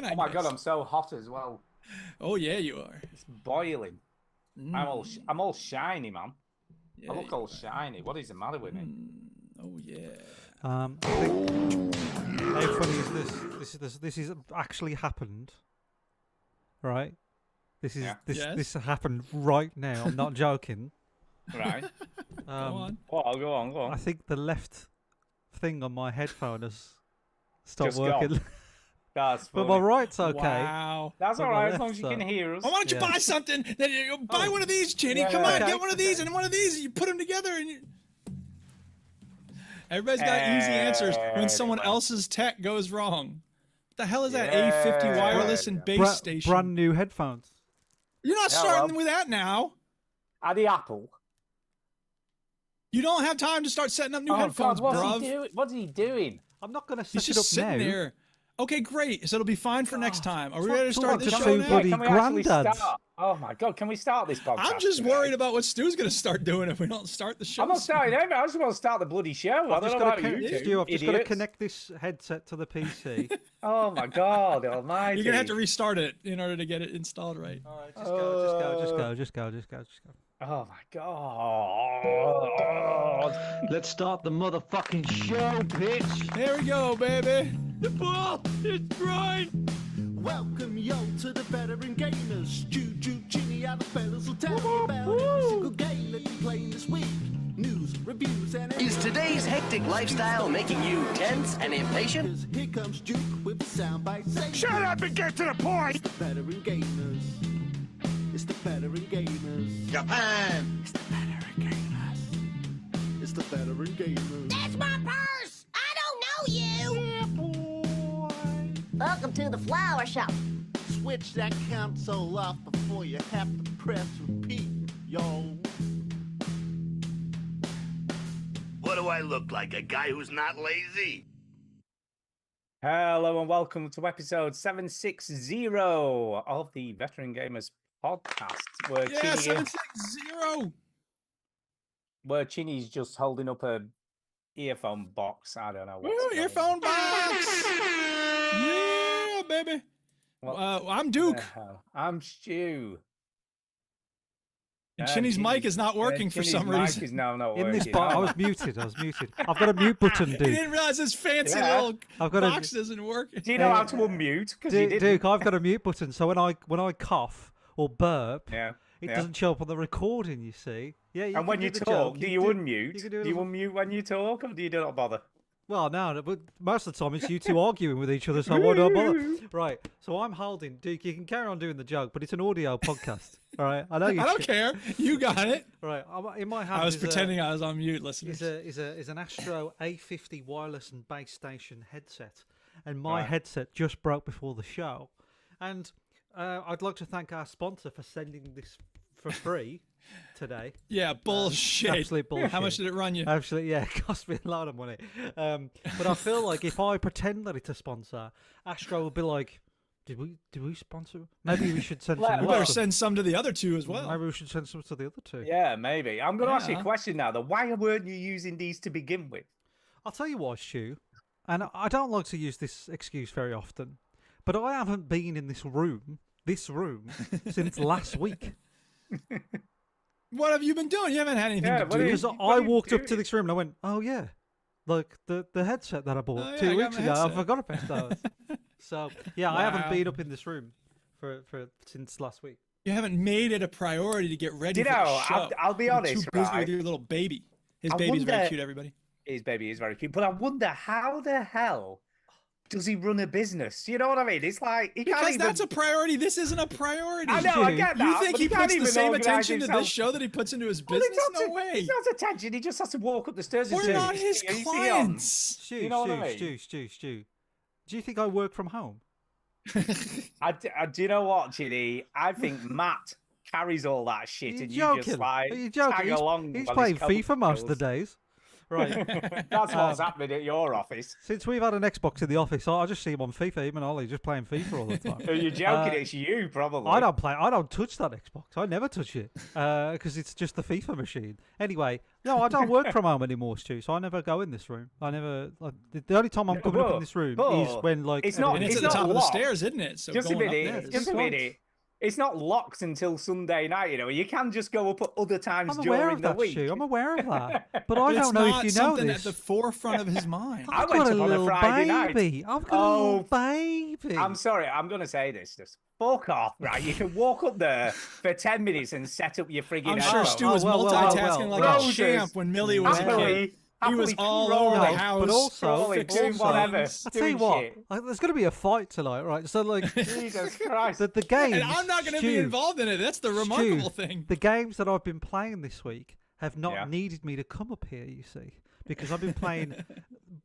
I Oh my guess. god, I'm so hot as well. Oh yeah, you are. It's boiling. I'm all shiny, man. Yeah, I look you all are. shiny. What is the matter with me? Oh yeah. I think, how funny is this? This is actually happened, right? This is Yeah. this happened right now. I'm not joking. Right. Go on. Well, I'll go on. I think the left thing on my headphone has stopped Just working. gone. That's But funny. my right's okay. Wow. That's But all my right as long left as you can side- hear us. Well, why don't you Yeah. buy something? Buy one of these, Chinny. Yeah, Come on, okay, get one of these and one of these. And you put them together, and you... everybody's got easy answers when someone Anyway. else's tech goes wrong. What the hell is that Yeah. A50 wireless and base station? Brand new headphones. You're not Yeah, starting well- with that now. Are the Apple? You don't have time to start setting up new Oh headphones, God, what's bruv. he doing? What's he doing? I'm not going to He's set it just up sitting now. there. Okay, great. So it'll be fine for next time. Are we ready to talk start to this two show now? bloody Can we actually granddads. start? Oh my God, can we start this podcast? I'm just today? worried about what Stu's going to start doing if we don't start the show. I'm not starting anything. I just want to start the bloody show. I I've don't just know got about to you two, Stu, I've just got to idiots. connect this headset to the PC. Oh my God, almighty. You're going to have to restart it in order to get it installed right. All right, just go. Oh my God. Let's start the motherfucking show, bitch. There we go, baby. The ball is right. Welcome yo to the veteran gamers. Juju, Ginny, and the fellas will tell you about every single game that you playing this week. News, reviews, and Is today's hectic lifestyle making you tense and impatient? 'cause here comes Duke with the soundbite saying, Shut up and get to the point. the veteran gamers. It's the veteran gamers. Japan. It's the veteran gamers. It's the veteran gamers. That's my purse! I don't know you! Welcome to the flower shop. Switch that console off before you have to press repeat, yo. What do I look like? A guy who's not lazy? Hello and welcome to episode 760 of the Veteran Gamers podcast. Where Yeah, Chinny, 760. where Chinny's just holding up a earphone box. I don't know Woo, what's going earphone on. box. Yeah, baby. What I'm the Duke. hell? I'm Stu. And Chinny's mic is not working for Chinny's some mic reason. is now not In this working. part, I Oh, was muted. I've got a mute button, He Duke. didn't realize his fancy Yeah. little I've got a- box doesn't work. Do you know how to unmute? Because you didn't. Duke, I've got a mute button, so when I cough or burp, Yeah. it yeah. doesn't show up on the recording. You see? Yeah. And when can you do the talk, joke. do you can unmute? you can Do do a you little- unmute when you talk, or do you not bother? Well, no, but most of the time it's you two arguing with each other, so why do I bother? Right, so I'm holding Duke. You can carry on doing the joke, but it's an audio podcast. All right, I know you. I don't care. You got it. Right, in my hand. I was is pretending I was on mute, listeners. is an Astro A50 wireless and base station headset, and my Right. headset just broke before the show, and I'd like to thank our sponsor for sending this for free today. Yeah, bullshit. Absolute bullshit. How much did it run you? Actually, yeah, it cost me a lot of money. But I feel like if I pretend that it's a sponsor, Astro will be like, "Did we sponsor? Maybe we should send Well, some. You to better them. send some to the other two as well. Maybe we should send some to the other two." Yeah, maybe. I'm going to ask you a Yeah. question now, though. Why weren't you using these to begin with? I'll tell you why, Stu, and I don't like to use this excuse very often, but I haven't been in this room, since last week. What have you been doing? You haven't had anything Yeah, to what do. are you- Because what I are you walked up to doing? this room and I went, "Oh yeah, like the headset that I bought Oh, yeah, 2 I got weeks my ago. I headset." forgot about those." So yeah, I haven't Wow. been up in this room for since last week. You haven't made it a priority to get ready Do you for the know, show. I'll be You're honest, too busy right? with your little baby. His I baby's very wonder- cute, everybody. His baby is very cute, but I wonder how the hell does he run a business? You know what I mean? It's like he can't Because even. that's a priority. This isn't a priority. I know, I Stu, get that. You think but he can't puts the even same organise attention to himself. this show that he puts into his Well, business? it's not No way. It's not attention. He just has to walk up the stairs. and We're say, not his "You see on?" clients. Stu, You know what I Stu, mean? Stu. Do you think I work from home? Do you know what, Ginny? I think Matt carries all that shit, Are you and joking? you just like Are you joking? tag along. He's while playing covered FIFA most of the skills. days. Right. That's what's happening at your office. Since we've had an Xbox in the office, I just see him on FIFA. Him and Ollie just playing FIFA all the time. Are you joking? It's you, probably. I don't touch that Xbox. I never touch it because it's just the FIFA machine. Anyway, no, I don't work from home anymore, Stu. So I never go in this room. The only time I'm coming up in this room is when it's not. And it's It's at the not top of the locked. stairs, isn't it? So Just a going up minute. there Just a minute. It's not locked until Sunday night. You know, you can just go up at other times I'm aware during of the that, week. Stu. I'm aware of that, but I It's don't know not if you know something this. at the forefront of his mind. I I've went got a up on a little Friday night. baby. I've got a little baby. I'm sorry, I'm going to say this. Just fuck off, right? You can walk up there for 10 minutes and set up your frigging I'm sure headphones. Stu was well, multitasking like a Roses. champ when Millie was a kid. He was all over the house. but also, Scrolling, doing whatever. I tell you doing what, shit. there's going to be a fight tonight, right? So like, Jesus Christ. the games. And I'm not going to be Stu, involved in it. That's the Stu, remarkable thing. The games that I've been playing this week have not Yeah. needed me to come up here, you see, because I've been playing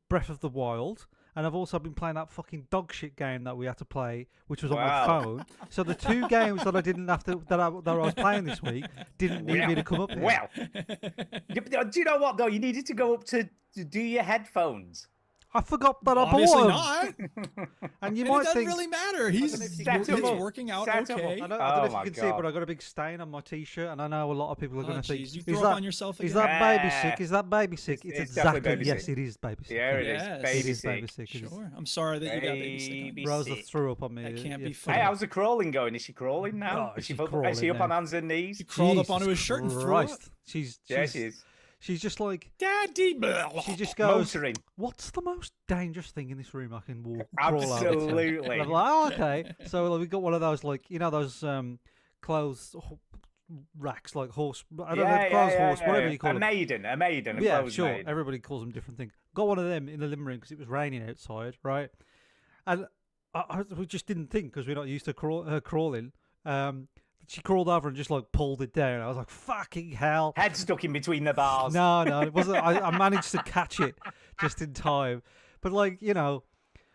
Breath of the Wild, and I've also been playing that fucking dog shit game that we had to play, which was on my Wow. phone. So the two games that I didn't have to that I was playing this week didn't need me to come up here. Well, do you know what, though? You needed to go up to do your headphones. I forgot that I Obviously bought them. not. And you And it might doesn't think. really matter. if you He's can it's see it. working out Set 'em up. okay. I don't Oh know if my you can see it, God. but I got a big stain on my t-shirt, and I know a lot of people are Oh, going to think, jeez, you "Is threw up that on yourself is again?" that baby sick? Is that baby sick?" It's it's definitely exactly baby yes, sick. it is baby sick. There it is. Yes. Baby It is sick. baby sick. It is. Sure. I'm sorry that you got baby sick. Baby Rosa sick. threw up on me. That can't be yeah, fun. Hey, how's the crawling going? Is she crawling now? Oh, is she, she's is she crawling up on now. hands and knees? He crawled up onto Jesus his shirt and threw up. Christ. She's Yeah, she is. she's just like Daddy. she just goes. Motoring. What's the most dangerous thing in this room I can crawl over to? Absolutely. And I'm like, oh, okay. So like, we got one of those, like, you know, those clothes racks, like horse. I don't know, clothes horse, whatever you call a them. maiden, a Yeah, clothes sure. maiden. Everybody calls them different things. Got one of them in the living room because it was raining outside, right? And we just didn't think because we're not used to her crawling. She crawled over and just like pulled it down. I was like, "Fucking hell!" Head stuck in between the bars. No, it wasn't. I managed to catch it just in time. But like, you know,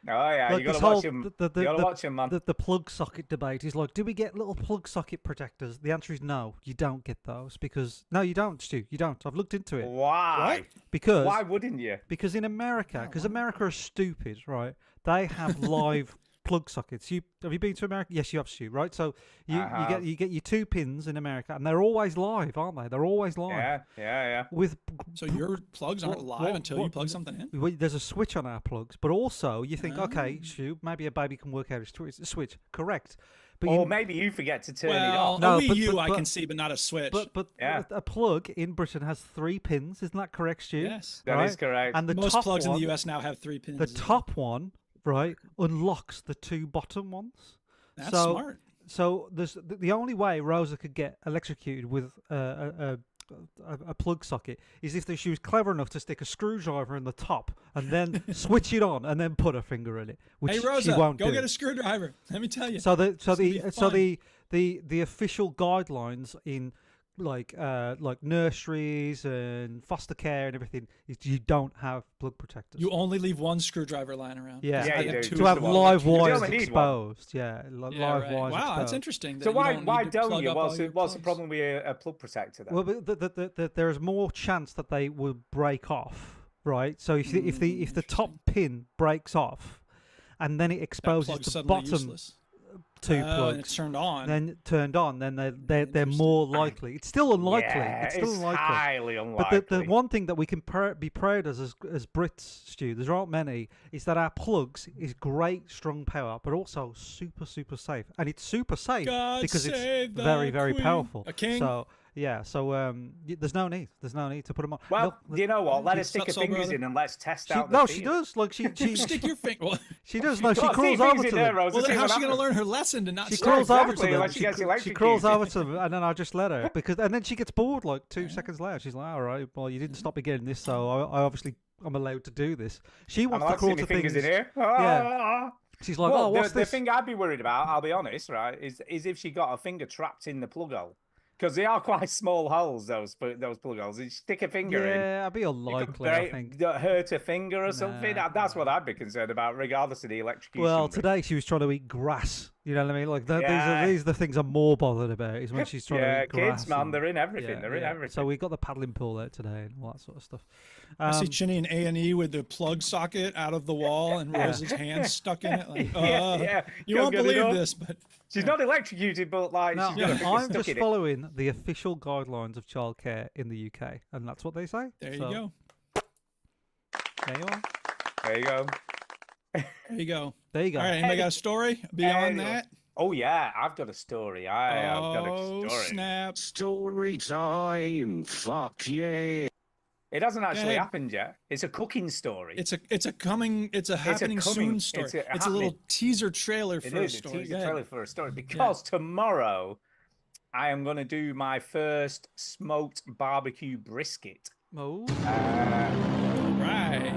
Oh yeah, like you gotta this watch whole him. the, You gotta watch him, man. the plug socket debate is like, do we get little plug socket protectors? The answer is no. You don't get those because no, you don't, Stu. You don't. I've looked into it Why? because Why wouldn't you? because in America, because America is stupid, right? They have live plug sockets. Have you been to America? Yes, you have, Stu. Right, so you get your 2 pins in America, and they're always live, aren't they? They're always live. Yeah. With So your plugs aren't live until you plug something in? there's a switch on our plugs, but also you think, Oh. okay, Stu, maybe a baby can work out a switch. Correct. But Or you, maybe you forget to turn it Well, off. No, a Wii but- U but- I but- can see, but not a Switch. but Yeah. a plug in Britain has 3 pins. Isn't that correct, Stu? Yes. That is Right? correct. And the Most top plugs one, in the US now have 3 pins. the top one, right, unlocks the 2 bottom ones. That's so, smart. So there's the only way Rosa could get electrocuted with a plug socket is if she was clever enough to stick a screwdriver in the top and then switch it on and then put her finger in it, which Hey Rosa, she won't go do. get a screwdriver. Let me tell you. So the be the official guidelines in like nurseries and foster care and everything is you don't have plug protectors. You only leave one screwdriver lying around. Yeah, Yeah, and you do. to Just have the one. live You wires only need one. exposed. Yeah, Yeah, live right. wires Wow, exposed. that's interesting. So that why you why need to don't plug you? up all What's your the plugs. problem with a plug protector then? Well, but there's more chance that they will break off, right? So if the top pin breaks off, and then it That exposes plug's the suddenly bottom useless. 2 And plugs, it's turned on. then turned on, then they're more likely. It's still unlikely. Yeah, it's still unlikely. highly But unlikely. the one thing that we can be proud as Brits, Stu, there aren't many, is that our plugs is great strong power, but also super safe, and it's super safe God because it's save the very Queen. powerful. A king. So yeah, so there's no need to put them on. Well, Look, you know what? Let her What's stick up, her soul fingers brother? in and let's test she, out. no, the she feel. does. Like she Stick your finger. Well, she does. No, she Well, crawls stick your over fingers to in there, them. Rosa, then see how's what she going to happens. learn her lesson to not She stick? crawls over to exactly, them. unless she gets She electrocuted. crawls over to them, and then I just let her and then she gets bored like 2 seconds later. She's like, "All right, well, you didn't stop me getting this, so I obviously I'm allowed to do this." She I'm wants to allowed to crawl see to my fingers things. in here. Yeah. She's like, Well, "Oh, what's the this?" thing I'd be worried about, I'll be honest, right, is if she got her finger trapped in the plug hole. Because they are quite small holes, those plug holes. You stick a finger in, Yeah, I'd be it could unlikely. I think. hurt a finger or something. Nah. That's what I'd be concerned about, regardless of the electrocution. Well, risk. today she was trying to eat grass You know what I mean? Like Yeah. these are the things I'm more bothered about. Is when she's trying Yeah, to eat grass kids, man, and- they're in everything. yeah, They're in yeah. everything. So we got the paddling pool out today and all that sort of stuff. I see Chinny in A&E with the plug socket out of the wall and Rose's hands stuck in it. Like, yeah. you Go won't get it believe up. this, but She's not electrocuted, but like Now, she's got a finger I'm stuck just in it. following the official guidelines of childcare in the UK, and that's what they say. there you So, go. There you are. There you go. There you go. There you go. All right, anybody got a story beyond Hey, that? Oh yeah, I've got a story. I've got Oh, a story. snap. Story time. Fuck yeah. It hasn't actually ahead. happened yet. It's a cooking story. It's a happening coming- soon story. it's It's a a little happening- teaser trailer It for a is a story. teaser Go ahead. trailer for a story because tomorrow I am going to do my first smoked barbecue brisket, Oh, Right.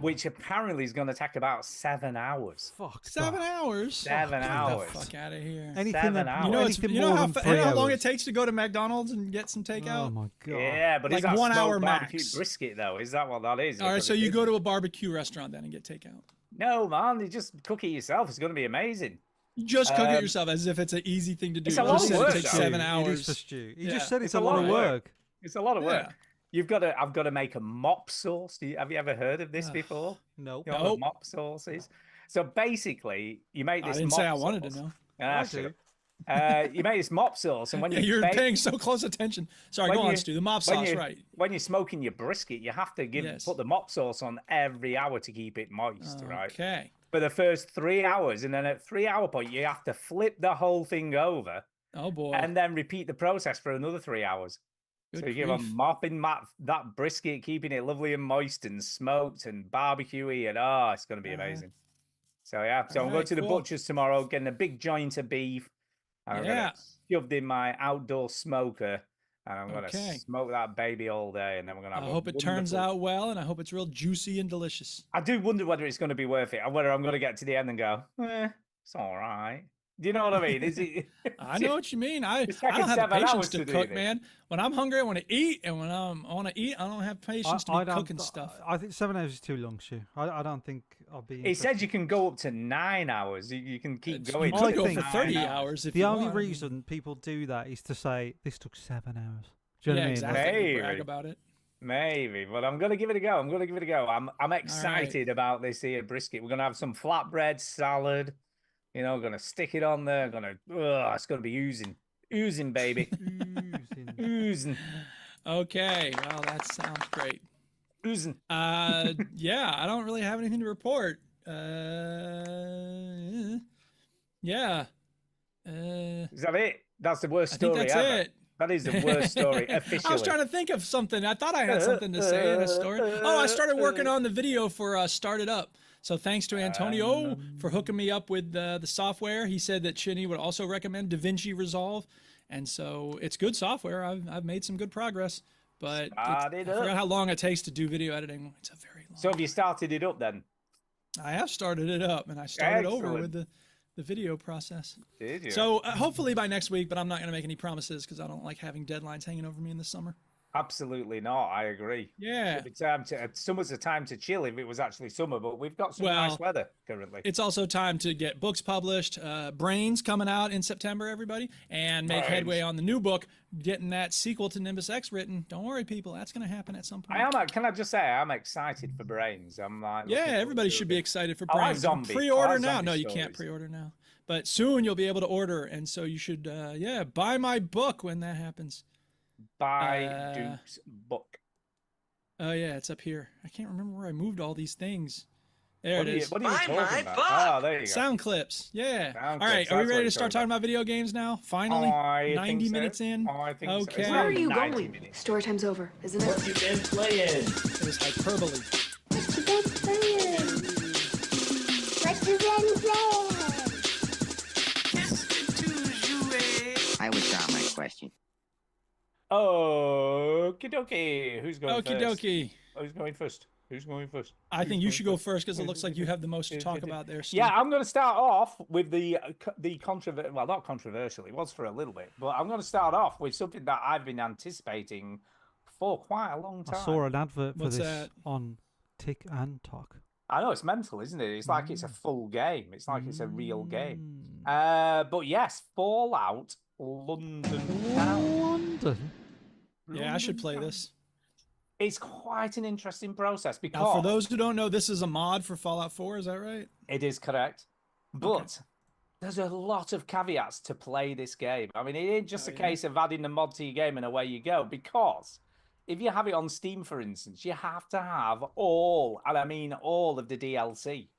which apparently is going to take about 7 hours. fuck. 7 that. hours. 7 Get hours. the fuck out of here. Anything 7 that hours. You know, anything you know more how, than fa- 3 you know how long hours. it takes to go to McDonald's and get some takeout? Oh my god. Yeah, but Like is that 1 hour smoked barbecue max. brisket though? Is that what that is? All right, Because so it you go isn't. to a barbecue restaurant then and get takeout. No, man, you just cook it yourself. It's going to be amazing. You just cook it Um, yourself as if it's an easy thing to do. it's a You lot just of said work, it takes though. 7 It is hours. for Stu. He Yeah. just said It's it's, a a lot of work. It's a lot of work. Yeah. I've got to make a mop sauce. Have you ever heard of this before? No. You know what Nope. a mop sauce is? So basically, you make I this. didn't mop say I wanted to sauce. know. Ah, I shut do. up. You make this mop sauce, and when Yeah, you you're bake, paying so close attention. Sorry, when go on, you- Stu. The mop when sauce, you- right? when you're smoking your brisket, you have to Yes. put the mop sauce on every hour to keep it moist, right? Okay. For the first 3 hours, and then at 3 hour point, you have to flip the whole thing over Oh boy. and then repeat the process for another 3 hours. Good So you keep on grief. mopping that brisket, keeping it lovely and moist and smoked and barbecuey, and it's going to be amazing. So yeah, so I'm going Alright, to the cool. butcher's tomorrow, getting a big joint of beef. And I'm Yeah. gonna shoved in my outdoor smoker, and I'm gonna Okay. smoke that baby all day, and then we're gonna I have. hope it turns out well, and I hope it's real juicy and delicious. I do wonder whether it's going to be worth it, and whether I'm going to get to the end and go, it's all right. Do you know what I mean? Is it? I know what you mean. I It's don't taking have the 7 patience hours to to do cook, this. man. When I'm hungry, I want to eat, and when I want to eat, I don't have patience to be don't- cooking stuff. I think 7 hours is too long, Stu. I don't think I'll be. It said you can go up to 9 hours. You can keep It's- going. You I could go think- for 30 9 hours if the you only want. reason people do that is to say this took 7 hours. Do you know Yeah, what I mean? exactly. Like, They brag Maybe. about it. Maybe, but I'm gonna give it a go. I'm excited about this here brisket. We're gonna have some flatbread, salad. You know, gonna stick it on there. It's gonna be oozing, baby, oozing. oozing, Okay, well, that sounds great. oozing. Yeah, I don't really have anything to report. Yeah. Is that it? That's the worst I think story that's ever. it. That is the worst story officially. I was trying to think of something. I thought I had something to say in a story. Oh, I started working on the video for Start It Up. So thanks to Antonio for hooking me up with the software. He said that Chinny would also recommend DaVinci Resolve. And so it's good software. I've made some good progress. But Start I it forgot up. how long it takes to do video editing. It's a very long. So have you started it up then? I have started it up, and I started over Excellent. with the video process. Did you? So hopefully by next week, but I'm not going to make any promises because I don't like having deadlines hanging over me in the summer. Absolutely not. I agree. Yeah. Summer's a time to chill if it was actually summer, but we've got some Well, nice weather currently. It's also time to get books published. Brains coming out in September, everybody, and make headway on the new book, getting that sequel to Nimbus X written. Don't worry, people, that's going to happen at some point. Can I just say I'm excited for Brains. I'm like, Yeah, looking forward everybody to should it. be excited for I like Brains. You can zombie- I Pre-order like now. zombie No, you can't stories. pre-order now, but soon you'll be able to order, and so you should, buy my book when that happens. By Duke's book. Oh yeah, it's up here. I can't remember where I moved all these things. There What it are you, is. what are you Buy talking my about? book. Oh, there you go. Sound clips. Yeah. Sound All right. clips, Are we that's what ready to you're start talking talking about video games now? Finally. I 90 think so. minutes in. I think so. It's Okay. not Where are you 90 going? minutes. Story time's over, isn't it? What you been playing? It was hyperbole. What you been playing? What you been playing? I withdraw my question. Okie dokie. Who's going Okie first? dokie. Who's going first? Who's going first? I think you should go first because it looks like you have the most to talk about there. Steve. Yeah, I'm going to start off with the controversial. Well, not controversial. It was for a little bit, but I'm going to start off with something that I've been anticipating for quite a long time. I saw an advert for What's this that? on Tick and Talk. I know it's mental, isn't it? It's like it's a full game. It's like it's a real game. Mm. But yes, Fallout London Town. London. Yeah, I should play this. It's quite an interesting process because Now, for those who don't know, this is a mod for Fallout 4. Is that right? it is correct, but there's a lot of caveats to play this game. I mean, it ain't just a case of adding the mod to your game and away you go. Because if you have it on Steam, for instance, you have to have all, and I mean all of the DLC.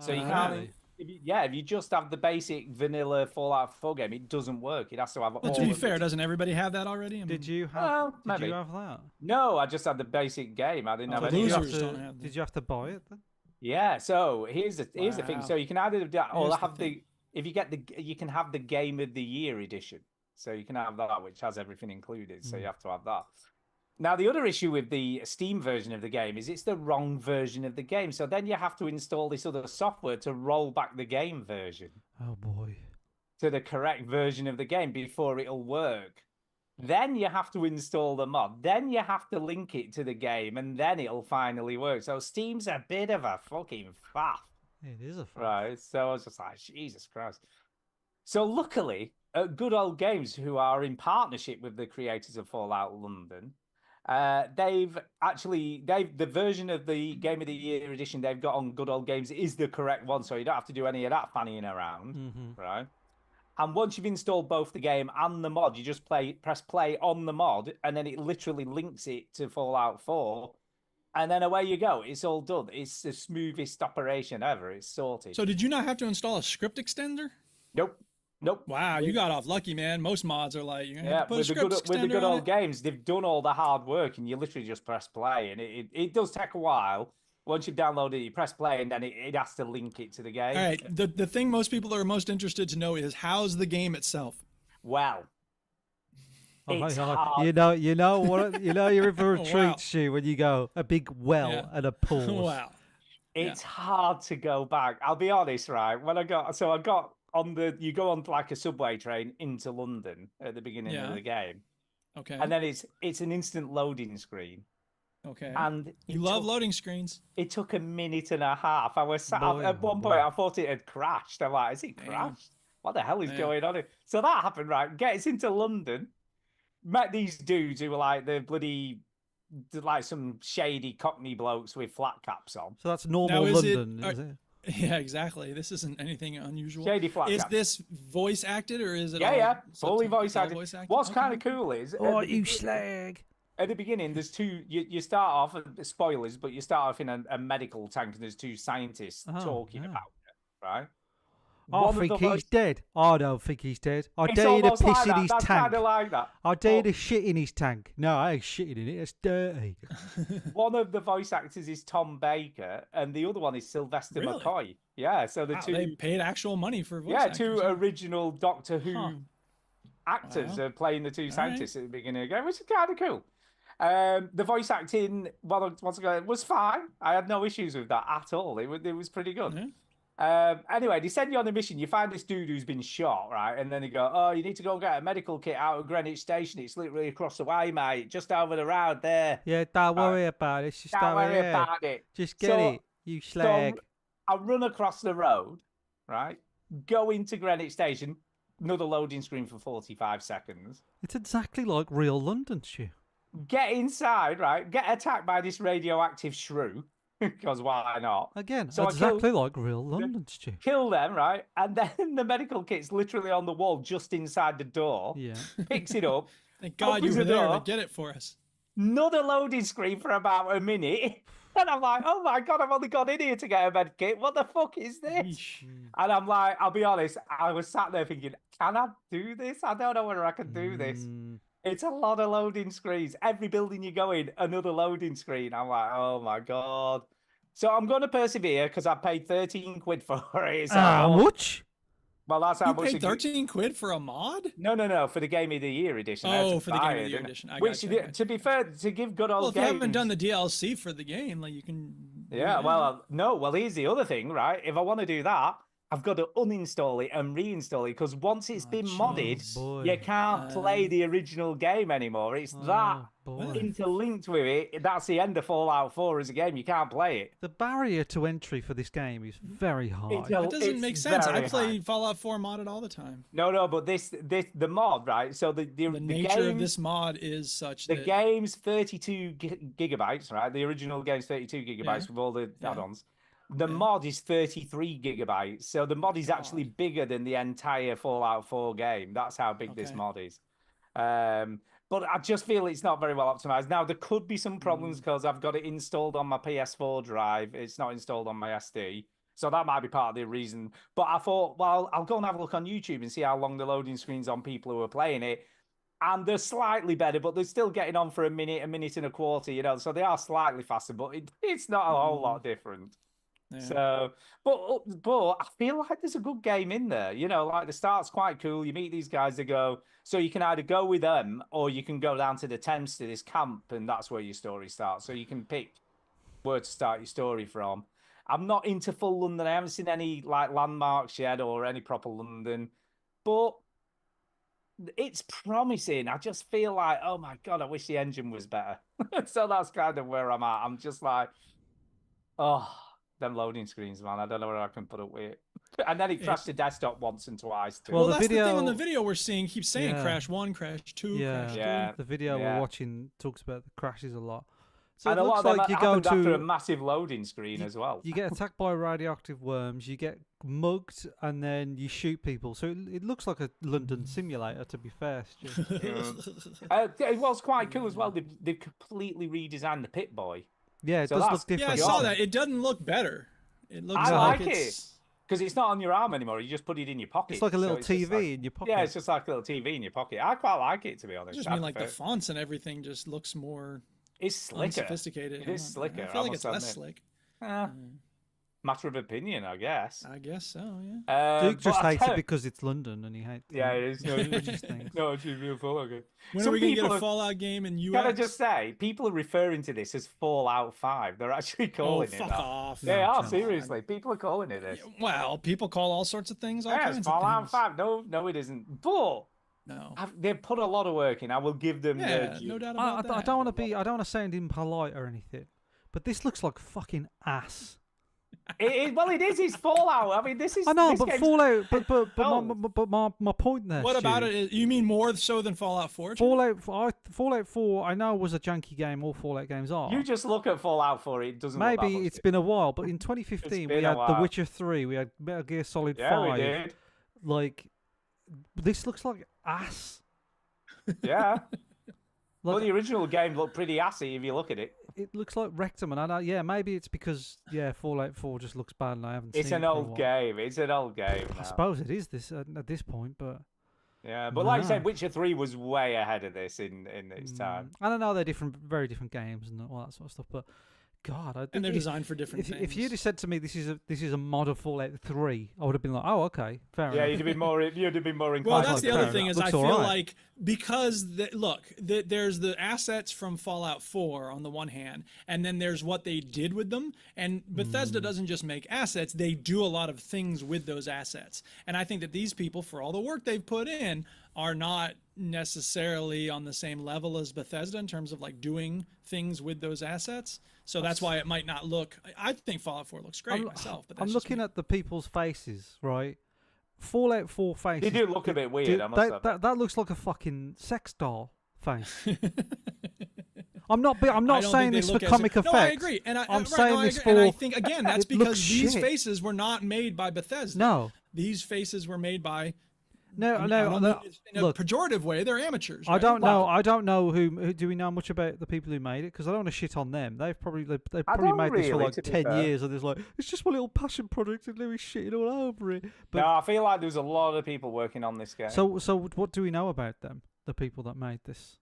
So you can't. really? If you just have the basic vanilla Fallout 4 game, it doesn't work. It has to have all. But to be of fair, it. doesn't everybody have that already? I mean, Did you have? Well, did maybe. you have that? No, I just had the basic game. I didn't Oh, have the any. Did you have losers to- don't have that. Did you have to buy it then? Yeah. So here's the thing. Wow. So you can either or Here's the have thing. if you get you can have the Game of the Year edition. So you can have that, which has everything included. So you have to have that. Now, the other issue with the Steam version of the game is it's the wrong version of the game. So then you have to install this other software to roll back the game version Oh boy. to the correct version of the game before it'll work. Then you have to install the mod. Then you have to link it to the game, and then it'll finally work. So Steam's a bit of a fucking faff. It is a fact. Right. So I was just like, Jesus Christ. So luckily, Good Old Games, who are in partnership with the creators of Fallout London, the version of the Game of the Year edition they've got on Good Old Games is the correct one, so you don't have to do any of that fannying around, right? And once you've installed both the game and the mod, you just press play on the mod, and then it literally links it to Fallout 4, and then away you go. It's all done. It's the smoothest operation ever. It's sorted. So did you not have to install a script extender? Nope. Wow, you got off lucky, man. Most mods are like, you're gonna have to put a with script with the extender good on old it. games, they've done all the hard work, and you literally just press play, and it does take a while. Once you've downloaded it, you press play, and then it has to link it to the game. All right, the thing most people are most interested to know is how's the game itself? Well, Oh, it's hang on. hard. You know what? You're in for a Oh, treat, wow. Stu, when you go a big well Yeah. and a pause. Wow. It's hard to go back. I'll be honest, right? When I got on you go on like a subway train into London at the beginning of Yeah. the game, Okay. and then it's an instant loading screen, Okay. and You love loading screens. It took a minute and a half. I was sat Boy, at oh one boy. point. I thought it had crashed. I'm like, "Is it Damn. crashed? What the hell is Damn. going on here?" So that happened. Right, gets into London, met these dudes who were like the bloody, like some shady Cockney blokes with flat caps on. So that's normal is it- London, is it? Yeah, exactly. This isn't anything unusual. Shady flat Is caps. this voice acted or is it? Yeah, all yeah, fully subtitled? voice All acted. voice acted? What's Okay. kind of cool is Oh, at the you beginning- slag. At the beginning, there's two. You start off spoilers, but you start off in a medical tank, and there's two scientists Oh, talking yeah. about it, right? I One of think the he's voice- dead. I don't think he's dead. I It's dare you to almost piss like in that. his That's tank. kind of like that. I dare you But to shit in his tank. No, I ain't shitting in it. It's dirty. one of the voice actors is Tom Baker, and the other one is Sylvester Really? McCoy. Yeah, so the Wow, two, they paid actual money for voice yeah, actors, two huh? original Doctor Who Huh. actors Wow. are playing the two right. scientists at the beginning of the game, which is kind of cool. The voice acting, once again, was fine. I had no issues with that at all. It was pretty good. Yeah. Anyway, they send you on a mission. You find this dude who's been shot, right? And then they go, "Oh, you need to go and get a medical kit out of Greenwich Station. It's literally across the way, mate. Just over the road there. Yeah, don't worry about it. It's just Don't over worry here. about it." Just get So- it, you slag. I run across the road, right? Go into Greenwich Station. Another loading screen for 45 seconds. It's exactly like real London, Stu. Get inside, right? Get attacked by this radioactive shrew, because why not? Again, So I exactly like real London, Stu. Kill them, right? And then the medical kit's literally on the wall just inside the door. Yeah. Picks it up. Thank God you opens were the there door. to get it for us. Another loading screen for about a minute. And I'm like, oh my God, I've only got in here to get a med kit. What the fuck is this? Yeesh. And I'm like, I'll be honest, I was sat there thinking, can I do this? I don't know whether I can do this. Mm, It's a lot of loading screens. Every building you go in, another loading screen. I'm like, oh my God. So I'm going to persevere because I paid 13 quid for it. So How much? well, that's how You much paid it- 13 quid for a mod? No, for the Game of the Year edition. I had Oh, to for the Game buy of the it, Year didn't I? edition. I Which, gotcha, okay. to be fair, to give good old Well, if you games. haven't done the DLC for the game, like you can. do Yeah, that. well, no. Well, here's the other thing, right? If I want to do that, I've got to uninstall it and reinstall it because once it's been modded, boy. you can't play the original game anymore. It's that boy. interlinked with it. That's the end of Fallout 4 as a game. You can't play it. The barrier to entry for this game is very high. It's It doesn't it's make sense. I very play high. Fallout 4 modded all the time. No, but the mod, right? So the nature game, of this mod is such the that game's 32 gigabytes, right? The original game's 32 gigabytes with all the add-ons. The mod is 33 gigabytes, so the mod is actually bigger than the entire Fallout 4 game. That's how big this mod is. But I just feel it's not very well optimized. Now, there could be some problems because I've got it installed on my PS4 drive. It's not installed on my SD. So that might be part of the reason. But I thought, well, I'll go and have a look on YouTube and see how long the loading screens on people who are playing it. And they're slightly better, but they're still getting on for a minute and a quarter, you know. So they are slightly faster, but it's not a whole lot different. Yeah. So, but I feel like there's a good game in there. You know, like the start's quite cool. You meet these guys that go, so you can either go with them or you can go down to the Thames to this camp, and that's where your story starts. So you can pick where to start your story from. I'm not into full London. I haven't seen any like landmarks yet or any proper London, but it's promising. I just feel like, oh my God, I wish the engine was better. So that's kind of where I'm at. I'm just like, oh, them loading screens, man. I don't know where I can put up with it. And then it crashed the desktop once and twice too. Well, the that's the thing on the video- video we're seeing. Keeps saying Yeah. crash 1, crash 2, Yeah. crash 3. Yeah. The video Yeah. we're watching talks about the crashes a lot. So And it a lot looks of them like you go happened after a to massive loading screen as well. you get attacked by radioactive worms, you get mugged, and then you shoot people. So it looks like a London simulator, to be fair, Stu. It was quite cool as well. They've completely redesigned the Pit Boy. Yeah, it So does that's- look different. Yeah, I saw doesn't that. It doesn't look better. It looks I like like it's... because it's not on your arm anymore. You just put it in your pocket. It's like a little So it's just TV like- in your pocket. Yeah, it's just like a little TV in your pocket. I quite like it, to be I honest. just I mean like the prefer- fonts and everything just looks more It's slicker. unsophisticated. It is slicker, I I feel like must it's less admit. slick. Matter of opinion, I guess. I guess so, yeah. Duke just but I hates tell- it because it's London and he hates Yeah, it is. No, just things. no, it's real Fallout game. When Some are we going to get people a are- Fallout game in US? Can I just say, people are referring to this as Fallout 5. They're actually calling it fuck that. off. They No, are, come on. seriously. People are calling it this. Well, people call all sorts of things all Yeah, kinds it's of Fallout things. 5. No, it isn't. But No. they've put a lot of work in. I will give them Yeah, the no doubt I, about I that. don't want to be. I don't want to sound impolite or anything, but this looks like fucking ass. Well, it is. It's Fallout. I mean, this is. I know, this but game's- Fallout. But Oh. my point there. What about Stu, it? You mean more so than Fallout 4? Jim? Fallout 4. I know was a janky game. All Fallout games are. You just look at Fallout 4. It doesn't. look that Maybe much it's different. been a while, but in 2015 we been a had The while. Witcher 3. We had Metal Gear Solid Yeah, 5. we did. Like, this looks like ass. Yeah. Well, Like, the original game looked pretty assy if you look at it. it looks like rectum, and I know. Yeah, maybe it's because Fallout 4 just looks bad, and I haven't It's seen an it for a old while. game. It's an old game. I now. suppose it is this at this point, but Yeah, but like I said, No. Witcher 3 was way ahead of this in its time. I don't know. They're different, very different games and all that sort of stuff. But God, And they're if- designed for different If things. you'd have said to me this is a mod of Fallout 3, I would have been like, oh, okay, fair Yeah, enough. you'd have been more. You'd have been more Well, inclined. that's to the fair other thing enough. is I Looks feel alright. like because there's the assets from Fallout 4 on the one hand, and then there's what they did with them. And Bethesda doesn't just make assets; they do a lot of things with those assets. And I think that these people, for all the work they've put in, are not necessarily on the same level as Bethesda in terms of like doing things with those assets. So that's why it might not look. I think Fallout 4 looks great myself, but that's I'm just looking me. at the people's faces, right? Fallout 4 faces. They do look a bit weird, I must admit. that looks like a fucking sex doll face. I'm not I saying don't think they this for look as- comic effects. No, I agree, and I'm right, saying no, I this agree. And I for- think again that's it looks because these shit. faces were not made by Bethesda. No. These faces were made by. No, I no, don't no. mean it in a Look, pejorative way. They're amateurs. I right? don't know. I don't know who. Do we know much about the people who made it? Because I don't want to shit on them. They've probably don't made this for really, like to be 10 fair. years, and it's like it's just my little passion project, and Louis shitting all over it. But No, I feel like there's a lot of people working on this game. so what do we know about them? The people that made this.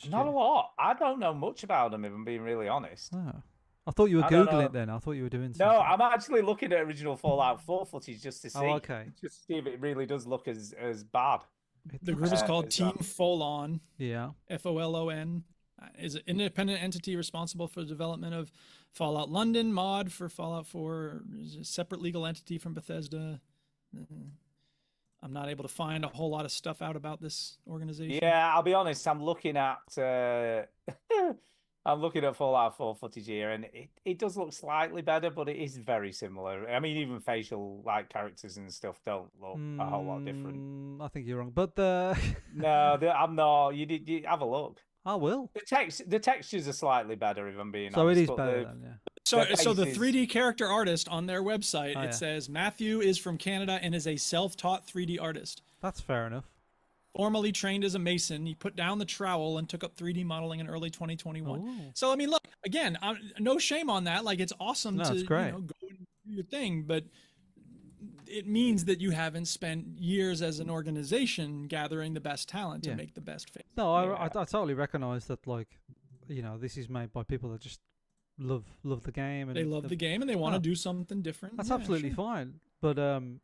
Not a shit? lot. I don't know much about them, if I'm being really honest. Oh. I thought you were I don't googling know. it then. I thought you were doing No, something. I'm actually looking at original Fallout 4 footage just to see. Oh, okay. Just to see if it really does look as bad. It The looks- group is called is Team that- Folon. Yeah. FOLON. is an independent entity responsible for the development of Fallout London mod for Fallout 4. Is a separate legal entity from Bethesda. I'm not able to find a whole lot of stuff out about this organization. Yeah, I'll be honest. I'm looking at Fallout 4 footage here, and it does look slightly better, but it is very similar. I mean, even facial like characters and stuff don't look a whole lot different. I think you're wrong, but No, I'm not. You have a look. I will. The textures are slightly better, if I'm being So honest. it is but better then, yeah. So the faces- 3D character artist on their website, Oh, yeah. it says Matthew is from Canada and is a self-taught 3D artist. That's fair enough. Formerly trained as a mason, he put down the trowel and took up 3D modeling in early 2021. Ooh. So I mean, look, again, no shame on that. Like, it's awesome No, to it's great. go and do your thing, but it means that you haven't spent years as an organization gathering the best talent to Yeah. make the best face. No, I totally recognise that. Like, this is made by people that just love the game and They love the game and they want to Oh. do something different. That's Yeah, absolutely sure. fine. But I'm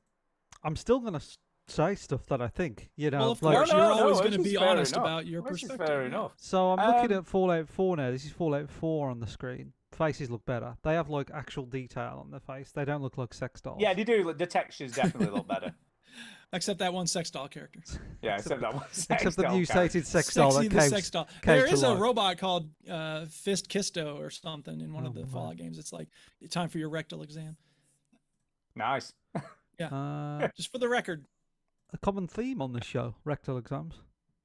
still gonna say stuff that I think. Well, of like, course, you're always going which to is be fair honest enough. about your Which is perspective. fair yeah. enough. So I'm looking Um, at Fallout 4 now. This is Fallout 4 on the screen. Faces look better. They have like actual detail on their face. They don't look like sex dolls. Yeah, they do. The textures definitely look better. Except that one sex doll character. Yeah, except that one. Except the new sated sex doll Sexy that the came. sex doll. came There to is a life. robot called Fist Kisto or something in one of Oh, the wow. Fallout games. It's like time for your rectal exam. Nice. Just for the record. A common theme on this show: rectal exams,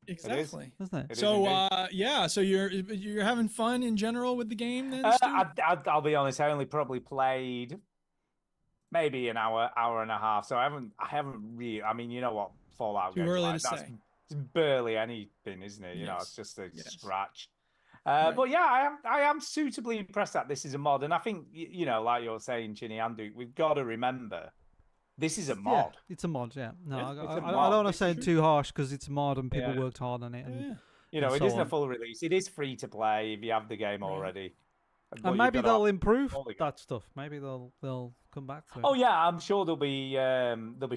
Exactly. isn't it? It is So indeed. yeah, so you're having fun in general with the game then? Stu? I'll be honest. I only probably played maybe an hour and a half. So I haven't really. I mean, you know what Fallout Too games are early like. to That's say. it's barely anything, isn't it? You know, Yes. it's just a Yes. scratch. Right. But yeah, I am suitably impressed that this is a mod, and I think like you're saying, Chinny and Duke, we've got to remember this is a mod. Yeah, it's a mod. Yeah. No, It's a I mod. don't want to It's sound too harsh because it's a mod and people Yeah. worked hard on it. And, Yeah. You know, and it so isn't a on. full release. It is free to play if you have the game already. But and you've maybe gotta- they'll improve Holy- that stuff. Maybe they'll come back to it. Oh yeah, I'm sure there'll be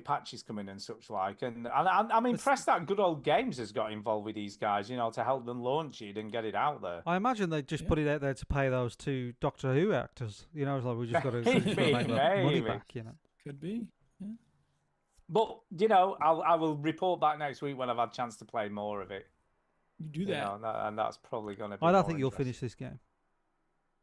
patches coming and such like, and I'm impressed that Good Old Games has got involved with these guys, to help them launch it and get it out there. I imagine they just put it out there to pay those two Doctor Who actors. It's like we just got to make that money Maybe. back. Could be. Yeah. But I will report back next week when I've had a chance to play more of it. You do that. And that's probably going to be. I don't more think you'll interesting. finish this game.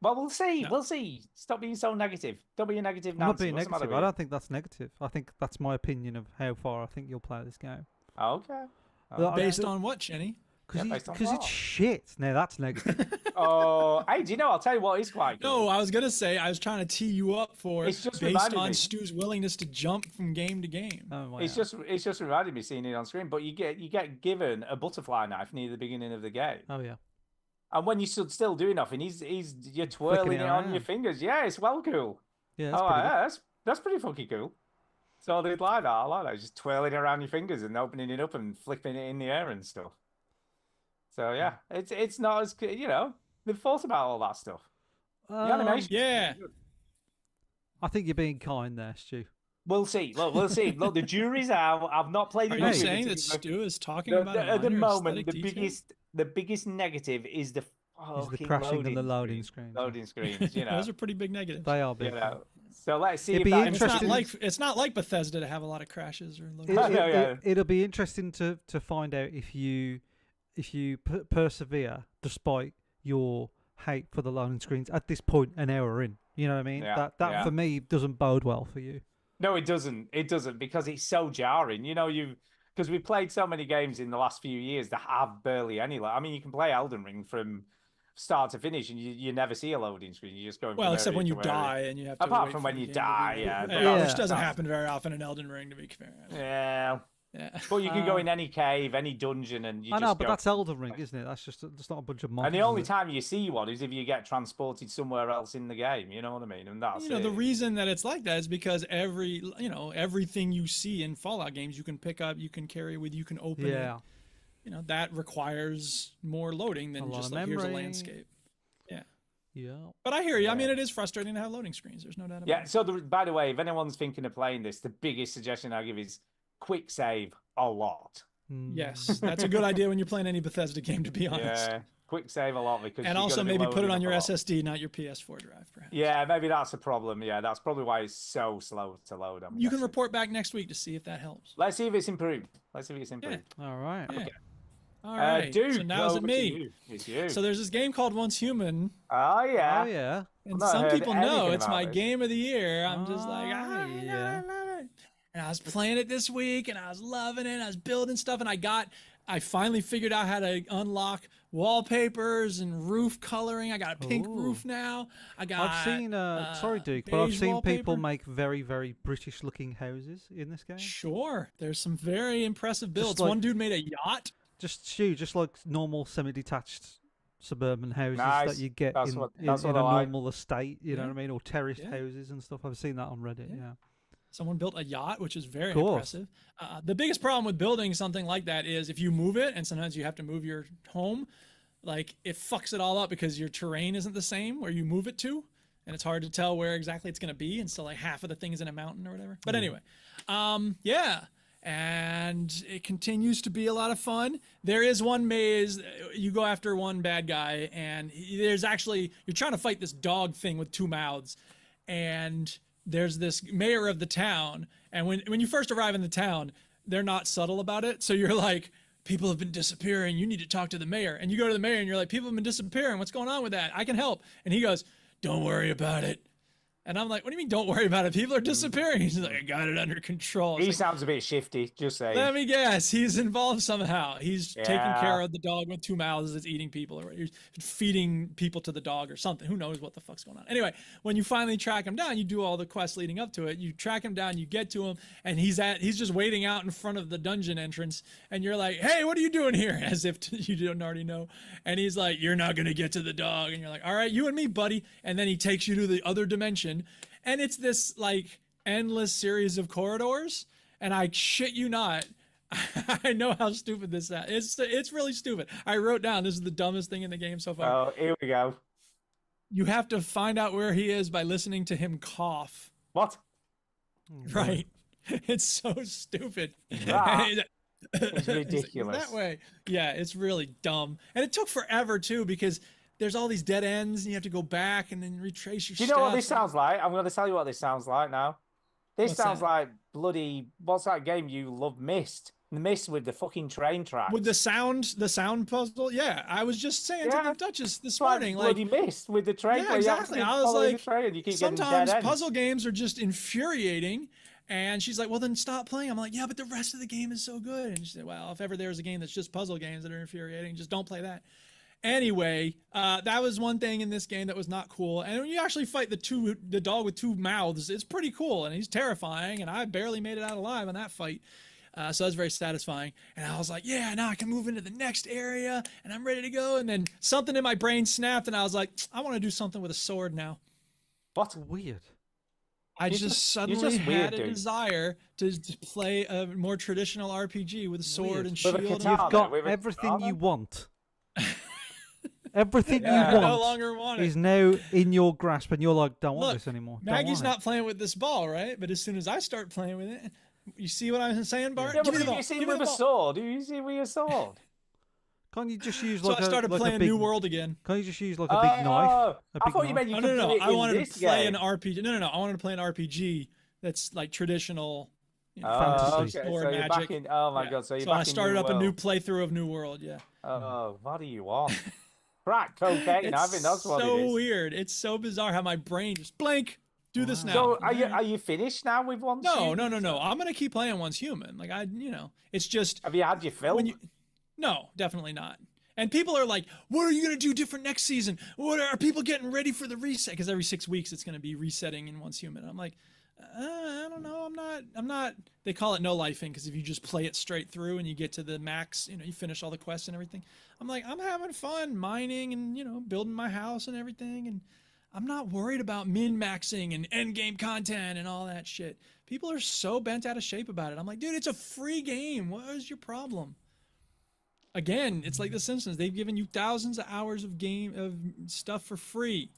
Well, we'll see. No. We'll see. Stop being so negative. Don't be a negative. I'm not Nancy. being What's the matter negative. with I you? don't think that's negative. I think that's my opinion of how far I think you'll play this game. Okay. Well, I- Based on what, Chenny? Yeah, based on Because what? it's shit. No, that's negative. Oh, hey, do you know? I'll tell you what is quite good. No, I was gonna say I was trying to tee you up for It's just based reminded on me. Stu's willingness to jump from game to game. Oh, wow. It's just reminded me seeing it on screen. But you get given a butterfly knife near the beginning of the game, Oh yeah. and when you should still doing nothing, you're twirling it it on your around. fingers. Yeah, it's well cool. Yeah. That's Oh, pretty yeah, that's pretty fucking cool. So I did like that. I like that. Just twirling it around your fingers and opening it up and flipping it in the air and stuff. So yeah, it's not as they've thought about all that stuff. The animation. Yeah. I think you're being kind there, Stu. We'll see. Look, we'll see. Look, the jury's out. I've not played Are it. you Hey. saying that Stu is talking about At the minor moment, aesthetic the detail? biggest negative is the Is the fucking crashing and the loading screens. Loading screens, Those are pretty big negatives. They are big. So let's see It'd if be that interesting- It's not like Bethesda to have a lot of crashes or loading. It'll be interesting to find out if you persevere despite your hate for the loading screens at this point an hour in. You know what I mean? Yeah, that yeah. for me doesn't bode well for you. No, it doesn't. It doesn't because it's so jarring. Because we played so many games in the last few years that have barely any. I mean, you can play Elden Ring from start to finish, and you never see a loading screen. You just go. Well, except when you die and you have to. Apart wait from for when the you game to die, reload. yeah, Yeah, which that's- doesn't happen very often in Elden Ring, to be fair. Yeah. Yeah. But you can go in any cave, any dungeon, and you I just know, but go. that's Elden Ring, isn't it? That's not a bunch of monsters. And the only is it? time you see one is if you get transported somewhere else in the game. You know what I mean? And that's The it. reason that it's like that is because everything you see in Fallout games you can pick up, you can carry with, you can open Yeah. it. That requires more loading than A lot just of like here's a memory. landscape. Yeah. Yeah. But I hear you. I mean, it is frustrating to have loading screens. There's no doubt about Yeah. it. So, by the way, if anyone's thinking of playing this, the biggest suggestion I give is quick save a lot. Yes, that's a good idea when you're playing any Bethesda game, to be honest. Yeah. quick save a lot because. And you're also gonna be maybe put it loading on up your a lot. SSD, not your PS4 drive, perhaps. Yeah, maybe that's a problem. Yeah, that's probably why it's so slow to load. You can report back next week to see if that helps. Let's see if it's improved. Let's see if it's improved. All right. Yeah. All right. Dude, so now is it over to me? you. It's you. So there's this game called Once Human, Oh yeah. Oh yeah. and not some heard people know anything it's about my this. game of the year. I'm just like, yeah. I love it. And I was playing it this week, and I was loving it. I was building stuff, and I finally figured out how to unlock wallpapers and roof coloring. I got a pink Ooh. roof now. I got. I've seen, sorry, Duke, but I've beige seen people wallpaper. make very, very British-looking houses in this game. Sure, there's some very impressive builds. like- One dude made a yacht. Just like normal semi-detached suburban houses Nice. that you get That's in, what- in, that's in what a I like. normal estate. You know Yeah. what I mean, or terraced Yeah. houses and stuff. I've seen that on Reddit. Yeah. Yeah. Someone built a yacht, which is very Course. impressive. The biggest problem with building something like that is if you move it, and sometimes you have to move your home, like it fucks it all up because your terrain isn't the same where you move it to, and it's hard to tell where exactly it's going to be. And so like half of the thing is in a mountain or whatever. But anyway, yeah. And it continues to be a lot of fun. There is one maze. You go after one bad guy, and there's actually, you're trying to fight this dog thing with two mouths. And there's this mayor of the town. And when you first arrive in the town, they're not subtle about it. So you're like, people have been disappearing. You need to talk to the mayor. And you go to the mayor and you're like, people have been disappearing. What's going on with that? I can help. And he goes, don't worry about it. And I'm like, what do you mean don't worry about it? People are disappearing. He's like, I got it under control. It's He like, sounds a bit shifty. Just saying. let me guess. He's involved somehow. He's taking Yeah. care of the dog with two mouths that's eating people, or he's feeding people to the dog or something. Who knows what the fuck's going on? Anyway, when you finally track him down, you do all the quests leading up to it. You track him down, you get to him, and he's just waiting out in front of the dungeon entrance. And you're like, hey, what are you doing here? As if you didn't already know. And he's like, you're not going to get to the dog. And you're like, all right, you and me, buddy. And then he takes you to the other dimension. And it's this like endless series of corridors. And I shit you not, I know how stupid this is. It's really stupid. I wrote down, this is the dumbest thing in the game so far. Oh, here we go. You have to find out where he is by listening to him cough. What? Right. It's so stupid. Ah, He's it's like, ridiculous. that way. Yeah, it's really dumb. And it took forever too, because there's all these dead ends and you have to go back and then retrace your Do you know what this steps. sounds like? I'm going to tell you what this sounds like now. This What's sounds that? like bloody. What's that game you love? Mist. The Mist with the fucking train tracks. With the sound puzzle, yeah. I was just saying to Yeah. the Duchess this It's like morning, like, bloody Mist with the train. yeah, where you have exactly. to I was follow the like, train and you keep getting sometimes dead ends. puzzle games are just infuriating. And she's like, well, then stop playing. I'm like, yeah, but the rest of the game is so good. And she said, well, if ever there's a game that's just puzzle games that are infuriating, just don't play that. Anyway, that was one thing in this game that was not cool. And when you actually fight the dog with two mouths, it's pretty cool. And he's terrifying. And I barely made it out alive in that fight. So that's very satisfying. And I was like, yeah, now I can move into the next area and I'm ready to go. And then something in my brain snapped and I was like, I want to do something with a sword now. What? Weird. I You're just just suddenly weird, had a dude. desire to play a more traditional RPG with a sword Weird. and With a shield. and- katana. You've got with a everything katana? you want. Everything Yeah, you I no want longer want it. is now in your grasp, and you're like, don't want Look, this anymore. Don't Maggie's want not playing with this ball, right? But as soon as I start playing with it, you see what I'm saying, Bart? Yeah, Give but me the have ball. you seen Give me with the a ball. sword? Do you see with a sword? it. Can't you just use So like I started a playing big, New World again. Can't you just use like a big knife? Oh, A I big thought you meant knife? you No, could no, do no. it I in wanted this to play game. an RPG. No. I wanted to play an RPG that's like traditional. You know, Oh, fantasy. okay. or So you're magic. back in. Oh my Yeah. god! So you're So back I in started New up a new World. playthrough of New World. Yeah. Oh, what do you want? Crack cocaine. I think that's what so it is. weird. It's so bizarre how my brain just blank. Do this now. So are you finished now with one? No. Human? I'm gonna keep playing Once Human. Like it's just Have you had your fill? when you. No, definitely not. And people are like, "What are you gonna do different next season? What are people getting ready for the reset?" Because every 6 weeks it's gonna be resetting in Once Human. I'm like, I don't know. I'm not. They call it no lifing because if you just play it straight through and you get to the max, you finish all the quests and everything. I'm like, I'm having fun mining and building my house and everything, and I'm not worried about min-maxing and end game content and all that shit. People are so bent out of shape about it. I'm like, dude, it's a free game. What is your problem? Again, it's like The Simpsons. They've given you thousands of hours of stuff for free.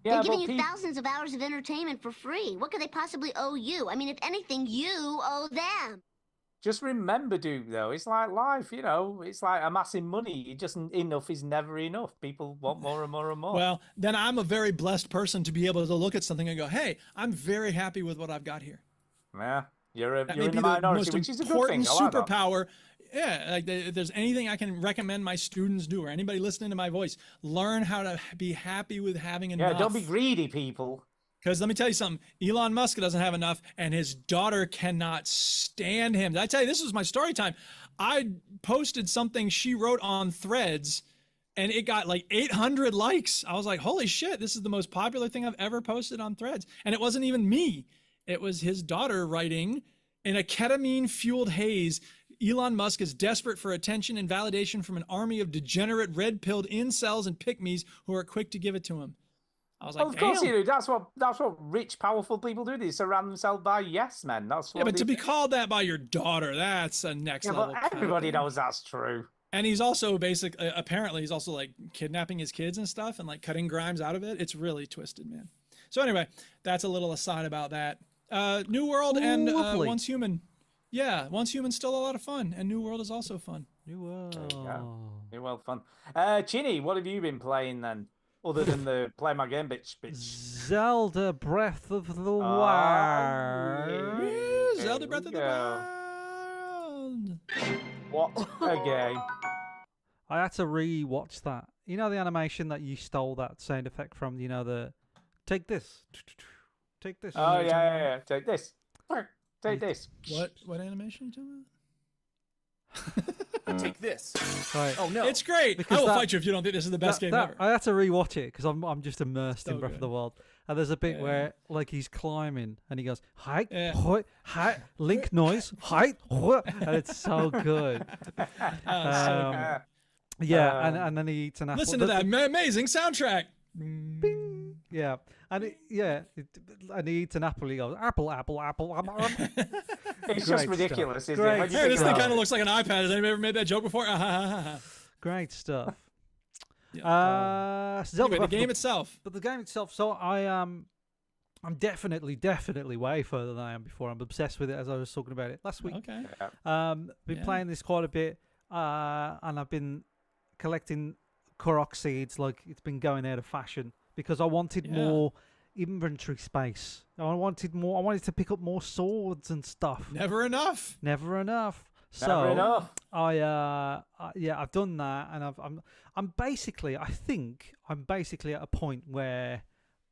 yeah, They're giving but you thousands of hours of entertainment for free. What could they possibly owe you? I mean, if anything, you owe them. Just remember, Duke, though, it's like life, you know, it's like amassing money. Just enough is never enough. People want more and more and more. Well, then I'm a very blessed person to be able to look at something and go, hey, I'm very happy with what I've got here. Yeah, you're That in may the be the minority, most which is a good important thing. I like that. superpower. Yeah, like if there's anything I can recommend my students do or anybody listening to my voice, learn how to be happy with having enough. Yeah, don't be greedy, people. Because let me tell you something, Elon Musk doesn't have enough, and his daughter cannot stand him. Did I tell you, this was my story time. I posted something she wrote on Threads, and it got like 800 likes. I was like, holy shit, this is the most popular thing I've ever posted on Threads. And it wasn't even me. It was his daughter writing, in a ketamine-fueled haze, Elon Musk is desperate for attention and validation from an army of degenerate, red-pilled incels and pygmies who are quick to give it to him. I was like, Of course damn. you do. That's what rich, powerful people do. They surround themselves by yes men. That's what. Yeah, but they to be do. called that by your daughter, that's a next Yeah, level. but everybody knows that's true. And he's also apparently he's also like kidnapping his kids and stuff and like cutting Grimes out of it. It's really twisted, man. So anyway, that's a little aside about that. New World and Lovely. Once Human. Yeah, Once Human's still a lot of fun, and New World is also fun. New World. You're well fun. Chinny, what have you been playing then? Other than the play my game, bitch. Zelda Breath of the Oh, Wild. Yeah, Zelda There Breath we of the go. Wild. What a game. I had to re-watch that. You know the animation that you stole that sound effect from? You know the take this. Take this. Oh yeah. Take this. Take this. What animation are you talking Take this. Right. Oh no. about? It's great. Because I will that- fight you if you don't think this is the best game ever. I had to rewatch it because I'm just immersed So in Breath of good. the Wild. And there's a bit Yeah. where like he's climbing and he goes hi Yeah. hoi hi link noise hi hoi, and it's so good. So Yeah, Um, and then he eats an apple. listen to The- that amazing soundtrack. Yeah, and and he eats an apple. He goes apple, apple, apple, apple. apple. It's Great just stuff. ridiculous, isn't Great it? When you Hey, think this thing about kind it. of looks like an iPad. Has anybody ever made that joke before? Great stuff. Yeah. Zelda Anyway, the Breath of game itself. But the game itself, so I'm definitely way further than I am before. I'm obsessed with it, as I was talking about it last week. Okay. Been Yeah. playing this quite a bit, and I've been collecting Korok seeds like it's been going out of fashion because I wanted Yeah. more inventory space. I wanted more. I wanted to pick up more swords and stuff. Never enough. Never enough. So Never enough. I've done that, and I'm basically, I think I'm basically at a point where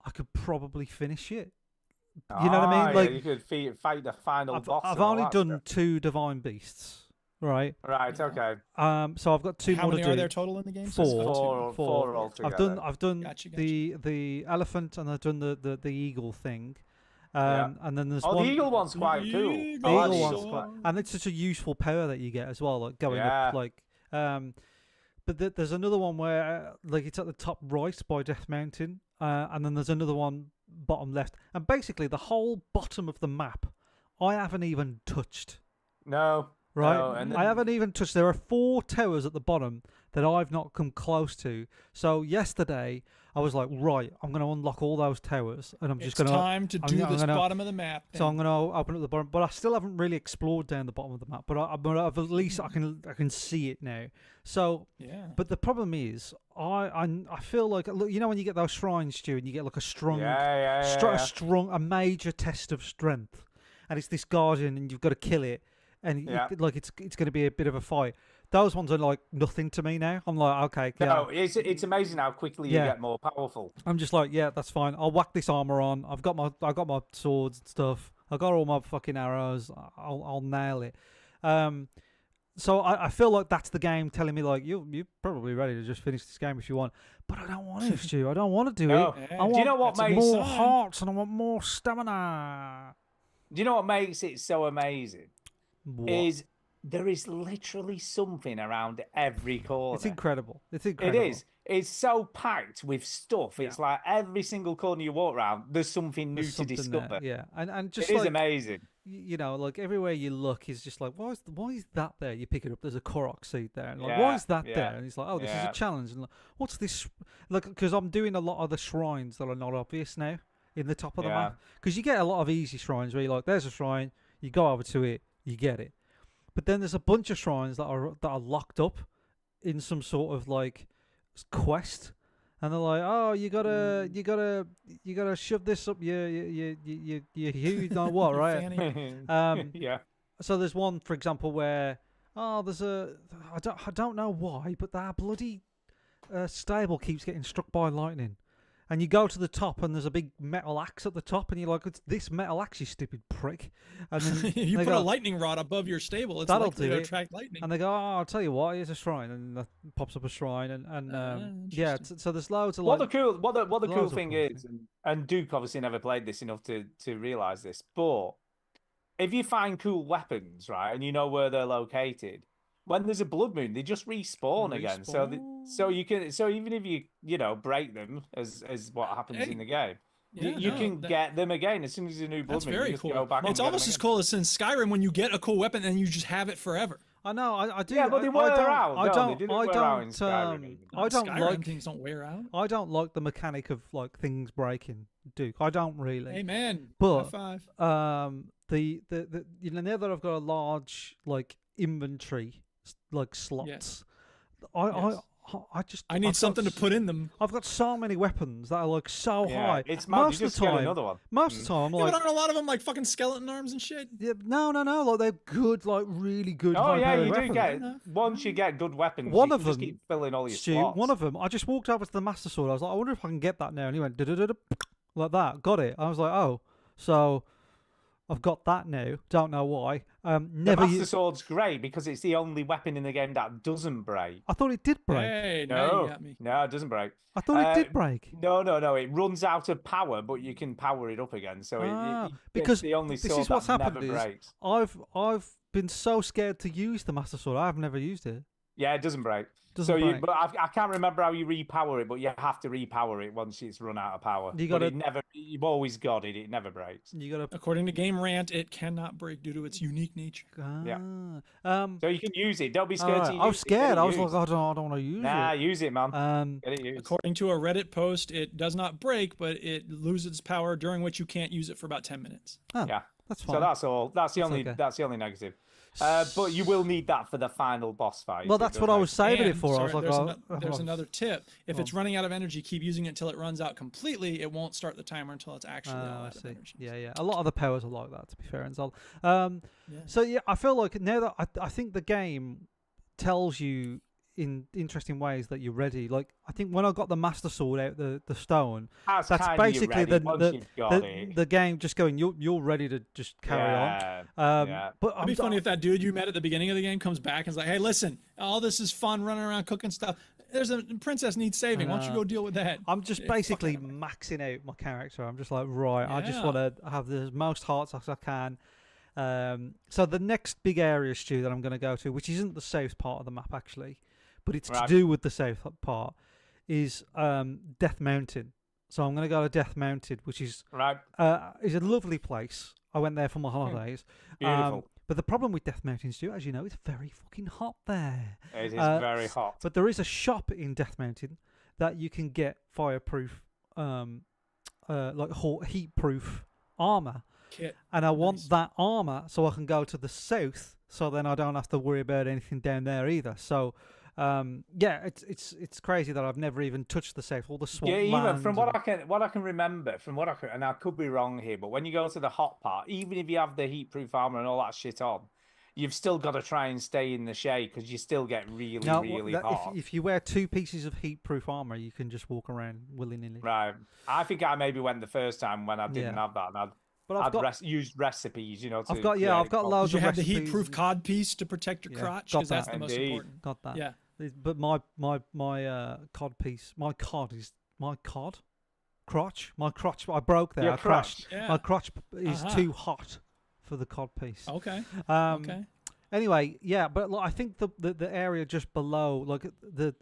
I could probably finish it. You know what I mean? Yeah, Like you could fight the final boss. I've and all only that done stuff. 2 divine beasts, right? Right. Okay. So I've got 2 How more many to do. are there total in the game? 4. Four altogether. I've done Gotcha. the elephant, and I've done the eagle thing. Yeah. And then there's Oh, one. the eagle one's quite cool. Eagle I like Eagle the one's eagle. quite, and it's such a useful power that you get as well, like going Yeah. up, like. But there's another one where like it's at the top right by Death Mountain, and then there's another one bottom left, and basically the whole bottom of the map, I haven't even touched. No. Right, No, and I haven't even touched. There are 4 towers at the bottom that I've not come close to. So yesterday I was like, right, I'm going to unlock all those towers, and I'm It's just going time to do this bottom of the map. So I'm going to open up the bottom, but I still haven't really explored down the bottom of the map. But I've at least I can see it now. So, Yeah. but the problem is, I feel like, look, you know when you get those shrines, Stu, and you get like a strong, a major test of strength, and it's this guardian, and you've got to kill it, and like it's going to be a bit of a fight. Those ones are like nothing to me now. I'm like, okay, yeah. No, it's amazing how quickly you get more powerful. I'm just like, yeah, that's fine. I'll whack this armor on. I got my swords and stuff. I got all my fucking arrows. I'll nail it. So I feel like that's the game telling me like you're probably ready to just finish this game if you want. But I don't want to, Stu. I don't want to do No. it. Yeah. I want Do you know what makes more hearts and I want more stamina. Do you know what makes it so amazing? What? Is there is literally something around every corner. It's incredible. It's It incredible. is. It's so packed with stuff. It's like every single corner you walk around, there's something new There's to something there, discover. yeah, and just It is like, amazing. you know, like everywhere you look is just like, why is that there? You pick it up, there's a Korok seed there. And like, why Yeah, is that yeah, there? And it's like, oh, this is yeah. a challenge. And like, what's this? Like, because I'm doing a lot of the shrines that are not obvious now in the top of the Yeah. map. Because you get a lot of easy shrines where you're like, there's a shrine, you go over to it, you get it. But then there's a bunch of shrines that are locked up in some sort of like quest, and they're like, oh, you gotta shove this up you know what, right? Fanny. Yeah. So there's one, for example, where there's I don't know why, but that bloody stable keeps getting struck by lightning. And you go to the top, and there's a big metal axe at the top, and you're like, "It's this metal axe, you stupid prick!" And then You they put go, a lightning rod above your stable, it's That'll likely do to it. attract lightning. and they go, "Oh, I'll tell you what, here's a shrine," and that pops up a shrine, and yeah. Interesting. So there's loads of What like, the cool loads of thing cool is, and Duke obviously never played this enough to realize this, but if you find cool weapons, right, and you know where they're located, when there's a blood moon, they just respawn again. So you can, so even if you know break them, as what happens in the game, you can get them again as soon as a new blood That's moon. very you just cool. Go back and It's get them almost as again. cool as in Skyrim when you get a cool weapon and you just have it forever. I know, I do. Yeah, but they I wear don't, out. I No, don't. they didn't I wear out in don't. Skyrim even. I don't Skyrim like. things don't wear out. I don't like the mechanic of like things breaking, Duke. I don't really. Amen. But High five. the you know, now that I've got a large like inventory like slots, I just I need I've got something to put in them. I've got so many weapons that are like so Yeah, high. it's mad, you Most of just the get time, another one. most of the time I'm Yeah, like, but aren't a lot of them like fucking skeleton arms and shit? yeah, no, like they're good, like really good. Oh yeah, high-powered you do weapons. get enough. once you get good weapons. One you of can just them, keep filling all your Stu, slots. one of them, I just walked over to the Master Sword. I was like, I wonder if I can get that now. And he went da-da-da-da, like that. Got it. I was like, oh, so I've got that now. Don't know why. The Never. Master Sword's great because it's the only weapon in the game that doesn't break. I thought it did break. Hey, now you No, got me. no, it doesn't break. I thought it did break. No. It runs out of power, but you can power it up again. So Because it's the only this sword is what's that happened never is breaks. I've been so scared to use the Master Sword. I've never used it. Yeah, it doesn't break. Doesn't break. But I can't remember how you repower it, but you have to repower it once it's run out of power. You But gotta- it never. You've always got it. It never breaks. You gotta. According to Game Rant, it cannot break due to its unique nature. Yeah. Ah. So you can use it. Don't be scared alright. to use I was it. scared. Get I it was like, used. I don't want to use Nah, it. use it, man. Get it used. According to a Reddit post, it does not break, but it loses its power during which you can't use it for about 10 minutes. Oh, Yeah. that's fine. So that's all. That's the only. okay. That's the only negative. But you will need that for the final boss fight. Well, It that's does what I make was saving it And, for. I was sorry, like, there's another tip. If it's running out of energy, keep using it until it runs out completely. It won't start the timer until it's actually all I out of see. energy. Yeah. A lot of the powers are like that, to be fair, and so. Yeah. So yeah, I feel like now that I think the game tells you in interesting ways that you're ready. Like I think when I got the Master Sword out the stone, that's kinda you basically ready once you've got it. the game just going. You're ready to just carry on. Yeah. But It'd be funny if that dude you met at the beginning of the game comes back and is like, "Hey, listen, all this is fun running around cooking stuff. There's a princess needs saving. Why don't you go deal with that?" I'm just Yeah, fuck basically that, man. maxing out my character. I'm just like, right, I just Yeah. want to have the most hearts as I can. So the next big area, Stu, that I'm going to go to, which isn't the south part of the map actually, but it's Right. to do with the south part, is Death Mountain. So I'm going to go to Death Mountain, which is Right. is a lovely place. I went there for my holidays. Beautiful. But the problem with Death Mountain, Stu, as you know, it's very fucking hot there. It is Uh, very hot. But there is a shop in Death Mountain that you can get fireproof, heat-proof armor, Kit. and I want Nice. that armor so I can go to the south. So then I don't have to worry about anything down there either. So, yeah, it's crazy that I've never even touched the south, all the swamp Yeah, even land from and- what I can remember, and I could be wrong here, but when you go to the hot part, even if you have the heat-proof armor and all that shit on, you've still got to try and stay in the shade because you still get really, No, really that- hot. if you wear 2 pieces of heat-proof armor, you can just walk around willy-nilly. Right. I think I maybe went the first time when I didn't Yeah. have that, and But I've got used recipes, to I've got create I've got cold. loads Did you of have the recipes heat-proof and- cod piece to protect your Yeah, crotch? got Because that's that. the most Indeed. important. Got that. Yeah. But my cod piece, my cod is my cod, crotch. My crotch. I broke there. Your I crashed. crotch. Yeah. My crotch is Uh-huh. too hot for the cod piece. Okay. Okay. Anyway, yeah, but like, I think the area just below, like the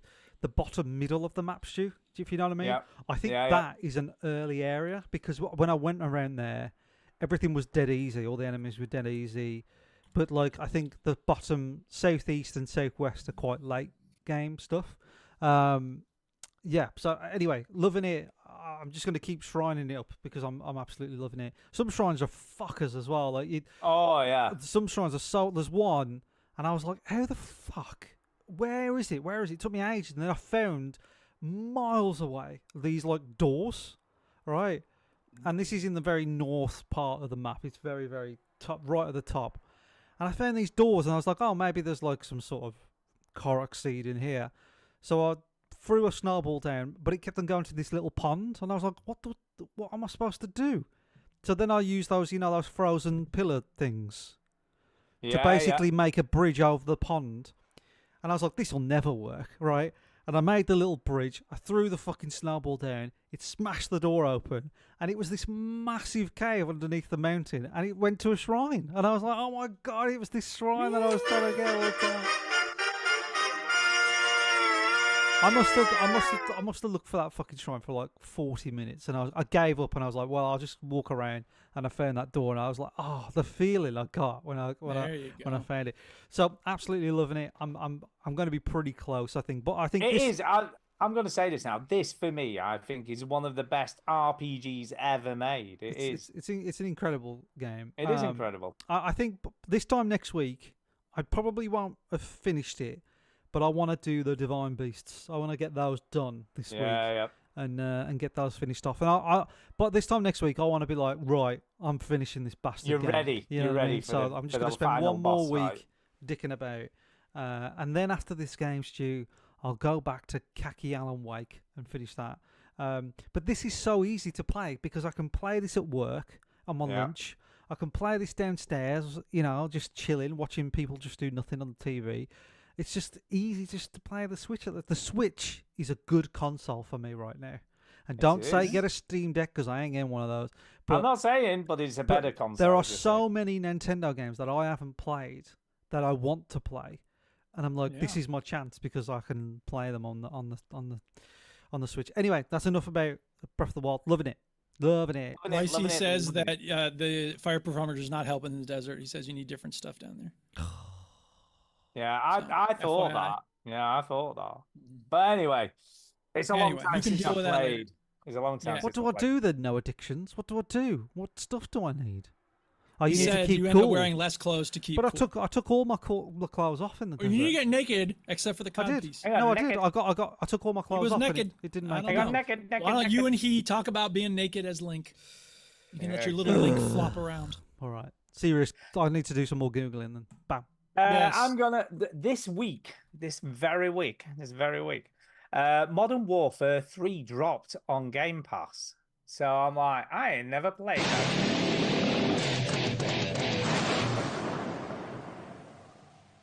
bottom middle of the map, Stu, if you know what I mean. Yeah. I think Yeah, yeah. that is an early area because when I went around there, everything was dead easy. All the enemies were dead easy. But like, I think the bottom southeast and southwest are quite late game stuff. Yeah. So anyway, loving it. I'm just going to keep shrining it up because I'm absolutely loving it. Some shrines are fuckers as well. Like Oh yeah. some shrines are so. There's one And I was like, how the fuck? Where is it? Where is it? It took me ages. And then I found miles away these like doors, right? And this is in the very north part of the map. It's very, very top, right at the top. And I found these doors and I was like, oh, maybe there's like some sort of Korok seed in here. So I threw a snowball down, but it kept on going to this little pond. And I was like, what am I supposed to do? So then I used those, those frozen pillar things to basically make a bridge over the pond. And I was like, this will never work, right? And I made the little bridge. I threw the fucking snowball down. It smashed the door open. And it was this massive cave underneath the mountain. And it went to a shrine. And I was like, oh my God, it was this shrine that I was trying to get all the time. I must have looked for that fucking shrine for like 40 minutes. And I gave up and I was like, well, I'll just walk around. And I found that door and I was like, oh, the feeling I got when I found it. So absolutely loving it. I'm going to be pretty close, I think. But I think it is. I'm going to say this now. This for me, I think, is one of the best RPGs ever made. It's an incredible game. It is incredible. I think this time next week, I probably won't have finished it, but I want to do the Divine Beasts. I want to get those done this week. Yeah. And get those finished off. And but this time next week, I want to be like, right, I'm finishing this bastard You're game. ready. You know You're what I ready. mean? So I'm just going to spend one more week dicking about. And then after this game, Stu, I'll go back to Kaki Alan Wake and finish that. But this is so easy to play because I can play this at work on my lunch. I can play this downstairs, just chilling, watching people just do nothing on the TV. It's just easy just to play the Switch. The Switch is a good console for me right now. And don't say get a Steam Deck because I ain't getting one of those. But, I'm not saying, but it's a better console. There are so many Nintendo games that I haven't played that I want to play. And I'm like, this is my chance because I can play them on the Switch. Anyway, that's enough about Breath of the Wild. Loving it. Lacey says that the fire performer does not help in the desert. He says you need different stuff down there. Yeah, I thought that. Yeah, I thought that. But anyway, it's a long time since I played. It's a long time. What do I do then? No addictions. What do I do? What stuff do I need? Oh, you need to keep end up wearing less clothes to keep. But I took all my clothes off in the desert. You need to get naked except for the cod piece. No, I did. I took all my clothes off. Naked. It didn't make it. Naked. Why don't you and he talk about being naked as Link? You can let your little Link flop around. All right. Serious. I need to do some more Googling then. Bam. I'm gonna this very week, Modern Warfare 3 dropped on Game Pass. So I'm like, I ain't never played that.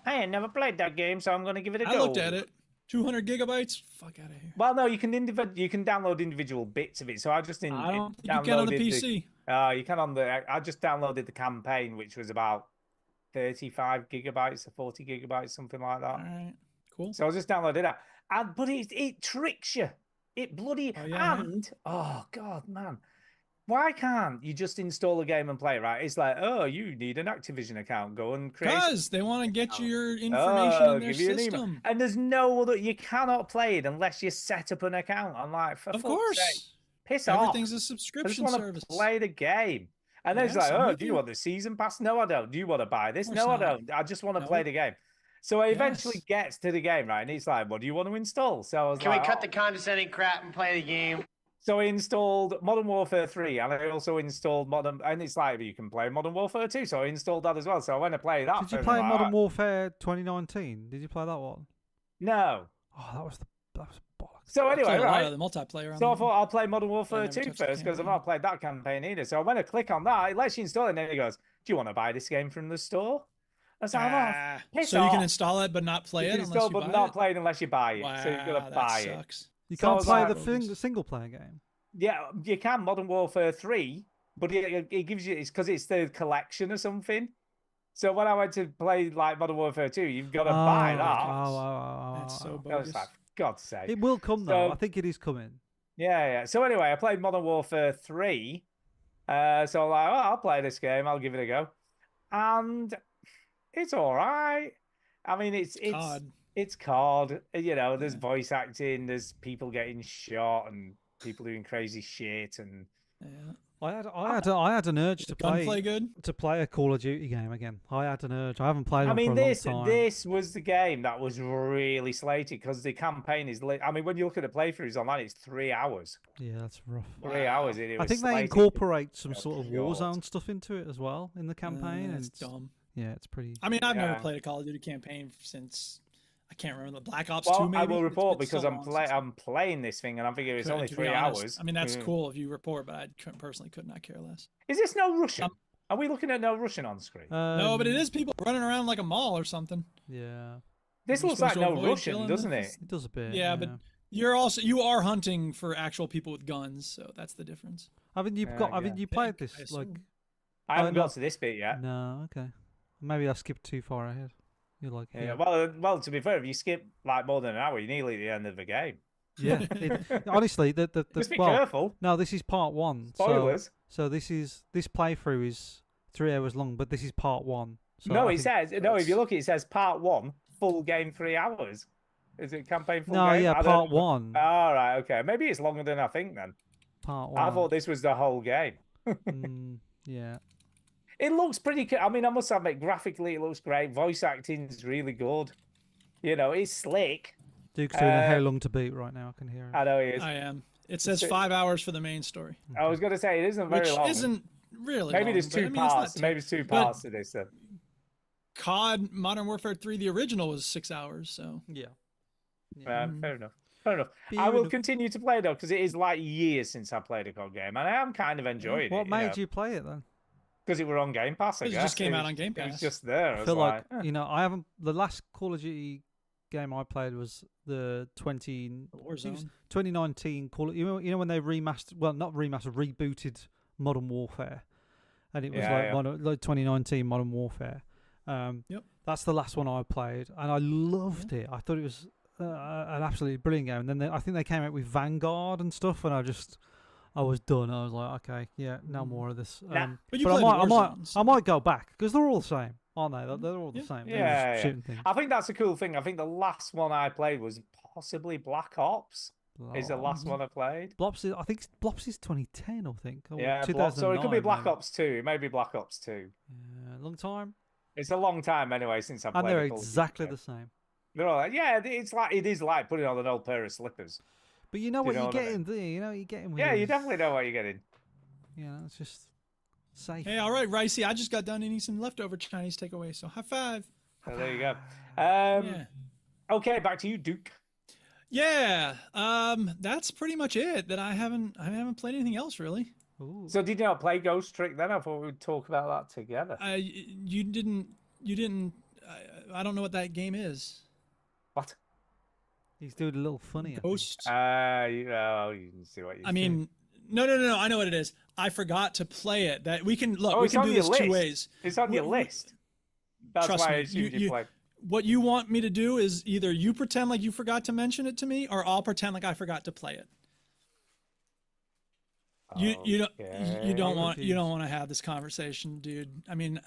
I ain't never played that game, so I'm gonna give it a go. I looked at it. 200 gigabytes? Fuck out of here. Well, no, you can download individual bits of it. So I just you can on the PC. You can on the. I just downloaded the campaign, which was about 35 gigabytes or 40 gigabytes, something like that. All right, cool. So I just downloaded that, but it tricks you. It bloody oh god, man, why can't you just install a game and play it? Right? It's like, oh, you need an Activision account. Go and create. Because they want to get your information in their give you system. And there's no other. You cannot play it unless you set up an account. I'm like, for of fuck's course, sake, piss off. Everything's a subscription service. Play the game. And then it's like, oh, do you want the season pass? No, I don't. Do you want to buy this? No, I don't. I just want to play the game. So it eventually gets to the game, right? And he's like, what do you want to install? So I was Can we cut the condescending crap and play the game? So I installed Modern Warfare 3, and I also installed and it's like, you can play Modern Warfare 2, so I installed that as well. So I went to play that. Did you play Modern Warfare 2019? Did you play that one? No. Oh, that was bollocks. So anyway, right. The multiplayer. So I thought I'll play Modern Warfare 2 first because I've not played that campaign either. So I went to click on that. It lets you install it, and then it goes, "Do you want to buy this game from the store?" I was like, so you can install it but not play it unless you buy it. Not play it unless you buy it. So you've got to buy it. You can't play the single player game. Yeah, you can Modern Warfare 3, but it gives you it's because it's the collection or something. So when I went to play like Modern Warfare 2, you've got to buy that. That's so bogus. God's sake. It will come though. I think it is coming. Yeah. So anyway, I played Modern Warfare 3. So I'm like, I'll play this game. I'll give it a go. And it's all right. I mean, it's COD. You know, there's voice acting. There's people getting shot and people doing crazy shit. And I had an urge to Gunplay good? play a Call of Duty game again. I had an urge. I haven't played one for a this long time. this was the game that was really slated because the campaign is lit. I mean, when you look at the playthroughs online, it's 3 hours. Yeah, that's rough. 3 hours. It I was think they slated. incorporate some Oh, sort of God. Warzone stuff into it as well in the campaign. and That's it's, dumb. yeah, it's pretty. I mean, I've never Yeah. played a Call of Duty campaign since I can't remember the Black Ops Well, 2. Maybe I will It's report been because so long since I'm playing this thing and I'm thinking it's could- only to be 3 honest. hours. I mean, that's Mm. cool if you report, but I personally could not care less. Is this no Russian? Are we looking at no Russian on screen? No, but it is people running around like a mall or something. Yeah, This We're looks like supposed to no avoid Russian, killing doesn't this? it? it does a bit. Yeah, but you are hunting for actual people with guns, so that's the difference. haven't you got? Haven't you played this? I Like, assume. I haven't no. got to this bit yet. no, okay. Maybe I skipped too far ahead. You're like, Yeah. Well, to be fair, if you skip like more than an hour, you're nearly at the end of the game. yeah. Honestly, the Just be well, careful. no, this is part one. Spoilers. So this playthrough is 3 hours long, but this is part one. So No, I it think- says no. If you look, it says part 1, full game 3 hours. Is it campaign full No, game? yeah, I don't part know. one. All right, okay. Maybe it's longer than I think then. Part one. I thought this was the whole game. Yeah. It looks pretty. I mean, I must admit, graphically, it looks great. Voice acting is really good. You know, it's slick. Duke's doing a how long to beat right now. I can hear it. I know he is. I am. It says So- 5 hours for the main story, I was going to say it isn't very which long. isn't really. Maybe long, there's but, I two mean, it's not parts. Maybe there's two but- parts to this. Then. COD Modern Warfare 3, the original, was 6 hours. So Yeah. Fair enough. Fair enough. Fair I will enough. continue to play though, because it is like years since I played a COD game, and I am kind of enjoying it. What made you play it then? Because it were on Game Pass. I It guess just came out was- on Game It was Pass. just there. I I was feel like "Eh." I haven't. The last Call of Duty game I played was the 2019 Call. You know when they remastered? Well, not remastered, rebooted Modern Warfare, and it was Yeah, yeah. like 2019 Modern Warfare. Yep. That's the last one I played, and I loved it. I thought it was an absolutely brilliant game. And then I think they came out with Vanguard and stuff, and I was done. I was like, okay, yeah, no more of this. Nah. But you I played might, Warzone, I might go back because they're all the same, aren't they? They're all the same. They're just Yeah, yeah. shooting things. I think that's a cool thing. I think the last one I played was possibly Black Ops. Is the last one I played? I think Blops is 2010, I think. Or Yeah, 2009, so it could be Black maybe. Ops 2. It may be Black Ops 2. Yeah, long time. It's a long time anyway since I played. And they're a Call of Duty exactly game. the same. They're all like, yeah, it is like putting on an old pair of slippers. But you know Do what you know you're what I getting, do you? You know what you're getting with Yeah, you these. definitely know what you're getting. You know, it's just safe. Hey, all right, Ricey. I just got done eating some leftover Chinese takeaway, so high five. So there you go. Yeah. Okay, back to you, Duke. Yeah. That's pretty much it. That I haven't played anything else really. Ooh. So did you not play Ghost Trick then? I thought we'd talk about that together. You didn't. I don't know what that game is. What? He's doing a little funny. I think. Ghost. You can see what you. I mean, no. I know what it is. I forgot to play it. That we can look. Oh, we it's can on do your this two list. ways. It's on your we- list. That's trust why I me, assumed you you- played. What you want me to do is either you pretend like you forgot to mention it to me, or I'll pretend like I forgot to play it. You don't want to have this conversation, dude. I mean,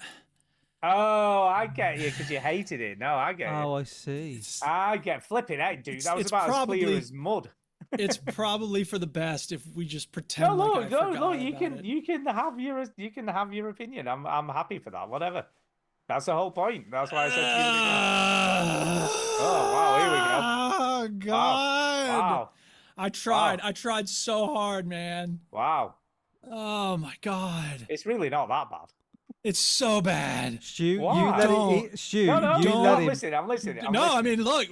Oh, I get you because you hated it. No, I get Oh, it. I see. I get flipping out, dude. That was it's about as clear probably- as mud. it's probably for the best if we just pretend No, like I look, forgot look. You about can it. you can have your opinion. I'm happy for that. Whatever. That's the whole point. That's why I said. Oh wow! Here we go. Oh God! Wow! I tried. Wow. I tried so hard, man. Wow! Oh my God! It's really not that bad. It's so bad. Stu, Why? you let Don't. it. Stu, No, you don't. let I'm him. listening. I'm listening. I'm No, I listening. mean, look,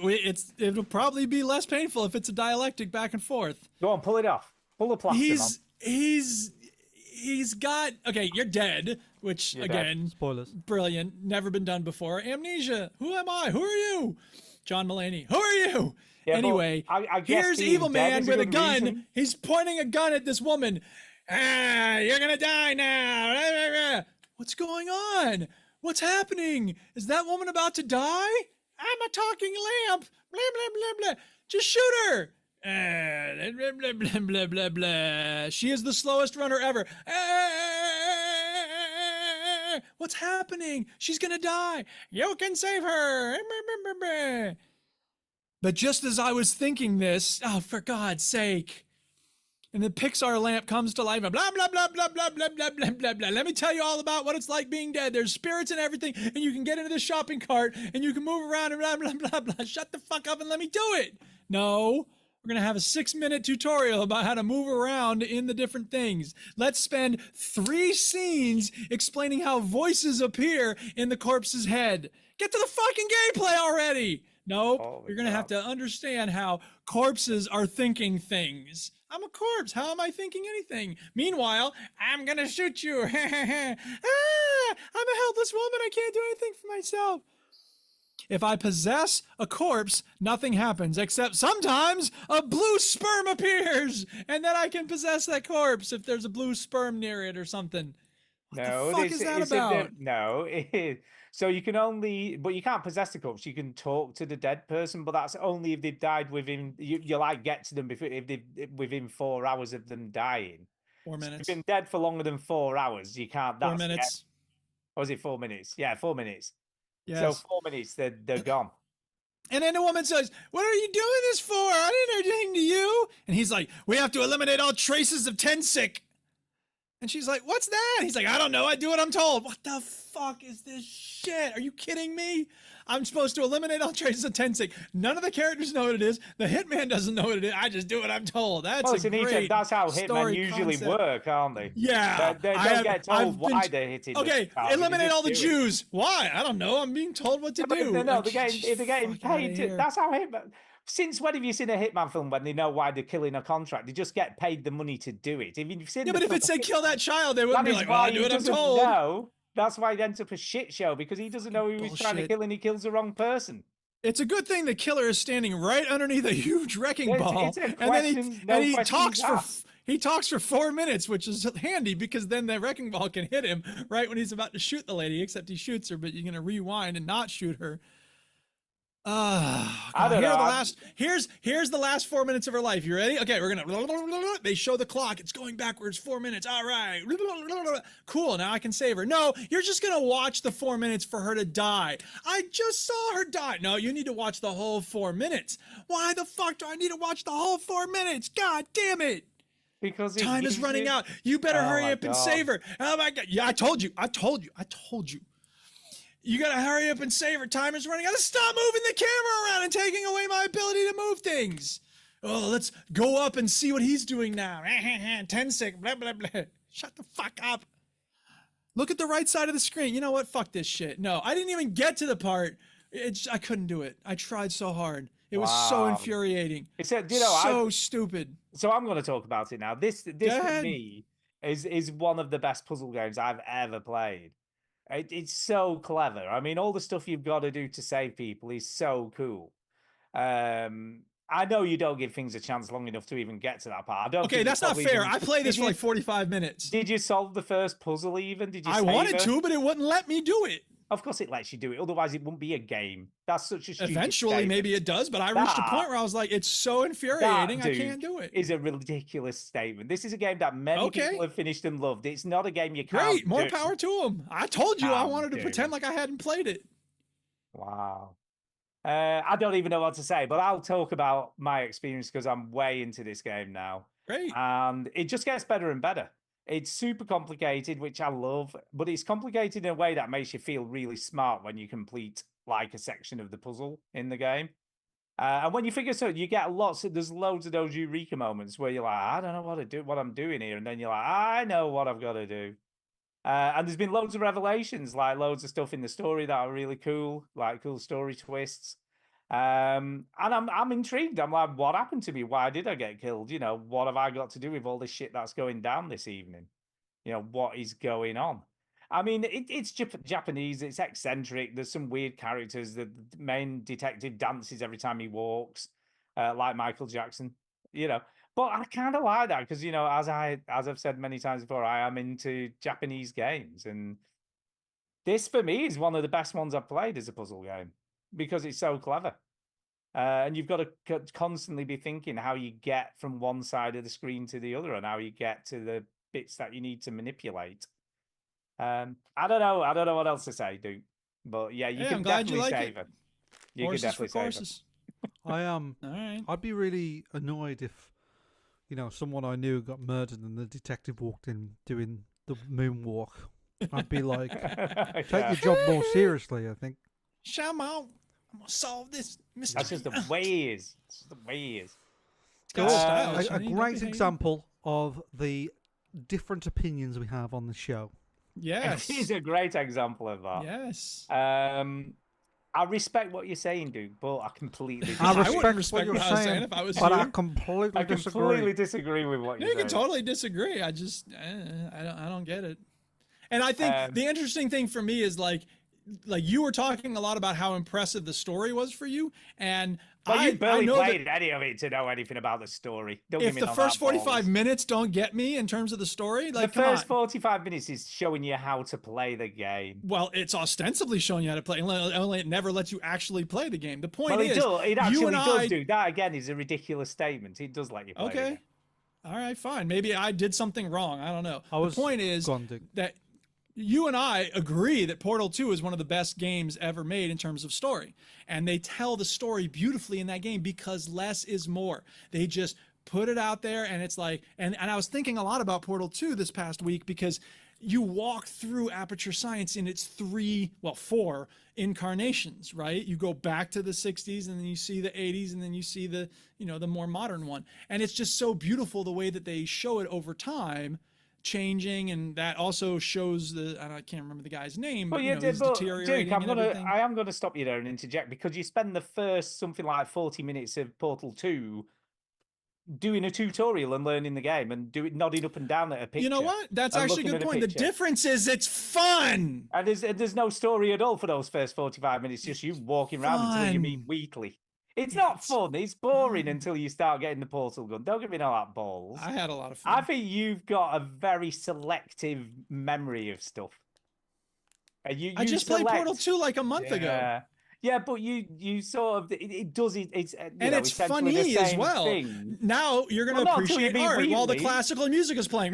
it'll probably be less painful if it's a dialectic back and forth. Go on, pull it off. Pull the plaster He's got okay. You're dead, which You're again, dead. Spoilers. brilliant, never been done before. Amnesia. Who am I? Who are you? John Mulaney. Who are you? Yeah, but anyway, I guess here's being Evil dead Man is a with a good gun. reason. He's pointing a gun at this woman. Ah, you're gonna die now. What's going on? What's happening? Is that woman about to die? I'm a talking lamp. Blah blah blah blah. Just shoot her. Blah blah blah blah blah blah. She is the slowest runner ever. What's happening? She's gonna die. You can save her. But just as I was thinking this, oh, for God's sake, and the Pixar lamp comes to life and blah, blah, blah, blah, blah, blah, blah, blah, blah, blah. Let me tell you all about what it's like being dead. There's spirits and everything, and you can get into the shopping cart, and you can move around and blah, blah, blah, blah. Shut the fuck up and let me do it. No. We're going to have a 6-minute tutorial about how to move around in the different things. Let's spend 3 scenes explaining how voices appear in the corpse's head. Get to the fucking gameplay already. Nope. Holy You're going to have to understand how corpses are thinking things. I'm a corpse. How am I thinking anything? Meanwhile, I'm going to shoot you. I'm a helpless woman. I can't do anything for myself. If I possess a corpse, nothing happens, except sometimes a blue sperm appears, and then I can possess that corpse if there's a blue sperm near it or something. What the fuck is that about? No, so you can only, but you can't possess the corpse. You can talk to the dead person, but that's only if they've died within. You like get to them before if they within 4 hours of them dying. 4 minutes. So if you've been dead for longer than 4 hours, you can't. 4 minutes. Or is it 4 minutes? Yeah, 4 minutes. Yes. So 4 minutes, they're gone. And then the woman says, "What are you doing this for? I didn't do anything to you." And he's like, "We have to eliminate all traces of Tensic." And she's like, "What's that?" He's like, "I don't know. I do what I'm told." What the fuck is this shit? Are you kidding me? I'm supposed to eliminate all traces of Tensic. None of the characters know what it is. The hitman doesn't know what it is. I just do what I'm told. That's a great that's how hitmen story usually concept. work, aren't they? Yeah. They don't get told why they're hitting. Okay, eliminate all the Jews. Why? I don't know. I'm being told what to do. If they're getting paid, that's how hitmen. Since when have you seen a hitman film when they know why they're killing a contract? They just get paid the money to do it. If you've seen but if it said kill that child, they wouldn't be like, "Well, I do what I'm told." No, that's why he ends up a shit show because he doesn't know who he's trying to kill and he kills the wrong person. It's a good thing the killer is standing right underneath a huge wrecking ball, it's a and then he questions talks he talks for 4 minutes, which is handy because then the wrecking ball can hit him right when he's about to shoot the lady. Except he shoots her, but you're gonna rewind and not shoot her. I don't know. Here's the last 4 minutes of her life. You ready? Okay, we're gonna. They show the clock. It's going backwards. 4 minutes. All right. Cool. Now I can save her. No, you're just gonna watch the 4 minutes for her to die. I just saw her die. No, you need to watch the whole 4 minutes. Why the fuck do I need to watch the whole 4 minutes? God damn it! Because time is running out. You better hurry up and save her. Oh my god! Yeah, I told you. You gotta hurry up and save her. Time is running out. Stop moving the camera around and taking away my ability to move things. Oh, let's go up and see what he's doing now. 10 seconds, blah, blah, blah. Shut the fuck up. Look at the right side of the screen. You know what? Fuck this shit. No, I didn't even get to the part. I couldn't do it. I tried so hard. It was so infuriating. It's stupid. So I'm going to talk about it now. This for me is one of the best puzzle games I've ever played. It's so clever. I mean, all the stuff you've got to do to save people is so cool. I know you don't give things a chance long enough to even get to that part. Okay, that's not fair. I played this for like 45 minutes. Did you solve the first puzzle even? Did you? I wanted to, but it wouldn't let me do it. Of course it lets you do it. Otherwise, it wouldn't be a game. That's such a stupid Eventually, statement. maybe it does, but I reached a point where I was like, it's so infuriating, I can't do it. Is a ridiculous statement. This is a game that many people have finished and loved. It's not a game you can't Great, more do. power to them. I told you I wanted to pretend like I hadn't played it. Wow. I don't even know what to say, but I'll talk about my experience because I'm way into this game now. Great. And it just gets better and better. It's super complicated, which I love, but it's complicated in a way that makes you feel really smart when you complete like a section of the puzzle in the game. And when you figure so, you get there's loads of those eureka moments where you're like, I don't know what I'm doing here. And then you're like, I know what I've got to do. And there's been loads of revelations, like loads of stuff in the story that are really cool, like cool story twists. And I'm intrigued. I'm like, what happened to me? Why did I get killed? You know, what have I got to do with all this shit that's going down this evening? You know, what is going on? I mean, it's Japanese. It's eccentric. There's some weird characters. The main detective dances every time he walks, like Michael Jackson. You know, but I kind of like that because, you know, as I've said many times before, I am into Japanese games, and this for me is one of the best ones I've played as a puzzle game because it's so clever. And you've got to constantly be thinking how you get from one side of the screen to the other and how you get to the bits that you need to manipulate. I don't know what else to say, Duke. But yeah, you can definitely save it. You can definitely save it. I All right. I'd be really annoyed if someone I knew got murdered and the detective walked in doing the moonwalk, I'd be like, take your job more seriously, I think. Come on, I'm gonna solve this mystery. That's just the way he is. It's just the way he is. Got style, a Shani, don't great behave. example of the different opinions we have on the show. Yes. He's a great example of that. Yes. I respect what you're saying, dude, but I completely I disagree. respect, respect what what you're I was saying, saying if I was but you. I completely I disagree. completely disagree with what You you're can saying. totally disagree. I just, I don't get it. And I think the interesting thing for me is like you were talking a lot about how impressive the story was for you, and But you I barely know played that any of it to know anything about the story. Don't if give me the none first of that 45 balls. minutes don't get me in terms of the story, like The come first on. 45 minutes is showing you how to play the game. Well, it's ostensibly showing you how to play, only it never lets you actually play the game. The point Well, is, it you actually and does I, do. That, again, is a ridiculous statement. It does let you play the okay, game. all right, fine. Maybe I did something wrong. I don't know. The point is Go on, Dick. that you and I agree that Portal 2 is one of the best games ever made in terms of story. And they tell the story beautifully in that game because less is more. They just put it out there and it's like, and I was thinking a lot about Portal 2 this past week because you walk through Aperture Science in its 4 incarnations, right? You go back to the 60s and then you see the 80s and then you see the, the more modern one. And it's just so beautiful the way that they show it over time changing, and that also shows I can't remember the guy's name, but Well, he's deteriorating Duke, and everything. I am gonna stop you there and interject because you spend the first something like 40 minutes of Portal 2 doing a tutorial and learning the game and nodding up and down at a picture. You know what? That's and actually a looking good at point. The picture. difference is it's fun. And there's no story at all for those first 45 minutes. Just you walking around until you meet Fun. Wheatley. It's not fun. It's boring until you start getting the portal gun. Don't give me all that balls. I had a lot of fun. I think you've got a very selective memory of stuff. You I just played select- Portal 2 like a month ago. Yeah. Yeah, but you sort of it does it. It's And essentially it's the funny as same well. thing. Now you're going to Well, not until you appreciate meet art while the Wheatley. classical music is playing.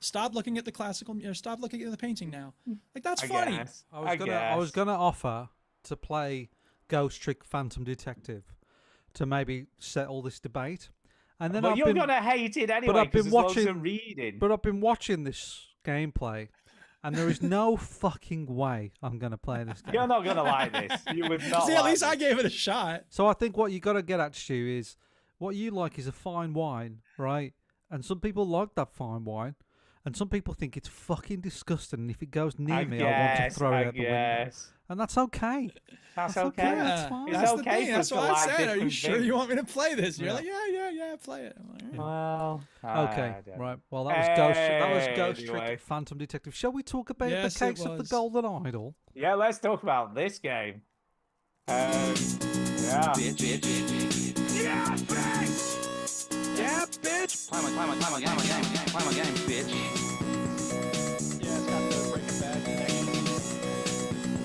Stop looking at the classical. Stop looking at the painting now. Like that's funny. Guess. I was guess. gonna offer to play Ghost Trick Phantom Detective to maybe settle this debate, and then But I've you're been, gonna hate it anyway. I've been because there's loads watching- of reading. but I've been watching this gameplay, and there is no fucking way I'm gonna play this game. You're not gonna like this. You would not. See, at like least I this. gave it a shot. So I think what you got to get at, Stu, is what you like is a fine wine, right? And some people like that fine wine, and some people think it's fucking disgusting. And if it goes near me, I want to throw it out the window. And that's okay. That's okay. okay. That's fine. It's That's okay the thing. for That's us why to I like said, "Are you different sure things." you want me to play this?" You're Yeah. like, "Yeah, play it." I'm like, "All right." Well, Okay, I don't right. Well, that was Ghost Anyway. Trick Phantom Detective. Shall we talk about Yes, the it case of the was. Golden Idol? Yeah, let's talk about this game. Yeah. Yeah, bitch! Play my game, bitch. Yeah, it's got the Breaking Bad connection.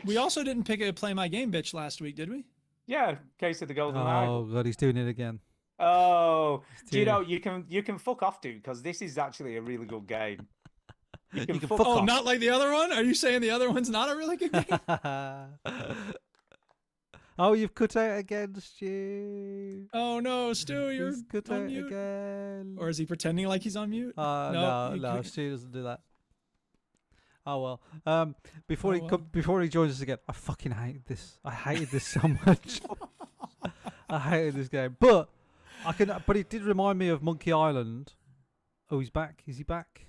We also didn't pick a Play My Game bitch last week, did we? Yeah, Case of the Golden Idol. Oh god, he's doing it again. Oh, do you Dude. know you can fuck off, dude, because this is actually a really good game. You can, fuck fuck Oh, off. not like the other one? Are you saying the other one's not a really good game? Oh, you've cut out again, Stu. Oh no, Stu, you're He's cut on out mute. again. Or is he pretending like he's on mute? No, you no, click- Stu doesn't do that. Oh well. Before Oh, he well. before he joins us again, I fucking hate this. I hated this so much. I hated this game, but But it did remind me of Monkey Island. Oh, he's back. Is he back?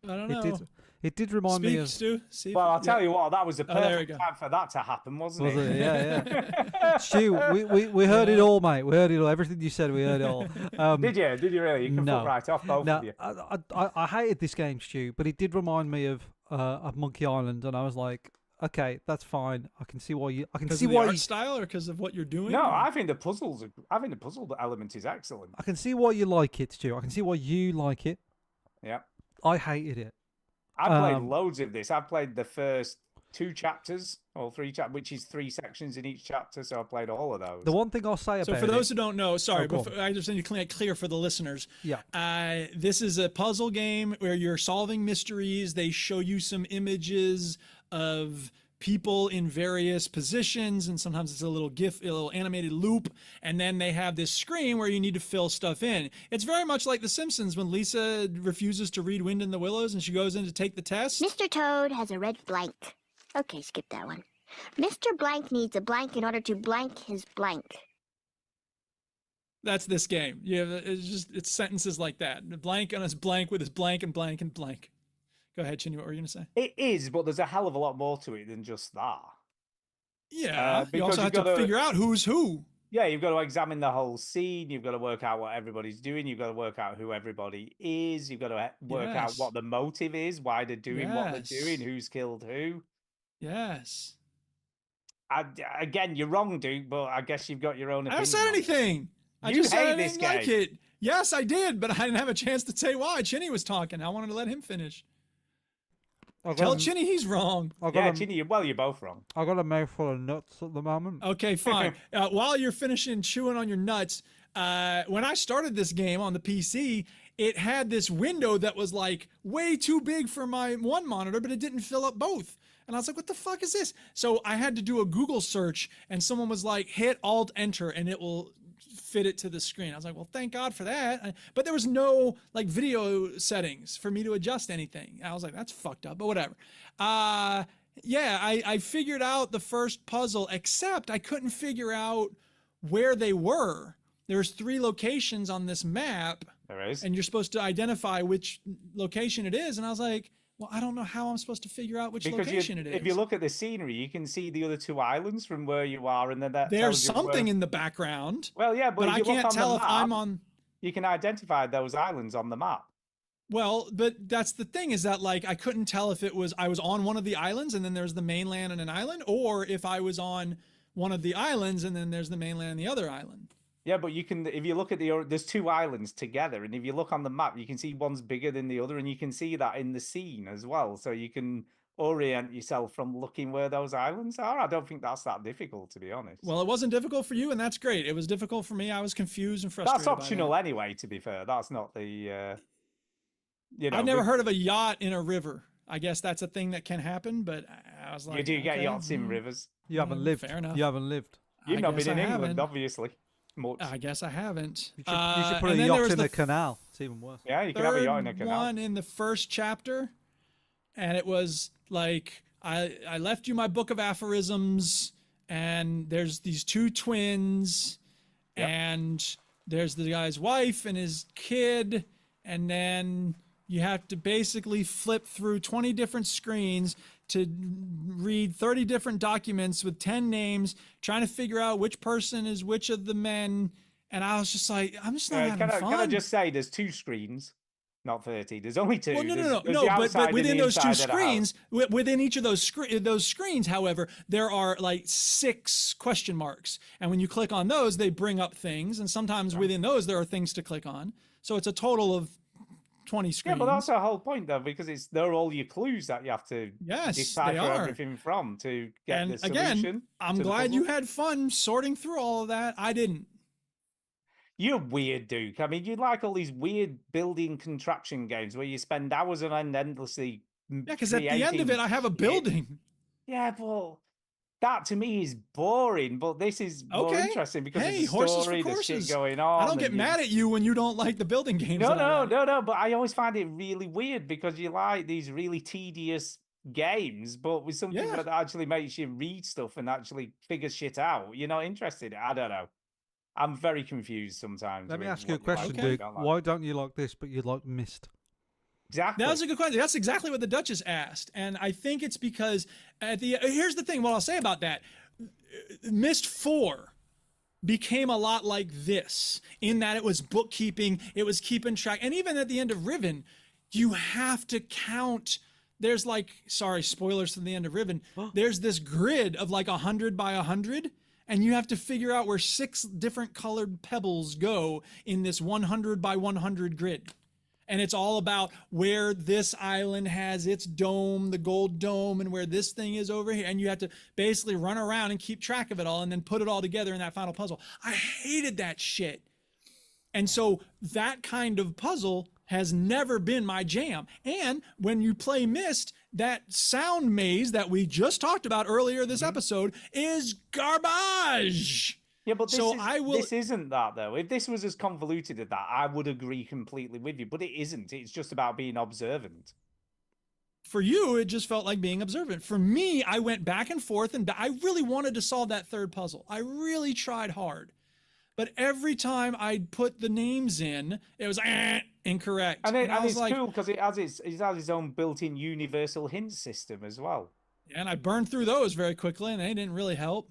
I don't know. It did remind me Speak, of. Stu. See if- Well, I'll yeah. tell you what, that was the Oh, there we perfect go. time for that to happen, wasn't Was it? it? Yeah. Stu, we heard it all, mate. We heard it all. Everything you said, we heard it all. Did you? Did you really? You can no. fuck right off, both No, of you. I hated this game, Stu, but it did remind me of Monkey Island, and I was like, okay, that's fine. I can see why you. I can Because see of the why art you. style or because of what you're doing? No, or- I think the puzzle element is excellent. I can see why you like it, Stu. I can see why you like it. Yeah. I hated it. I played Um, loads of this. I played the first 2 chapters or 3 chapters, which is 3 sections in each chapter. So I played all of those. The one thing I'll say So about for those it, who don't know, sorry, go but I just need to make clear for the listeners. Yeah. This is a puzzle game where you're solving mysteries. They show you some images of people in various positions, and sometimes it's a little GIF, a little animated loop, and then they have this screen where you need to fill stuff in. It's very much like The Simpsons when Lisa refuses to read Wind in the Willows and she goes in to take the test. Mr. Toad has a red blank. Okay, skip that one. Mr. Blank needs a blank in order to blank his blank. That's this game. Yeah, it's sentences like that. The blank on his blank with his blank and blank and blank. Go ahead, Chinny, what were you gonna say? It is, but there's a hell of a lot more to it than just that. Yeah, you because also have you've to gotta- figure out who's who. Yeah, you've got to examine the whole scene. You've got to work out what everybody's doing. You've got to work out who everybody is. You've got to work out Yes. what the motive is, why they're doing what they're Yes. doing, who's killed who. Yes. Again, you're wrong, Duke, but I guess you've got your own I opinion. haven't said on it. anything. I You just said I hate this didn't like game. it. Yes, I did, but I didn't have a chance to say why. Chinny was talking. I wanted to let him finish. I Tell got, Chinny he's wrong. I Yeah, got, Chinny, you're both wrong. I got a mouthful of nuts at the moment. Okay, fine. While you're finishing chewing on your nuts, when I started this game on the PC, it had this window that was like way too big for my one monitor, but it didn't fill up both. And I was like, what the fuck is this? So I had to do a Google search, and someone was like, hit Alt Enter, and it will fit it to the screen. I was like, well, thank God for that. But there was no like video settings for me to adjust anything. I was like, that's fucked up, but whatever. Yeah, I figured out the first puzzle, except I couldn't figure out where they were. There's 3 locations on this map, There is. and you're supposed to identify which location it is. And I was like, well, I don't know how I'm supposed to figure out which Because location it is. if you look at the scenery, you can see the other 2 islands from where you are, and then that There's tells you something where... in the background, Well, yeah, but but if I you look can't on the tell if I'm map, on. You can identify those islands on the map. Well, but that's the thing, is that like I couldn't tell if I was on one of the islands and then there's the mainland and an island, or if I was on one of the islands and then there's the mainland and the other island. Yeah, but you can, if you look at there's 2 islands together, and if you look on the map, you can see one's bigger than the other, and you can see that in the scene as well. So you can orient yourself from looking where those islands are. I don't think that's that difficult, to be honest. Well, it wasn't difficult for you, and that's great. It was difficult for me. I was confused and frustrated. That's by optional that. anyway, to be fair. That's not the, you know. I've never heard of a yacht in a river. I guess that's a thing that can happen, but I was like, You do get okay, yachts in rivers. You haven't lived. fair enough. You haven't lived. You've I not guess been in I England, haven't. obviously. Much. I guess I haven't. You should put a and then there yacht was in the a canal. It's even worse. Yeah, you can have a yacht in a third canal. one in the first chapter, and it was like I left you my book of aphorisms, and there's these 2 twins, and there's the guy's wife and his kid, and then you have to basically flip through 20 different screens to read 30 different documents with 10 names, trying to figure out which person is which of the men. And I was just like, I'm just not having Can fun. I just say there's 2 screens, not 30. There's only 2. Well, no, There's the but outside and within the those 2 inside of the house. screens, within each of those screens, however, there are like 6 question marks, and when you click on those, they bring up things, and sometimes within those there are things to click on. So it's a total of 20 Yeah, screens. but that's the whole point, though, because they're all your clues that you have to Yes, they decipher are. everything from to get And the solution. again, I'm to the glad you puzzle. had fun sorting through all of that. I didn't. You're weird, Duke. I mean, you like all these weird building contraption games where you spend hours on end endlessly. Yeah, because at the end of it, I have a building. Yeah, but that to me is boring. But this is more Okay. interesting because Hey, there's a horses for story, there's courses. shit going on. I don't get and you- mad at you when you don't like the building games. No, that I like. no. But I always find it really weird because you like these really tedious games, but with something Yeah. that actually makes you read stuff and actually figure shit out. You're not interested. I don't know. I'm very confused sometimes. Let me with ask you a what like question, and what you Duke. don't like. Why don't you like this, but you like Mist? Exactly. That was a good question. That's exactly what the Duchess asked, and I think it's because here's the thing. What I'll say about that: Myst 4 became a lot like this in that it was bookkeeping, it was keeping track, and even at the end of Riven, you have to count. There's like, sorry, spoilers from the end of Riven. There's this grid of like 100 by 100. And you have to figure out where 6 different colored pebbles go in this 100 by 100 grid. And it's all about where this island has its dome, the gold dome, and where this thing is over here. And you have to basically run around and keep track of it all and then put it all together in that final puzzle. I hated that shit. And so that kind of puzzle has never been my jam. And when you play Myst, that sound maze that we just talked about earlier this episode is garbage. Yeah, but So this isn't that, though. If this was as convoluted as that, I would agree completely with you. But it isn't. It's just about being observant. For you, it just felt like being observant. For me, I went back and forth, and I really wanted to solve that third puzzle. I really tried hard. But every time I'd put the names in, it was incorrect. And I was it's like, cool because it has its own built-in universal hint system as well. and I burned through those very quickly, and they didn't really help.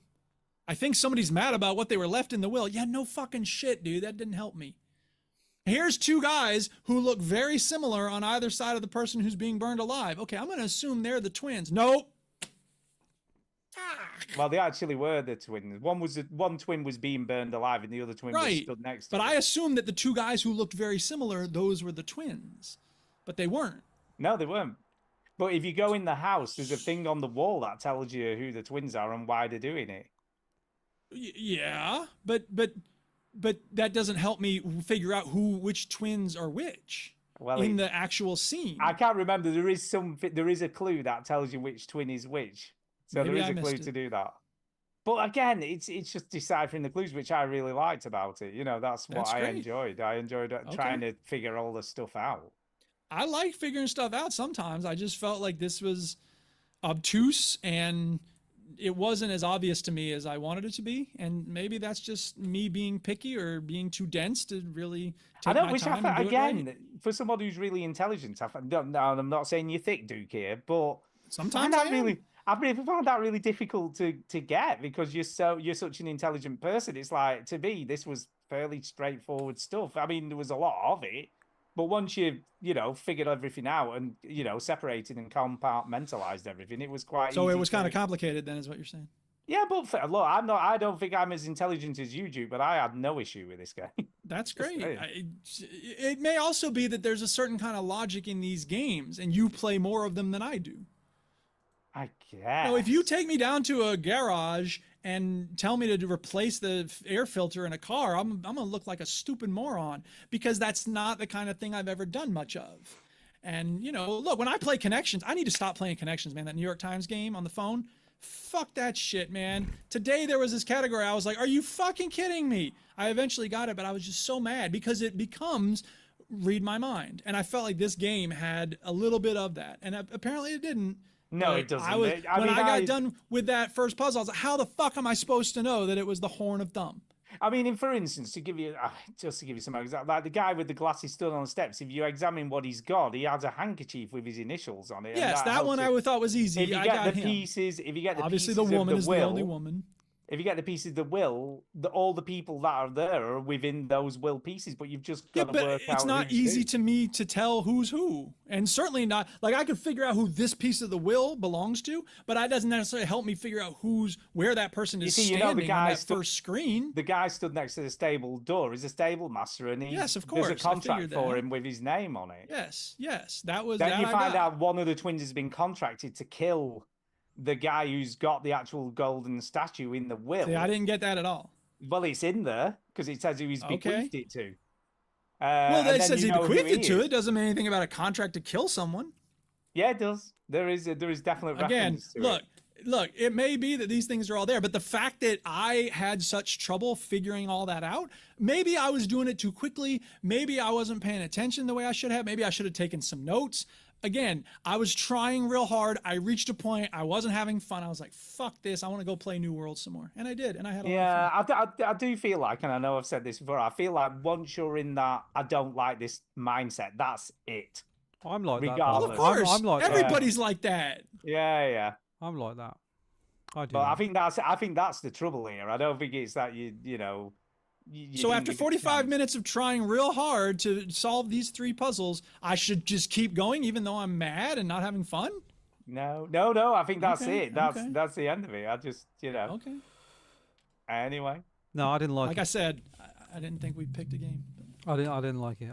I think somebody's mad about what they were left in the will. Yeah, no fucking shit, dude. That didn't help me. Here's two guys who look very similar on either side of the person who's being burned alive. Okay, I'm going to assume they're the twins. Nope. Well, they actually were the twins. One twin was being burned alive, and the other twin was Right. stood next to But him. I assumed that the two guys who looked very similar, those were the twins. But they weren't. No, they weren't. But if you go in the house, there's a thing on the wall that tells you who the twins are and why they're doing it. Yeah, but that doesn't help me figure out which twins are which Well, in the actual scene. I can't remember. There is a clue that tells you which twin is which. So Maybe there is I a clue missed to it. do that. But again, it's just deciphering the clues, which I really liked about it. You know, that's what That's I great. enjoyed. I enjoyed trying to figure all the stuff out. I like figuring stuff out sometimes. I just felt like this was obtuse and it wasn't as obvious to me as I wanted it to be. And maybe that's just me being picky or being too dense to really I take know, my which time I and find, do it right. again, for someone who's really intelligent, I'm not saying you're thick, Duke, here, but Sometimes I I am. I've really found that really difficult to get because you're such an intelligent person. It's like, to me, this was fairly straightforward stuff. I mean, there was a lot of it, but once you figured everything out and separated and compartmentalized everything, it was quite. So it easy was kind of to- complicated then, is what you're saying. Yeah, but look, I don't think I'm as intelligent as you, Duke, but I had no issue with this game. That's Just great. saying. It may also be that there's a certain kind of logic in these games, and you play more of them than I do. I guess. No, if you take me down to a garage and tell me to replace the air filter in a car, I'm gonna look like a stupid moron because that's not the kind of thing I've ever done much of. And look, when I play Connections, I need to stop playing Connections, man. That New York Times game on the phone, fuck that shit, man. Today there was this category. I was like, are you fucking kidding me? I eventually got it, but I was just so mad because it becomes read my mind, and I felt like this game had a little bit of that, and apparently it didn't. No, But it doesn't. when mean, I got done with that first puzzle, I was like, how the fuck am I supposed to know that it was the Horn of Thumb? I mean, for instance, to give you some example, like the guy with the glasses stood on the steps. If you examine what he's got, he has a handkerchief with his initials on it. and Yes, that helps one you. I thought was easy. If you I get got the him. pieces, if you get the Obviously, pieces the woman of is the will, the only woman. If you get the pieces of the will, all the people that are there are within those will pieces, but you've just Yeah, got to but work out. it's not who's easy who. to me to tell who's who, and certainly not like I could figure out who this piece of the will belongs to, but that doesn't necessarily help me figure out where that person is see, standing the on guy that first screen. The guy stood next to the stable door. He's a stable master, and Yes, of there's a course, I contract figured for that. him with his name on it. Yes, that was. Then that you I find got. out one of the twins has been contracted to kill the guy who's got the actual golden statue in the will. See, I didn't get that at all. Well, it's in there because it says who he's bequeathed it to. Well, and that then says you he know who bequeathed it to is. it. Doesn't mean anything about a contract to kill someone. Yeah, it does. There is definite Again, reference to look, it. look, it may be that these things are all there, but the fact that I had such trouble figuring all that out, maybe I was doing it too quickly. Maybe I wasn't paying attention the way I should have. Maybe I should have taken some notes. Again, I was trying real hard. I reached a point. I wasn't having fun. I was like, fuck this. I want to go play New World some more. And I did. And I had a lot of fun. Yeah, I do feel like, and I know I've said this before, I feel like once you're in that I don't like this mindset, that's it. I'm like that. Regardless. though. Of course. I'm like that. Everybody's like that. Yeah. I'm like that. I do. But I that. think that's the trouble here. I don't think it's that you know. You So didn't after give it a 45 chance. minutes of trying real hard to solve these 3 puzzles, I should just keep going even though I'm mad and not having fun? No. I think that's Okay, it. That's okay. that's the end of it. I just Okay. Anyway. No, I didn't like Like it. I said, I didn't think we picked a game. I didn't like it.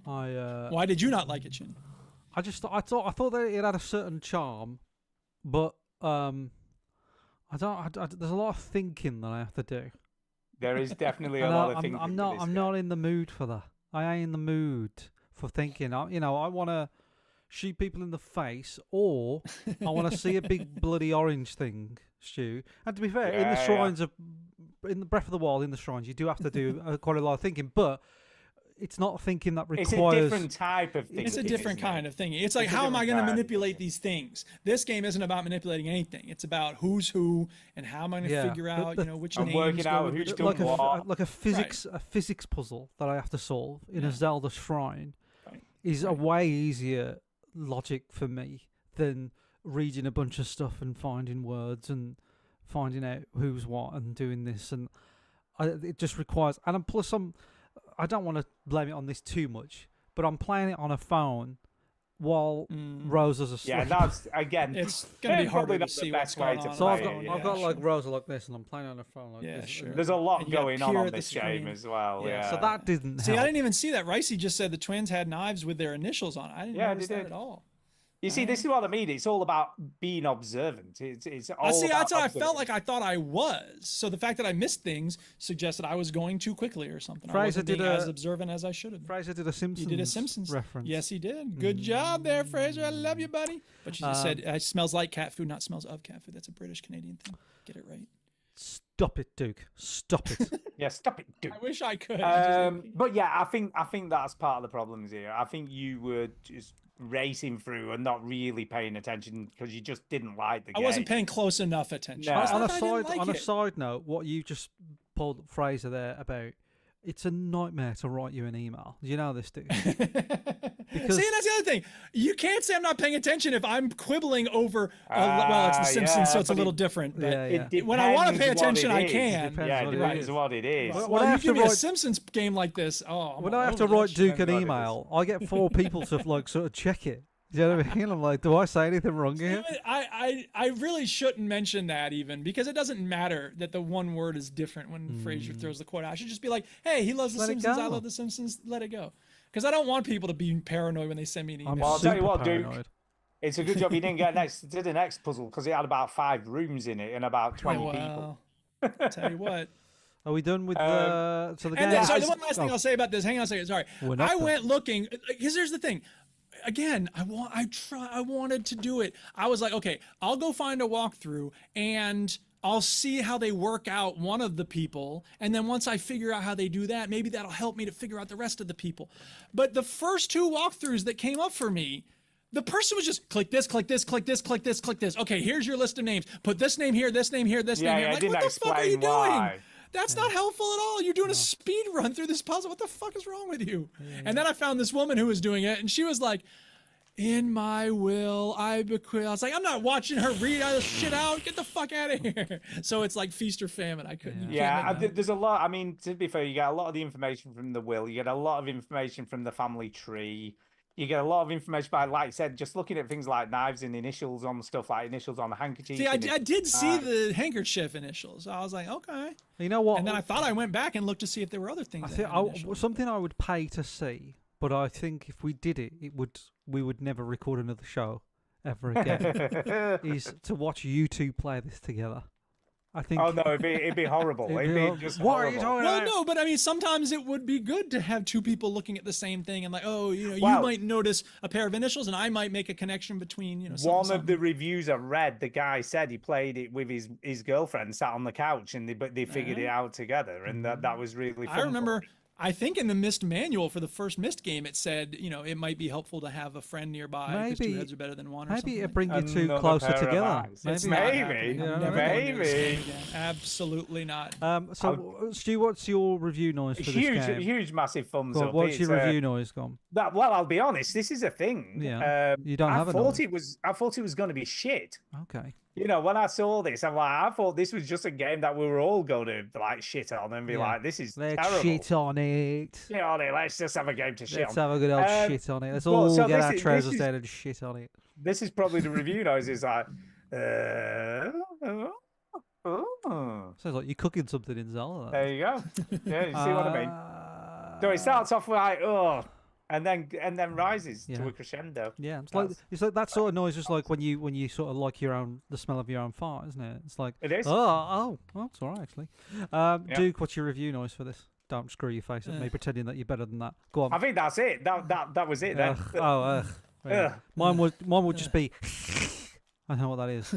Why did you not like it, Chin? I thought that it had a certain charm, but there's a lot of thinking that I have to do. There is definitely a And lot of I'm things. not in the mood for that. I ain't in the mood for thinking, I want to shoot people in the face, or I want to see a big bloody orange thing, Stu. And to be fair, in the shrines in the Breath of the Wild, in the shrines, you do have to do quite a lot of thinking, but it's not thinking that requires. It's a different type of thing. It's a different kind of thing. It's like, how am I going to manipulate these things? This game isn't about manipulating anything. It's about who's who and how am I going to figure out, which names working go out with who's it. doing what. Like a physics puzzle that I have to solve in a Zelda shrine is a way easier logic for me than reading a bunch of stuff and finding words and finding out who's what and doing this, and it just requires. And plus, I don't want to blame it on this too much, but I'm playing it on a phone while Rosa's asleep. Yeah, that's again. It's going to be harder to the see best what's way going to on. So play I've got like Rosa like this, and I'm playing on a phone like this. sure. There's a lot And you got going Pier on at the this game screen. as well. Yeah. So that didn't See, help. I didn't even see that. Ricey just said the twins had knives with their initials on it. I didn't notice they that did. at all. You see, this is what I mean. It's all about being observant. It's all I see. about That's what I felt observation. like. I thought I was. So the fact that I missed things suggested I was going too quickly or something. I Fraser wasn't did being a- as observant as I should have been. Fraser did a Simpsons. He did a Simpsons reference. Yes, he did. Good job there, Fraser. I love you, buddy. But you just said it smells like cat food, not smells of cat food. That's a British Canadian thing. Get it right. Stop it, Duke. Stop it. Yeah, stop it, dude. I wish I could. But yeah, I think that's part of the problems here. I think you were just racing through and not really paying attention because you just didn't like the I game. wasn't paying close enough attention. No. It's on not a that I didn't side like on a it. side note, what you just pulled Fraser there about, it's a nightmare to write you an email. Do you know this, Duke? Because See, that's the other thing. You can't say I'm not paying attention if I'm quibbling over. Well, it's The Simpsons, so it's a but little different. But yeah. when I want to pay depends what attention, it I is. can. Depends Yeah, what it it depends is. what it is. Well, Well, I you have give to me a write- Simpsons game like this. Oh, I'm when all I have to over that write shit. Duke an Depends what it email, I get 4 people to like sort of check it. Do you know what I mean? I'm like, do I say anything wrong here? I really shouldn't mention that even because it doesn't matter that the one word is different when Fraser throws the quote out. I should just be like, hey, he loves The Let it Simpsons. I go. love The Simpsons. Let it go. Because I don't want people to be paranoid when they send me an email. I'm Well, I'll tell you super what, Duke. paranoid. It's a good job you didn't get to the next puzzle because it had about 5 rooms in it and about 20 people. Well, tell you what. Are we done with the? So the game. And then, sorry, the I- one last thing I'll say about this. Hang on a second. Sorry, We're not I done. went looking because here's the thing. Again, I wanted to do it. I was like, okay, I'll go find a walkthrough and I'll see how they work out one of the people, and then once I figure out how they do that, maybe that'll help me to figure out the rest of the people. But the first 2 walkthroughs that came up for me, the person was just click this, click this, click this, click this, click this. Okay, here's your list of names. Put this name here, this name here, this Yeah, name here. yeah, Like, didn't what the fuck are you explain doing? why. That's not helpful at all. You're doing a speed run through this puzzle. What the fuck is wrong with you? And then I found this woman who was doing it, and she was like, in my will, I bequeath. I was like, I'm not watching her read all this shit out. Get the fuck out of here. So it's like feast or famine. I couldn't. you Yeah, can't make that. there's a lot. I mean, to be fair, you get a lot of the information from the will. You get a lot of information from the family tree. You get a lot of information by, like I said, just looking at things like knives and initials on stuff, like initials on the handkerchief. See, I and did see the handkerchief initials. I was like, okay. You know what? And then I thought I went back and looked to see if there were other things. I that think had initials. something I would pay to see, but I think if we did it, we would never record another show ever again. Is to watch you two play this together. I think. Oh no, it'd be horrible. It'd be It'd be just what are you horrible. talking Well, about? no, but I mean, sometimes it would be good to have 2 people looking at the same thing and like, oh, you Well- might notice a pair of initials, and I might make a connection between, something, One of something. the reviews I read, the guy said he played it with his girlfriend, sat on the couch, and they figured it out together, and that was really fun. I remember, I think in the Myst manual for the first Myst game, it said, it might be helpful to have a friend nearby because 2 Maybe- heads are better than one. Or Maybe something it'd like bring that. you two Another closer pair of together. eyes. It's Maybe. not Maybe. happening. I'm Yeah, never going near this maybe. game again. Absolutely not. So, Stu, what's your review noise for this game? Huge, massive thumbs Go on, up. what's your It's, review noise gone? Well, I'll be honest. This is a thing. Yeah. You don't have a noise. I thought it was going to be shit. Okay. When I saw this, I'm like, I thought this was just a game that we were all going to like shit on and be Yeah. like, this is Let's terrible. shit on it. Shit on it. Let's just have a game to shit Let's on. have a good old Um, shit on it. Let's well, all so get this our is- trousers this is- down and shit on it. This is probably the review noise. It's like, oh. Sounds like you're cooking something in Zelda. There you go. Yeah, you see what I mean? So it starts off like, oh, and then rises to Yeah. a crescendo. Yeah, it's like that sort of noise, just like when you sort of like the smell of your own fart, isn't it? It's like It is. Oh, it's all right actually. Duke, what's your review noise for this? don't screw your face at me pretending that you're better than that. Go on. I think that's it. That was it. Then. Ugh. Oh, ugh. Yeah. Ugh. Mine would just be. I don't know what that is.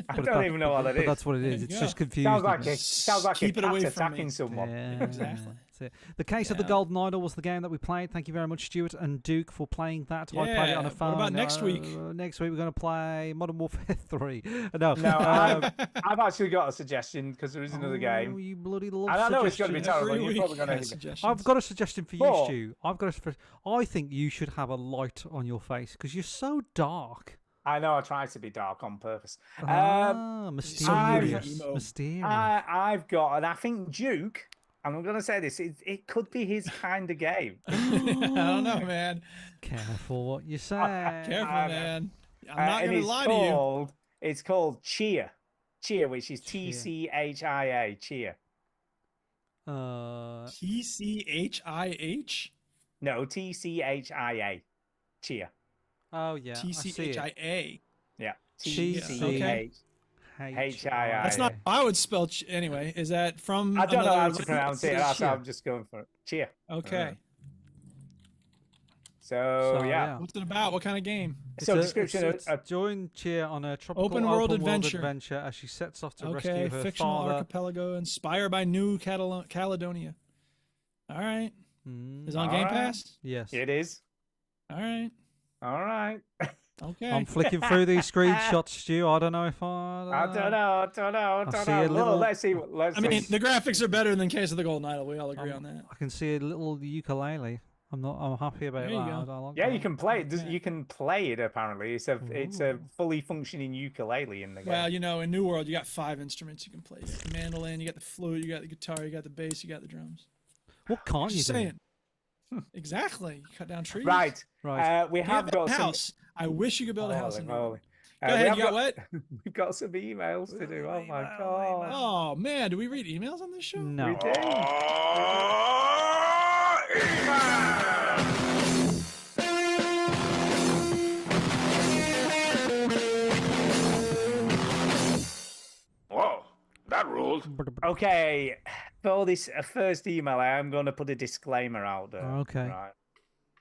I don't even know what that but is. that's what it is. you It's go. just confused. Sounds like isn't a it? Keep it cat away from attacking me. someone. Yeah, Exactly. That's it. The Case of the Yeah. Golden Idol was the game that we played. Thank you very much, Stuart and Duke, for playing that. I played it on Yeah. a What phone. about next week? Next week we're going to play Modern Warfare 3. No, No, um, I've actually got a suggestion because there is another oh, game. You bloody love And I know it's going to be suggestions. terrible. Every You're week probably going has to. suggestions. I've got a suggestion for you, But- Stu. I think you should have a light on your face because you're so dark. I know I tried to be dark on purpose. Mysterious. emo. Mysterious. I've got, and I think Duke, and I'm going to say this, it could be his kind of game. I don't know, man. Careful what you say. Careful, man. I'm not and going to it's lie to you. called, It's called Cheer. Cheer, which is Cheer. TCHIA. Cheer. TCHIH? No, TCHIA. Cheer. Oh yeah. I see it. TCHIA. Yeah. Cheer. TCHIA. H-I. That's not how I would spell. Anyway, is that from? I don't know how another to pronounce it. language? That's how I'm just going for it. Cheer. Okay. So, So, yeah. yeah. What's it about? What kind of game? So description It's of join Cheer on a tropical Open world adventure. as she sets off to Okay, rescue her fictional father. archipelago inspired by New Caledonia. All right. Is it on All Game right. Pass? Yes. it is. All right. All right. Okay. I'm flicking through these screenshots, Stu. I don't know if I don't know. I see a Well, little- let's see. I mean, the graphics are better than Case of the Golden Idol. We all agree on that. I can see a little ukulele. I'm happy about There you that. go. I like Yeah, that. you can play it. Yeah. You can play it. Apparently, it's a fully functioning ukulele in the game. Well, you know, in New World, you got 5 instruments you can play. You got the mandolin, you got the flute, you got the guitar, you got the bass, you got the drums. What can't you Just do? saying. Exactly. You cut down trees. Right. Right. We You have a got some. house. I wish you could build a house Holy in New World. moly. Go We ahead. have You got what? We've got some emails to do. Oh my god. Oh man, do we read emails on this show? No. We do. Whoa, that ruled. Okay, for this first email, I am going to put a disclaimer out there. Okay. Right.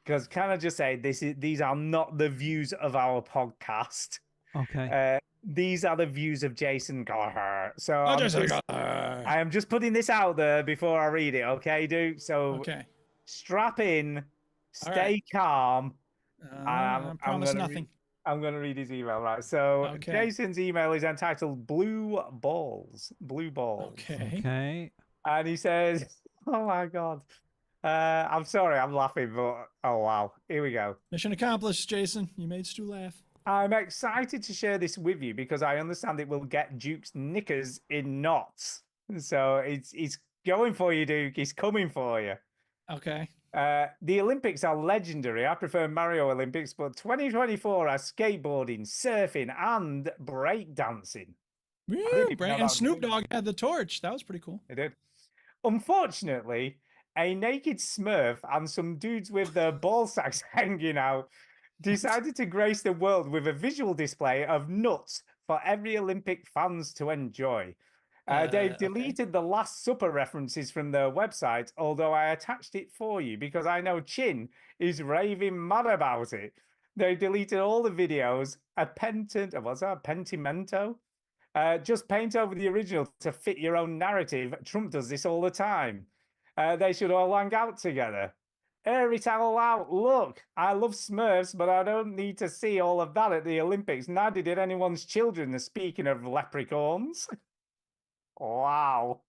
Because can I just say these are not the views of our podcast. Okay. These are the views of Jason Gallagher. So Oh, Jason I Gallagher. am just putting this out there before I read it. Okay, dude. So Okay. strap in, All stay right. calm. I I'm promise gonna nothing. I'm going to read his email, right? So Okay. Jason's email is entitled Blue Balls. Blue Balls. Okay. Okay. And he says, oh my God. I'm sorry, I'm laughing, but oh wow. Here we go. Mission accomplished, Jason. You made Stu laugh. I'm excited to share this with you because I understand it will get Duke's knickers in knots. So it's going for you, Duke. He's coming for you. Okay. The Olympics are legendary. I prefer Mario Olympics, but 2024 has skateboarding, surfing, and breakdancing. Woo, even know and about Snoop doing Dogg had the torch. That was pretty cool. It did. Unfortunately, a naked Smurf and some dudes with their ball sacks hanging out decided to grace the world with a visual display of nuts for every Olympic fans to enjoy. They've okay. deleted the Last Supper references from their website, although I attached it for you because I know Chin is raving mad about it. They deleted all the videos. What's that? Pentimento? Just paint over the original to fit your own narrative. Trump does this all the time. They should all hang out together. Air it all out. Look, I love Smurfs, but I don't need to see all of that at the Olympics. Neither did anyone's children. Speaking of leprechauns. Wow.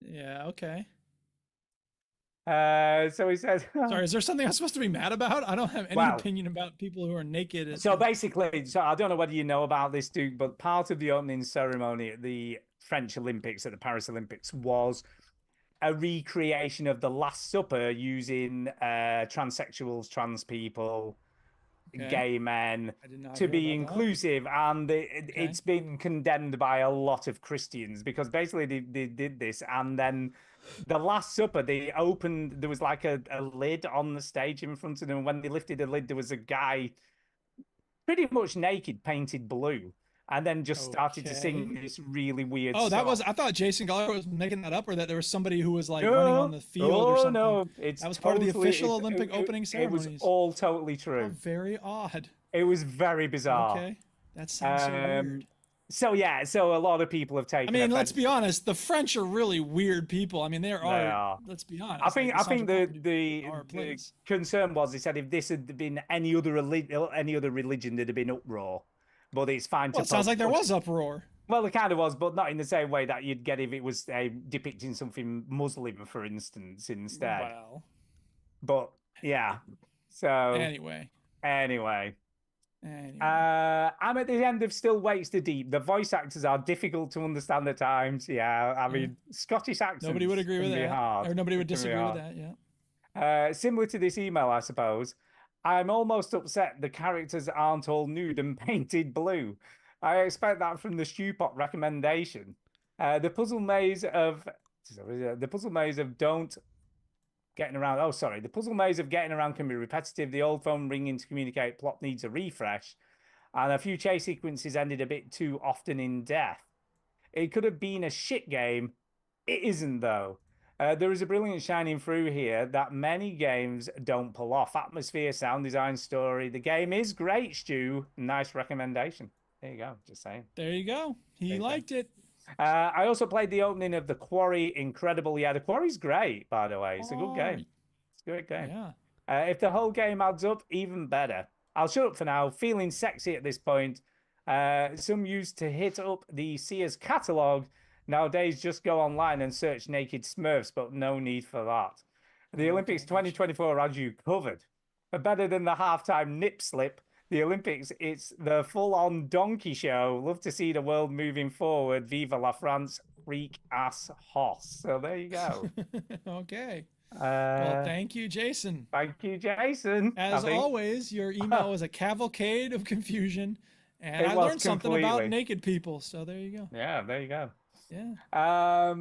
Yeah. Okay. So he says. Sorry. Is there something I'm supposed to be mad about? I don't have any Well, opinion about people who are naked. So basically, so I don't know whether you know about this, Duke, but part of the opening ceremony at the French Olympics, at the Paris Olympics, was a recreation of the Last Supper using transsexuals, trans people, Okay. gay men I did not to hear be about that. inclusive, and it's been condemned by a lot of Christians because basically they did this, and then the Last Supper, they opened, there was like a lid on the stage in front of them. When they lifted the lid, there was a guy pretty much naked, painted blue. and then just started to sing this really weird Oh, that song. was, I thought Jason Gallagher was making that up, or that there was somebody who was like running on the field or something. No, that was part of the official Olympic opening ceremonies. It was all totally true. Oh, very odd. It was very bizarre. Okay, that sounds so weird. So yeah, so a lot of people have taken. I mean, let's offense. be honest. The French are really weird people. I mean, they are. Let's be honest. I think the place. concern was, they said, if this had been any other religion, there'd have been uproar. But it's fine. Well, it sounds like there was uproar. Well, it kind of was, but not in the same way that you'd get if it was depicting something Muslim, for instance, instead. Wow. But yeah. So anyway. I'm at the end of Still Waits the Deep. The voice actors are difficult to understand at times. Yeah, I mean, Scottish accents. Nobody would agree with that. Hard. Or nobody would disagree with that, yeah. Similar to this email, I suppose. I'm almost upset the characters aren't all nude and painted blue. I expect that from the Stewpot recommendation. The puzzle maze of getting around. Oh, sorry. The puzzle maze of getting around can be repetitive. The old phone ringing to communicate plot needs a refresh. And a few chase sequences ended a bit too often in death. It could have been a shit game. It isn't, though. There is a brilliant shining through here that many games don't pull off. Atmosphere, sound design, story. The game is great, Stu. Nice recommendation. There you go. Just saying. There you go. He liked it. I also played the opening of The Quarry. Incredible. Yeah, The Quarry's great, by the way. It's a good game. It's a great game. Yeah. If the whole game adds up, even better. I'll shut up for now. Feeling sexy at this point. Some used to hit up the Sears catalogue. Nowadays, just go online and search naked Smurfs, but no need for that. The Olympics 2024 has you covered. Better than the halftime nip slip. The Olympics, it's the full-on donkey show. Love to see the world moving forward. Viva la France, freak ass hoss. So there you go. Okay. Well, thank you, Jason. Thank you, Jason. As always, your email was a cavalcade of confusion, and I learned something about naked people. So there you go. Yeah, there you go. Yeah.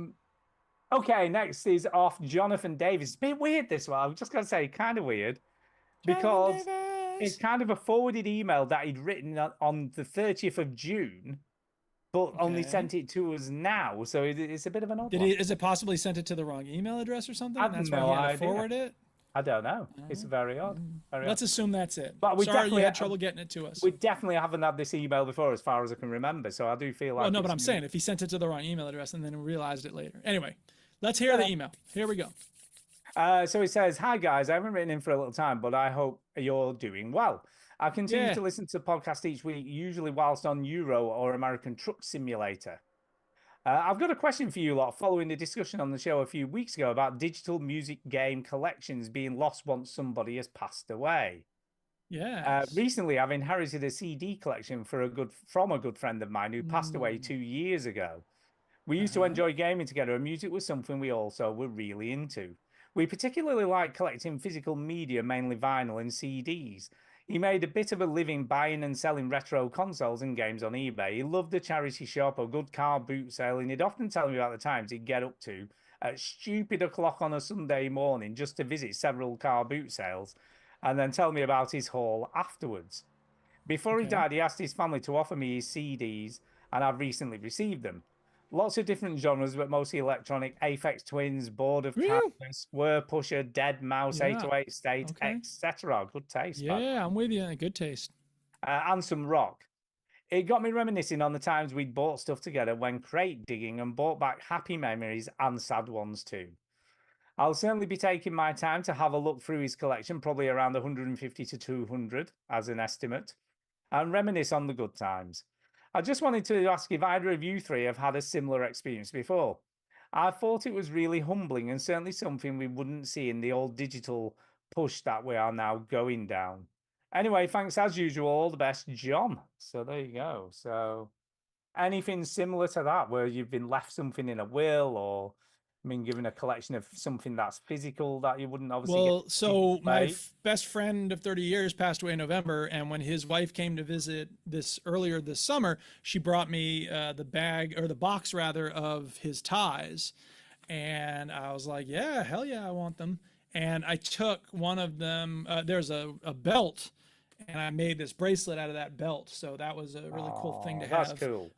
Okay, next is off Jonathan Davis. It's a bit weird, this one. I'm just going to say, kind of weird. Because it's kind of a forwarded email that he'd written on the 30th of June, but only sent it to us now. So it's a bit of an odd one. Is it possibly sent it to the wrong email address or something? That's why he had to forward it? I don't know. It's very odd. Let's assume that's it. But we Sorry you had trouble getting it to us. We definitely haven't had this email before, as far as I can remember. So I do feel like. Well, no, but I'm saying if he sent it to the wrong email address and then realized it later. Anyway, let's hear the email. Here we go. So it says, "Hi guys, I haven't written in for a little time, but I hope you're doing well. I continue to listen to the podcast each week, usually whilst on Euro or American Truck Simulator. I've got a question for you lot following the discussion on the show a few weeks ago about digital music game collections being lost once somebody has passed away. Yeah. Recently, I've inherited a CD collection from a good friend of mine who passed away 2 years ago. We used to enjoy gaming together, and music was something we also were really into. We particularly like collecting physical media, mainly vinyl and CDs. He made a bit of a living buying and selling retro consoles and games on eBay. He loved a charity shop, a good car boot sale, and he'd often tell me about the times he'd get up to at stupid o'clock on a Sunday morning just to visit several car boot sales and then tell me about his haul afterwards. Before he died, he asked his family to offer me his CDs, and I've recently received them. Lots of different genres, but mostly electronic. Aphex Twins, Board of Canvas, Square Pusher, Dead Mouse, 808 State, etc. Good taste. Yeah, I'm with you. Good taste. And some rock. It got me reminiscing on the times we'd bought stuff together when crate digging and brought back happy memories and sad ones too. I'll certainly be taking my time to have a look through his collection, probably around 150 to 200 as an estimate, and reminisce on the good times. I just wanted to ask if either of you three have had a similar experience before. I thought it was really humbling and certainly something we wouldn't see in the old digital push that we are now going down. Anyway, thanks as usual. All the best, John. So there you go. So anything similar to that where you've been left something in a will or given a collection of something that's physical that you wouldn't obviously get. So my best friend of 30 years passed away in November, and when his wife came to visit earlier this summer, she brought me the box of his ties, and I was like, yeah, hell yeah, I want them. And I took one of them. There's a belt, and I made this bracelet out of that belt. So that was a really cool thing to have. That's cool.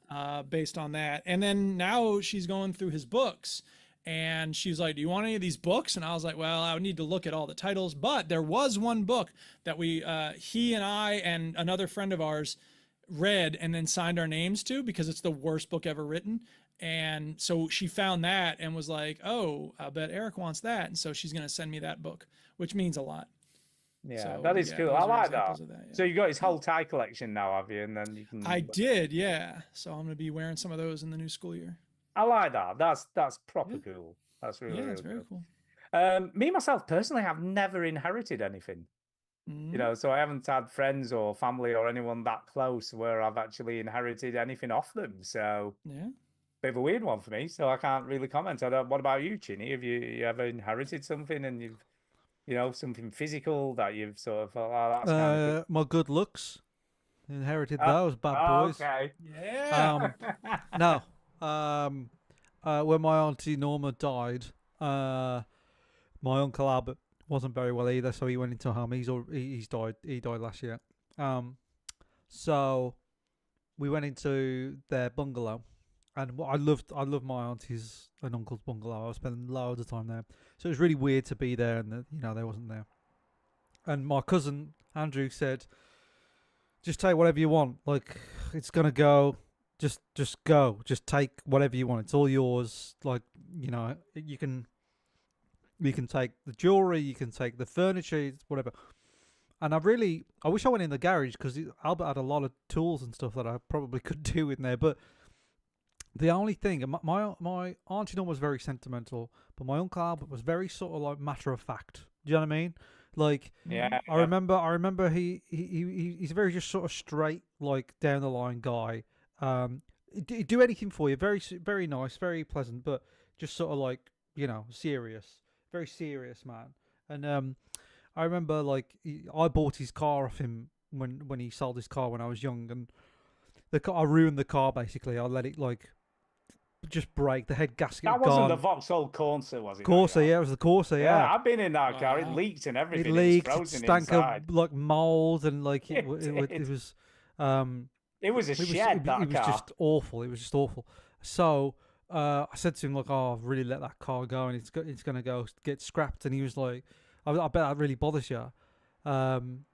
Based on that. And then now she's going through his books, and she's like, do you want any of these books? And I was like, well, I would need to look at all the titles, but there was one book that he and I and another friend of ours read and then signed our names to, because it's the worst book ever written. And so she found that and was like, oh, I bet Eric wants that. And so she's going to send me that book, which means a lot. Yeah, So, that is yeah, cool. those I are like examples that. of that, yeah. So you got his whole tie collection now, have you? And then you can. I did, yeah. So I'm going to be wearing some of those in the new school year. I like that. That's proper cool. That's really, Yeah, it's really very cool. Me myself personally have never inherited anything. You know, so I haven't had friends or family or anyone that close where I've actually inherited anything off them. So Yeah. bit of a weird one for me. So I can't really comment. What about you, Chinny? Have you ever inherited something and you've, you know, something physical that you've sort of thought, oh, that's kind of good. My good looks. Inherited those bad boys. Okay. Yeah. No. When my auntie Norma died, my uncle Albert wasn't very well either, so he went into home. He's died. He died last year. So we went into their bungalow, and I loved my auntie's and uncle's bungalow. I was spending loads of time there, so it was really weird to be there, and they wasn't there. And my cousin Andrew said, "Just take whatever you want. Like, it's gonna go. Just go. Just take whatever you want. It's all yours. Like, you can take the jewelry, you can take the furniture, whatever." And I wish I went in the garage, because Albert had a lot of tools and stuff that I probably could do in there. But the only thing, my auntie Norma was very sentimental, but my uncle Albert was very sort of like matter of fact. Do you know what I mean? Like, yeah. I remember he's a very just sort of straight, like, down the line guy. He'd do anything for you. Very, very nice, very pleasant, but just sort of like, serious. Very serious man. And I remember, like, I bought his car off him when he sold his car when I was young, and I ruined the car basically. I let it like just break. The head gasket. That wasn't the Vauxhall Corsa, was it? Corsa, yeah, it was the Corsa, yeah. I've been in that car. It leaked and everything. It leaked. It was It frozen stank inside. of like mold, and like it It was. did. It was a shed. That it was car. just awful. It was just awful. So I said to him, like, "Oh, I've really let that car go, and it's gonna go get scrapped." And he was like, "I bet that really bothers you." And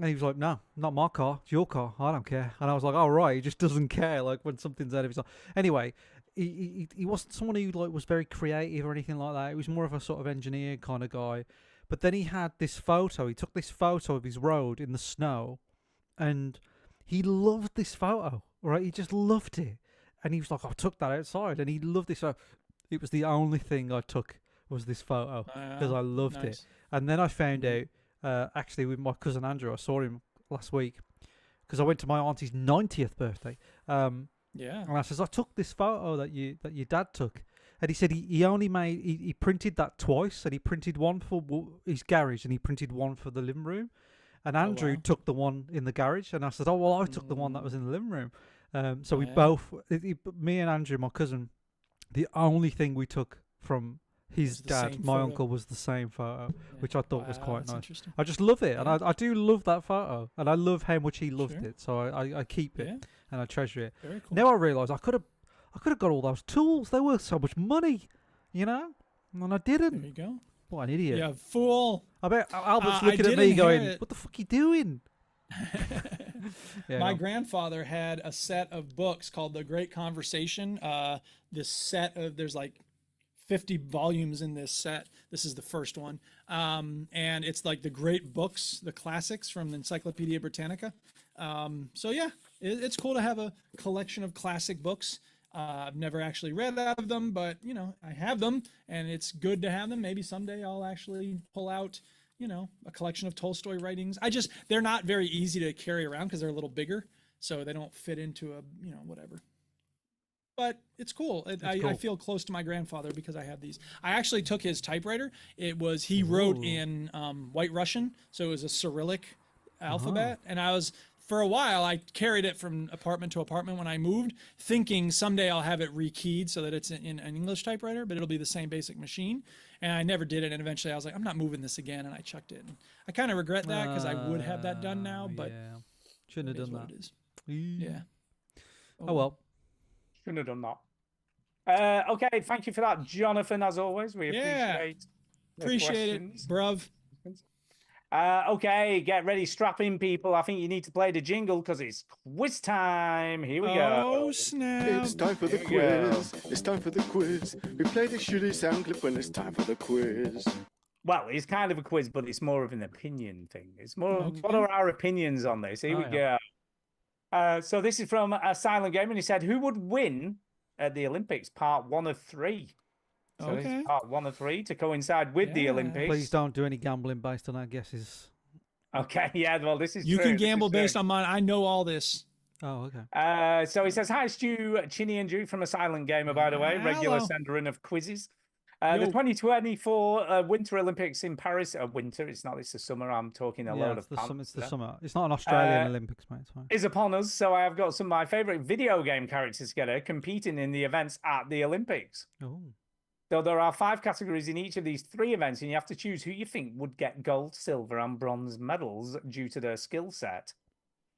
he was like, "No, not my car. It's your car. I don't care." And I was like, "Oh, right." He just doesn't care, like, when something's out of his life. Anyway, he wasn't someone who like was very creative or anything like that. He was more of a sort of engineer kind of guy. But then he had this photo. He took this photo of his road in the snow, and he loved this photo. Right? He just loved it. And he was like, "I took that outside," and he loved this. So it was the only thing I took was this photo, because I loved it. And then I found out, actually, with my cousin Andrew, I saw him last week because I went to my auntie's 90th birthday. Yeah. And I says, "I took this photo that your dad took," and he said he only made he printed that twice, and he printed one for his garage and he printed one for the living room. And Andrew took the one in the garage, and I said, "Oh well, I took the one that was in the living room." So we both, me and Andrew, my cousin, the only thing we took from his dad, my uncle, was the same photo, which I thought was quite nice. I just love it, and I do love that photo, and I love how much he loved it. So I keep it and I treasure it. Very cool. Now I realise I could have got all those tools. They were so much money, and I didn't. There you go. What an idiot! Yeah, fool. I bet Albert's looking at me going, "What the fuck are you doing?" My grandfather had a set of books called The Great Conversation. This set of, there's like 50 volumes in this set. This is the first one. And it's like the great books, the classics from the Encyclopedia Britannica. So yeah, it's cool to have a collection of classic books. I've never actually read out of them, but I have them, and it's good to have them. Maybe someday I'll actually pull out, a collection of Tolstoy writings. They're not very easy to carry around because they're a little bigger, so they don't fit into a, whatever. But it's cool. I feel close to my grandfather because I have these. I actually took his typewriter. He wrote in White Russian, so it was a Cyrillic alphabet. And for a while, I carried it from apartment to apartment when I moved, thinking someday I'll have it rekeyed so that it's in an English typewriter, but it'll be the same basic machine. and I never did it. And eventually, I was like, I'm not moving this again, and I chucked it. And I kind of regret that because I would have that done now, but yeah. Shouldn't it have is done what that. it is. Yeah. Yeah. Oh well. Shouldn't have done that. Okay, thank you for that, Jonathan. As always, we Yeah. appreciate Appreciate questions. it, bruv. Okay, get ready, strap in, people. I think you need to play the jingle because it's quiz time. Here we go. Oh snap! It's time for the Here we go. quiz. It's time for the quiz. We play the shitty sound clip when it's time for the quiz. Well, it's kind of a quiz, but it's more of an opinion thing. It's more, Okay. what are our opinions on this? Here we yeah. go. So this is from a Silent Game, and he said, who would win at the Olympics? Part 1 of 3. So this Okay. is part 1 of 3 to coincide with the Yeah. Olympics. Please don't do any gambling based on our guesses. Okay, yeah, well, this is You true. can This is gamble true. based on mine. I know all this. Oh, okay. So he says, hi, Stu, Chinny and Drew from a Silent Gamer, by the way, regular Hello. sender in of quizzes. Yo. The 2024 Winter Olympics in Paris. Winter, it's not, it's the summer. I'm talking a Yeah, load it's of the, pants it's the there. summer. It's not an Australian Uh, Olympics, mate. It's fine. Is upon us, so I have got some of my favorite video game characters together competing in the events at the Olympics. Oh. So there are 5 categories in each of these 3 events, and you have to choose who you think would get gold, silver, and bronze medals due to their skill set.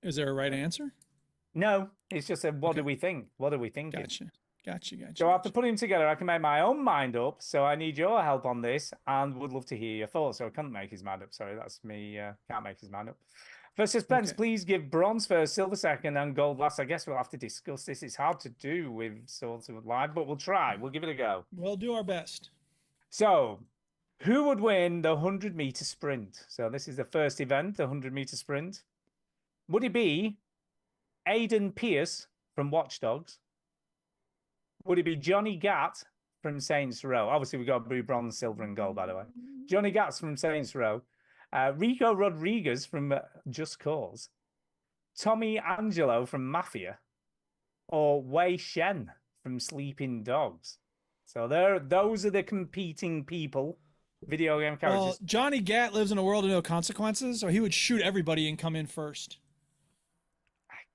Is there a right answer? No, it's just a what Okay. do we think? What are we thinking? Gotcha. So I have to put them together. I can make my own mind up. So I need your help on this, and would love to hear your thoughts. So I can't make his mind up. Sorry, that's me. Can't make his mind up. For suspense, Okay. please give bronze first, silver second, and gold last. I guess we'll have to discuss this. It's hard to do with sort of live, but we'll try. We'll give it a go. We'll do our best. So, who would win the 100-meter sprint? So this is the first event, the 100-meter sprint. Would it be Aiden Pierce from Watch Dogs? Would it be Johnny Gatt from Saints Row? Obviously, we've got blue, bronze, silver, and gold, by the way. Johnny Gatt's from Saints Row. Rico Rodriguez from Just Cause. Tommy Angelo from Mafia. Or Wei Shen from Sleeping Dogs. So those are the competing people, video game characters. Well, Johnny Gat lives in a world of no consequences, so he would shoot everybody and come in first.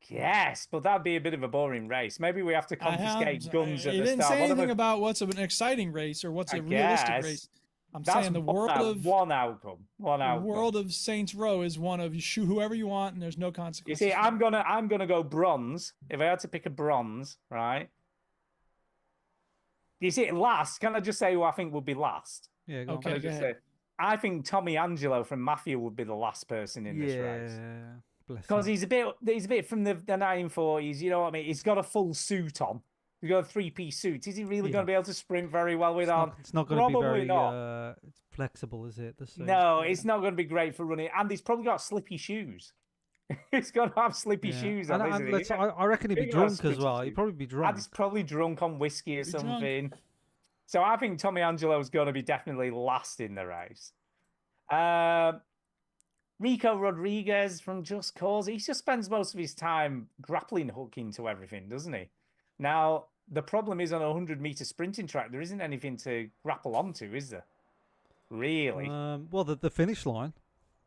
Yes, but that'd be a bit of a boring race. Maybe we have to confiscate guns at He the didn't start. say What anything about- about what's an exciting race or what's I a realistic guess. race. I'm That's saying the one world out- of one outcome. One the outcome. world of Saints Row is one of you shoot whoever you want and there's no You consequences. see, I'm gonna go bronze. If I had to pick a bronze, right? You see, last. Can I just say who I think would be last? Yeah, go Okay, on. Can I go just ahead. say? I think Tommy Angelo from Mafia would be the last person in this race. Yeah. Bless Because him. he's a bit from the 1940s, you know what I mean? He's got a full suit on. He's got a 3-piece suit. Is he really Yeah. going to be able to sprint very well with on? It's not going to be Probably very not. it's flexible, is it? The suit? No, it's not going to be great for running. And he's probably got slippy shoes. He's going to have slippy Yeah. shoes And- on, and isn't he? let's- I reckon he'd be He's gonna have drunk as slippy well. He'd shoes. probably be drunk. And he's probably drunk on whiskey or Be drunk. something. So I think Tommy Angelo is going to be definitely last in the race. Rico Rodriguez from Just Cause. He just spends most of his time grappling hook into everything, doesn't he? Now, the problem is on a 100-meter sprinting track, there isn't anything to grapple onto, is there? Really? Well, the finish line.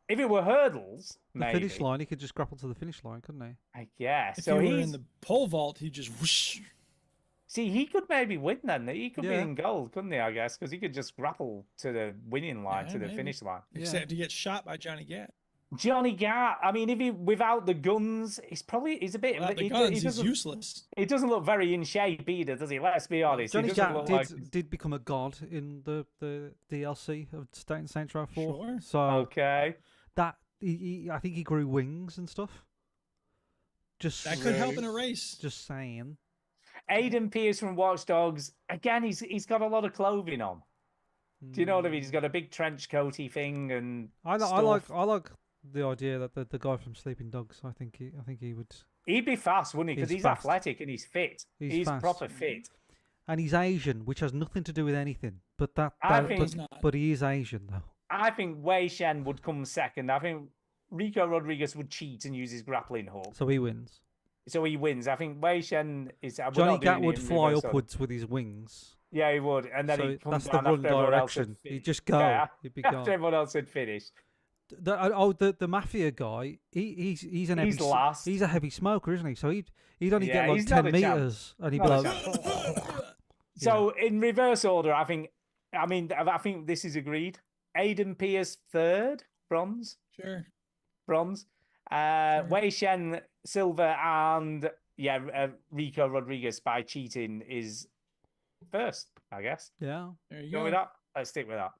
If it were hurdles, The maybe. finish line, he could just grapple to the finish line, couldn't he? I guess. If So he were he's... in the pole vault, he'd just whoosh. See, he could maybe win then. He could be Yeah. in gold, couldn't he, I guess? Because he could just grapple to the winning line, Yeah, to the maybe. finish line. Except to get shot by Johnny Gat. Johnny Gat, I mean, if he without the guns, he's a bit. Without the he guns, he's doesn't- useless. He doesn't look very in shape either, does he? Let's be honest. Johnny he doesn't Gat look did, like... did become a god in the DLC of Saints Row 4. Sure. So Okay. that I think he grew wings and stuff. Just That could help in a race. Just saying. Aiden Pierce from Watch Dogs. Again, he's got a lot of clothing on. Do you know what I mean? He's got a big trench coaty thing and I stuff. like the idea that the guy from Sleeping Dogs. I think he would. He'd be fast, wouldn't he? Because he's fast. athletic and he's fit. He's fast. proper fit. And he's Asian, which has nothing to do with anything. But I think- He's not. but he is Asian though. I think Wei Shen would come second. I think Rico Rodriguez would cheat and use his grappling hook. So he wins. So he wins. I think Wei Shen is... we're Johnny not doing Gat it would in fly reverse order. upwards with his wings. Yeah, he would. And then So he'd come that's the down run after everyone else had direction. He'd finished. just go. Yeah, He'd be after gone. everyone else had finished. The mafia guy, he's an He's heavy, last. he's a heavy smoker, isn't he? So he'd only Yeah, get like he's not 10 a champ. meters, and he'd Not be a like, champ. So in reverse order, I think I mean, I think this is agreed. Aidan Pierce third, bronze. Sure. Bronze. Wei Shen silver, and Rico Rodriguez by cheating is first, I guess. Yeah. There you Go go. with that. Let's stick with that.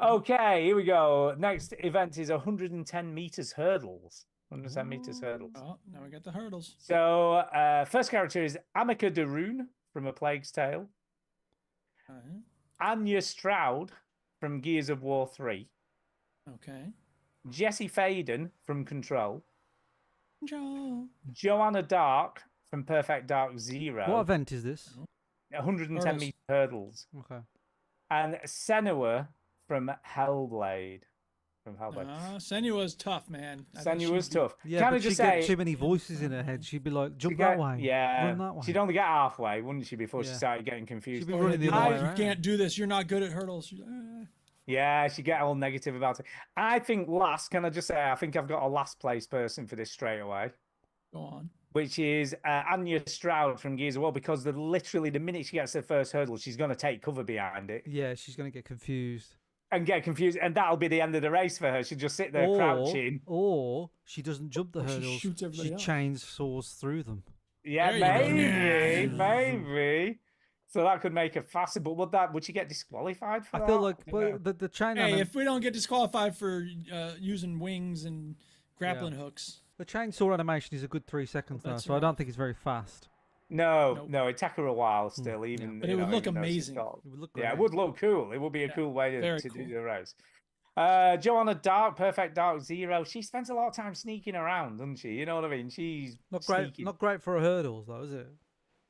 Okay, here we go. Next event is 110 meters hurdles. 110 meters hurdles. Oh, now we got the hurdles. So, first character is Amica de Rune from A Plague's Tale. Uh-huh. Anya Stroud from Gears of War 3. Okay. Jesse Faden from Control. Joe. Joanna Dark from Perfect Dark Zero. What event is this? 110 Hurdles. meter hurdles. Okay. And Senua from Hellblade. From Hellblade. Senua's tough, man. I think Senua's she'd be- tough. Yeah, Can I but just she'd say, get too many voices in her head. She'd be like, jump she'd that get- way, Yeah, run that way. she'd only get halfway, wouldn't she, before she Yeah. started getting confused? She'd be Or running the you'd be other like, way you around. can't do this. You're not good at hurdles. She's like, Yeah, she'd get all negative about it. I think last, can I just say, I think I've got a last place person for this straight away, Go on. which is Anya Stroud from Gears of War, because literally the minute she gets her first hurdle, she's going to take cover behind it Yeah, she's going to get confused. and get confused, and that'll be the end of the race for her. She'll just sit there crouching. Or she doesn't jump the Or she hurdles. shoots everybody She else. chainsaws through them. Yeah, There you maybe, go. maybe. So that could make her faster, but would she get disqualified for I that? feel like don't know. well, the chain Hey, element, if we don't get disqualified for using wings and grappling hooks, the chainsaw animation is a good 3 seconds now, that's so I right. don't think it's very fast. No, Nope. no, it'd take her a while still, even. But you it would know, look even though she's amazing. got- It would look Yeah, it great. would look cool. It would be a Yeah, cool way to very do cool. the race. Joanna Dark, Perfect Dark Zero. She spends a lot of time sneaking around, doesn't she? You know what I mean? She's Not great. sneaking. Not great for hurdles, though, is it?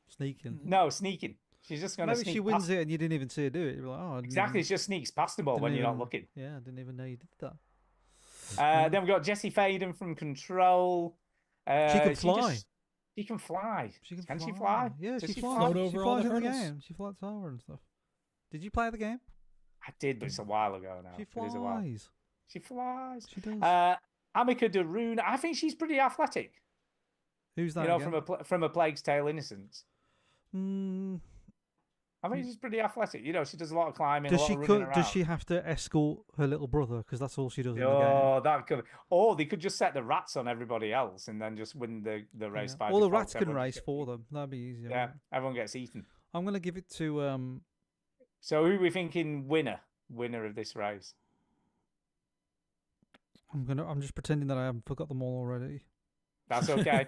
Sneaking. No, sneaking. She's just going to Maybe sneak she wins past. it and you didn't even see her do it. You're like, oh, I didn't Exactly, even- she just sneaks past the ball when didn't you're not even- looking. Yeah, I didn't even know you did that. Then we've got Jesse Faden from Control. She can just- fly. She can fly. She can Can fly. she fly? Yeah, Does she she flies. float She over all flies the in the hurdles? game. She floats over and stuff. Did you play the game? I did, but it's a while ago now. She It is a while. flies. She flies. She does. Amica de Rune. I think she's pretty athletic. Who's that? You know, again? from a Plague's Tale Innocence. Mm, I think she's pretty athletic. You know, she does a lot of climbing. does a lot she of running does around. she have to escort her little brother? Because that's all she does in the game. Oh, that could. Or they could just set the rats on everybody else and then just win the race Yeah. by Or the default. rats can Everyone race gets- for them. That'd be easier. Yeah, wouldn't everyone gets eaten. it? I'm gonna give it to So who are we thinking winner of this race? I'm just pretending that I haven't forgot them all already. That's okay.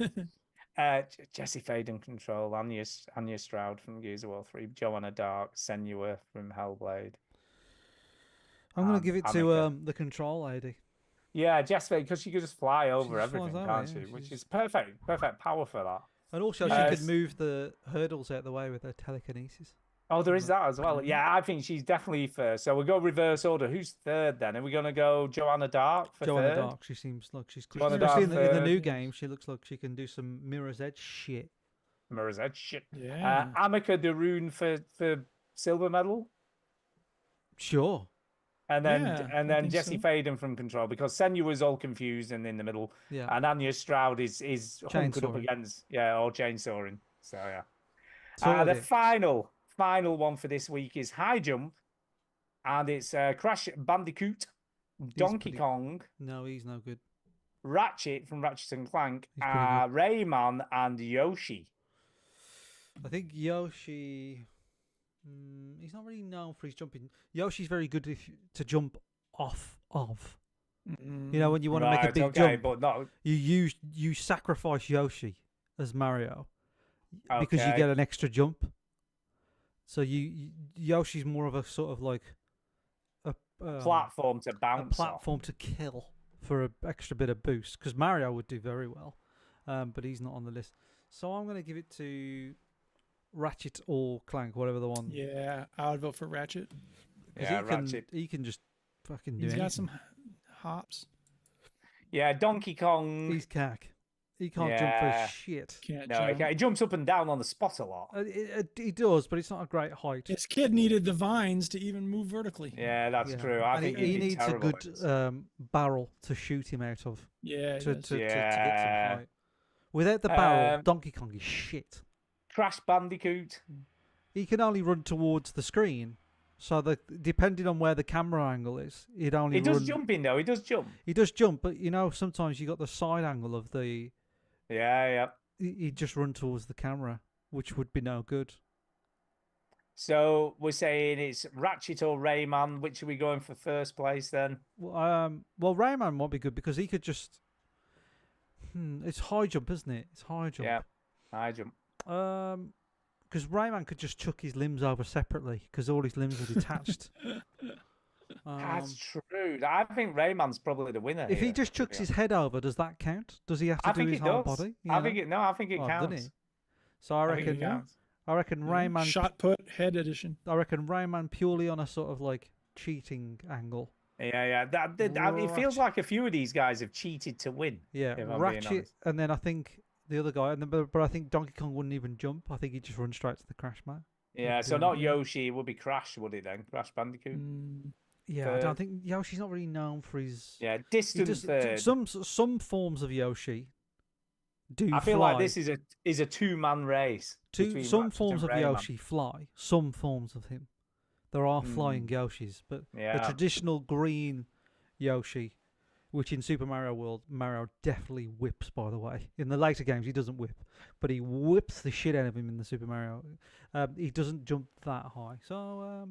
Jesse Faden Control, Anya Stroud from Gears of War 3, Joanna Dark, Senua from Hellblade. I'm gonna give it to Amica. the control lady. Yeah, Jess Faden, because she could just fly over just flies everything, over, can't yeah, she? she's Which just- is perfect power for that. And also, she Uh, could move the hurdles out the way with her telekinesis. Oh, there is that as well. Mm-hmm. Yeah, I think she's definitely first. So we'll go reverse order. Who's third then? Are we going to go Joanna Dark for Joanna third? Dark, she seems like she's Joanna especially Dark in the new third. game. She looks like she can do some Mirror's Edge shit. Mirror's Edge, shit. Yeah. Amica de Rune for silver medal. Sure. And then Yeah, I think Jesse so. Faden from Control, because Senua was all confused and in the middle. Yeah. And Anya Stroud is hunkered up Chainsawing. against, or chainsawing. So, yeah. Sorted The it. final one for this week is High Jump. And it's Crash Bandicoot, Donkey pretty- Kong, No, he's no good. Ratchet from Ratchet and Clank, He's pretty good. Rayman, and Yoshi. I think Yoshi. He's not really known for his jumping. Yoshi's very good to jump off of. You know, when you want to make a Right, big okay, jump, but not you sacrifice Yoshi as Mario because you Okay. get an extra jump. So Yoshi's more of a sort of like a platform to a bounce off. platform to kill for an extra bit of boost. Because Mario would do very well, but he's not on the list. So I'm going to give it to Ratchet or Clank, whatever the one. Yeah, I would vote for Ratchet. 'Cause Yeah, he can, Ratchet. he can just fucking do He's anything. got some hops. Yeah, Donkey Kong. He's cack. He can't jump Yeah. for shit. Can't No, jump. he jumps up and down on the spot a lot. He does, but it's not a great height. This kid needed the vines to even move vertically. Yeah, that's Yeah. true. I And think he he'd be needs a terrible good at this. barrel to shoot him out of Yeah, to he does. get Yeah. some height. Without the barrel, Um, Donkey Kong is shit. Crash Bandicoot. He can only run towards the screen, So depending on where the camera angle is, he'd only He does run. jumping though. He does jump. He does jump, but sometimes you got the side angle of the. Yeah. He'd just run towards the camera, which would be no good. So we're saying it's Ratchet or Rayman. Which are we going for first place then? Well, Rayman might be good because he could just. It's high jump, isn't it? It's high jump. Yeah, high jump. Because Rayman could just chuck his limbs over separately because all his limbs are detached. That's true. I think Rayman's probably the winner. If he here, just to be chucks his honest. head over, does that count? Does he have to I do think his it whole does. body? I think it doesn't counts. he? So I reckon. I reckon Rayman. Shot put head edition. I reckon Rayman purely on a sort of like cheating angle. Yeah. It feels like a few of these guys have cheated to win. Yeah, if I'm being Ratchet, honest. and then I think the other guy, but I think Donkey Kong wouldn't even jump. I think he'd just run straight to the crash mat. Yeah, so not Yoshi. It would be Crash, would it then? Crash Bandicoot. Yeah, I don't think Yoshi's not really known for his. Yeah, distant third. Some forms of Yoshi do. I feel fly. like this is a two-man race. Some forms of Yoshi fly. Some forms of him. There are flying Yoshis, but the traditional green Yoshi, which in Super Mario World, Mario definitely whips, by the way. In the later games, he doesn't whip, but he whips the shit out of him in the Super Mario. He doesn't jump that high. So,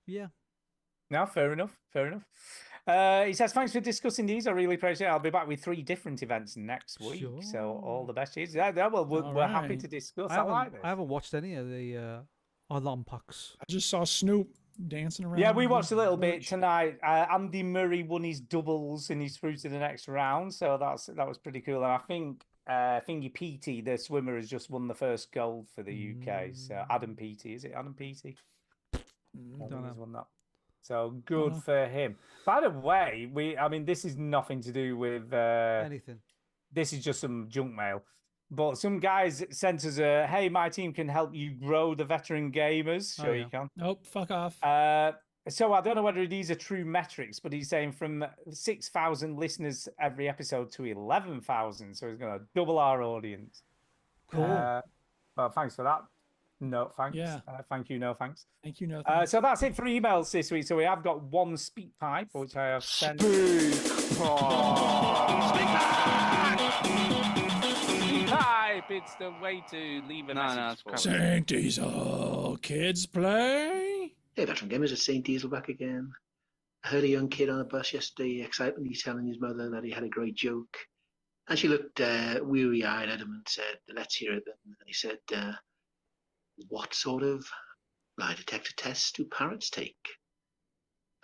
yeah. No, fair enough. He says, thanks for discussing these. I really appreciate it. I'll be back with 3 different events next week. So all the best. Yeah, well, we're happy to discuss. I like this. I haven't watched any of the Olympics. I just saw Snoop dancing around. Yeah, we watched a little bit tonight. Andy Murray won his doubles and he's through to the next round. So that was pretty cool. And I think Thingy Peaty, the swimmer, has just won the first gold for the UK. So Adam Peaty, is it Adam Peaty? Don't know. He's won that. So good for him. By the way, this is nothing to do with anything. This is just some junk mail. But some guys sent us a, hey, my team can help you grow the veteran gamers. Sure, you can. Nope, fuck off. So I don't know whether these are true metrics, but he's saying from 6,000 listeners every episode to 11,000. So he's going to double our audience. Cool. Well, thanks for that. No, thanks. Yeah. Thank you, no thanks. Thank you, no thanks. So that's it for emails this week. So we have got one speak pipe, which I have sent. Pipe, it's the way to leave a message. No, Saint Diesel, kids play. Hey, veteran gamers, it's Saint Diesel back again. I heard a young kid on a bus yesterday excitedly telling his mother that he had a great joke. And she looked weary-eyed at him and said, let's hear it then. And he said, what sort of lie detector tests do parrots take?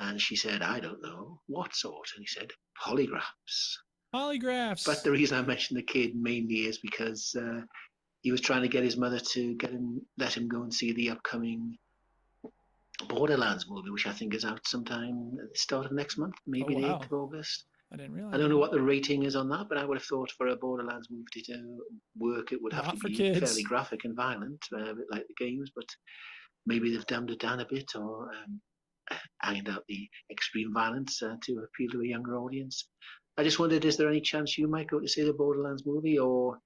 And she said, I don't know. What sort? And he said, polygraphs. Polygraphs. But the reason I mentioned the kid mainly is because he was trying to get his mother to let him go and see the upcoming Borderlands movie, which I think is out sometime at the start of next month, maybe the 8th of August. I didn't realize. I don't know what the rating is on that, but I would have thought for a Borderlands movie to work, it would have to be fairly graphic and violent, a bit like the games, but maybe they've dumbed it down a bit or ironed out the extreme violence to appeal to a younger audience. I just wondered, is there any chance you might go to see the Borderlands movie? Or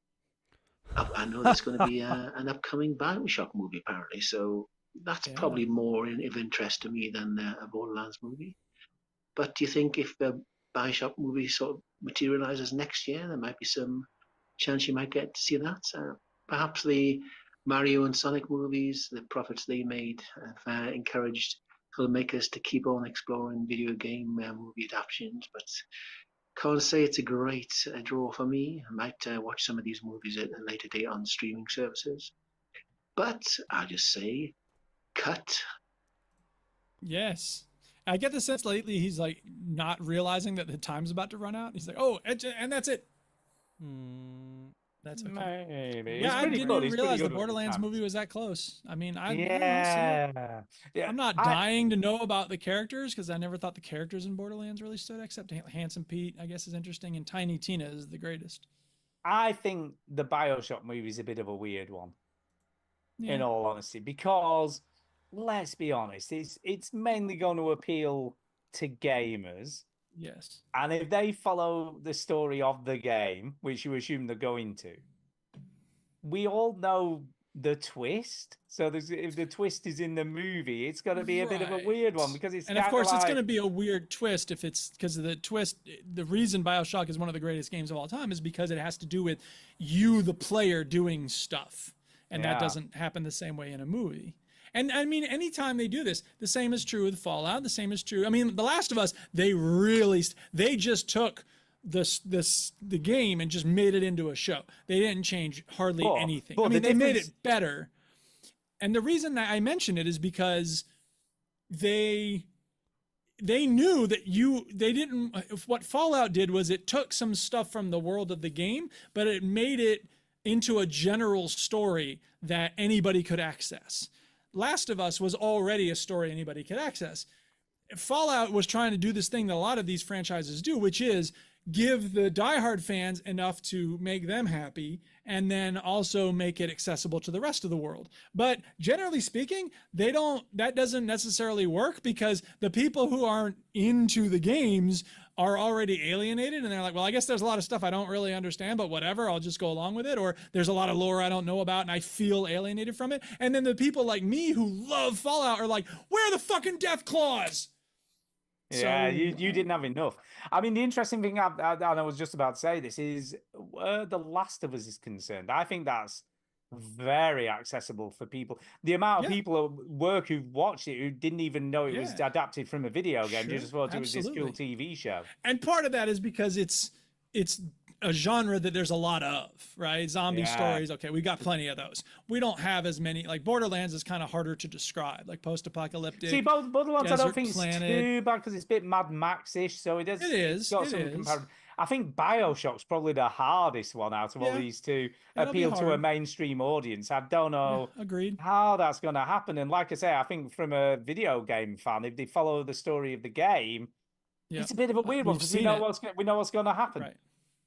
I know there's going to be an upcoming Bioshock movie, apparently, so that's probably more of interest to me than a Borderlands movie. But do you think if the Bioshock movie sort of materializes next year, there might be some chance you might get to see that? Perhaps the Mario and Sonic movies, the profits they made, have encouraged filmmakers to keep on exploring video game movie adaptations, but can't say it's a great draw for me. I might watch some of these movies at a later date on streaming services. But I'll just say, cut. Yes. I get the sense lately he's like not realizing that the time's about to run out. He's like, oh, and that's it. That's okay. Maybe. Yeah, I didn't even realize the Borderlands movie was that close. I mean, I'm not dying to know about the characters because I never thought the characters in Borderlands really stood, except Handsome Pete, I guess, is interesting, and Tiny Tina is the greatest. I think the Bioshock movie is a bit of a weird one, in all honesty, because let's be honest, it's mainly going to appeal to gamers. Yes. And if they follow the story of the game, which you assume they're going to, we all know the twist. So if the twist is in the movie, it's going to be a bit of a Right. weird one because it's And of kinda course, it's like- going to be a weird twist if it's because of the twist. The reason Bioshock is one of the greatest games of all time is because it has to do with you, the player, doing stuff. And that Yeah. doesn't happen the same way in a movie. And I mean, anytime they do this, the same is true with Fallout. The same is true. I mean, The Last of Us, they just took the game and just made it into a show. They didn't change hardly anything. I but mean, the they made difference- it better. And the reason that I mention it is because they knew that they didn't. What Fallout did was it took some stuff from the world of the game, but it made it into a general story that anybody could access. Last of Us was already a story anybody could access. Fallout was trying to do this thing that a lot of these franchises do, which is give the diehard fans enough to make them happy and then also make it accessible to the rest of the world. But generally speaking, that doesn't necessarily work because the people who aren't into the games are already alienated and they're like, well, I guess there's a lot of stuff I don't really understand, but whatever, I'll just go along with it. Or there's a lot of lore I don't know about and I feel alienated from it. And then the people like me who love Fallout are like, where are the fucking death claws? Yeah, So- you didn't have enough. I mean, the interesting thing, and I was just about to say this, is where The Last of Us is concerned. I think that's very accessible for people. The amount of people at work who watched it who didn't even know it was adapted from a video game, Sure, just thought it was this cool absolutely. TV show. And part of that is because it's a genre that there's a lot of, right? Zombie Yeah. stories. Okay, we got plenty of those. We don't have as many. Like Borderlands is kind of harder to describe, like post-apocalyptic. See, Borderlands, I don't desert think it's planet. too bad because it's a bit Mad Max-ish, so it does. It is, It's got it some is. compar- I think Bioshock's probably the hardest one out of all Yeah, these to it'll be appeal to a hard. mainstream audience. I don't know Agreed. how that's going to happen. And like I say, I think from a video game fan, if they follow the story of the game, Yeah. it's a bit of a weird one We've because we seen know it. we know what's going to happen. Right.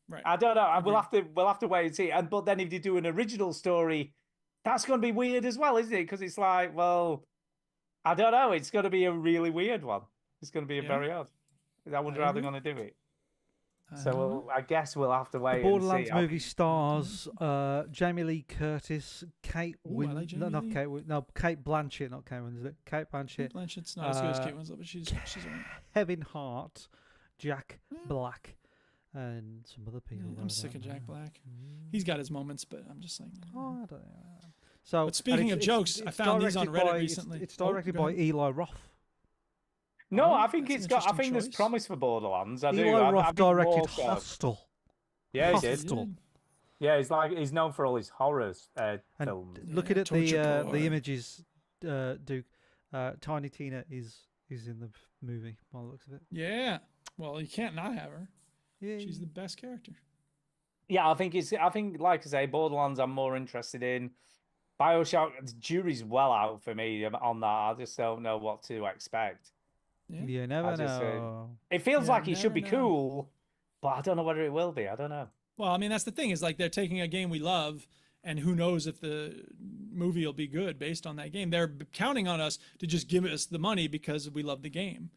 Right. I don't know. We'll have to wait and see. And but then if they do an original story, that's going to be weird as well, isn't it? Because it's like, well, I don't know. It's going to be a really weird one. It's going to be Yeah. very odd. I wonder I how they're agree. going to do it. I So don't know. I guess we'll have to The wait. Borderlands and see. movie stars Jamie Lee Curtis, Kate Ooh, I like Jamie Lee. Kate Blanchett, not Kate Winslet. Kate Blanchett, Blanchett's not as good as Kate Winslet, but she's all right. Kevin Hart, Jack Black, and some other people. I'm that I sick don't of Jack know. Black. He's got his moments, but I'm just like. Oh, I don't know. So, But and speaking of jokes, I found these on directed Reddit by- recently. It's Oh, directed go by ahead. Eli Roth. No, Oh, I think that's it's an got. I interesting think there's choice. promise for Borderlands. I do. Eli I Roth think directed more so. Hostel. Yeah, he did. Hostel. Yeah, he's known for all his horrors And films. looking Yeah, at torture porn. the images, Duke, Tiny Tina is in the movie by the looks of it. Yeah. Well, you can't not have her. Yeah, She's the best character. Yeah, I think like I say, Borderlands I'm more interested in. BioShock, the jury's well out for me on that. I just don't know what to expect. You never I just, know. It feels Yeah, like it should be never know. cool, but I don't know whether it will be. I don't know. Well, I mean, that's the thing is like they're taking a game we love, and who knows if the movie will be good based on that game. They're counting on us to just give us the money because we love the game.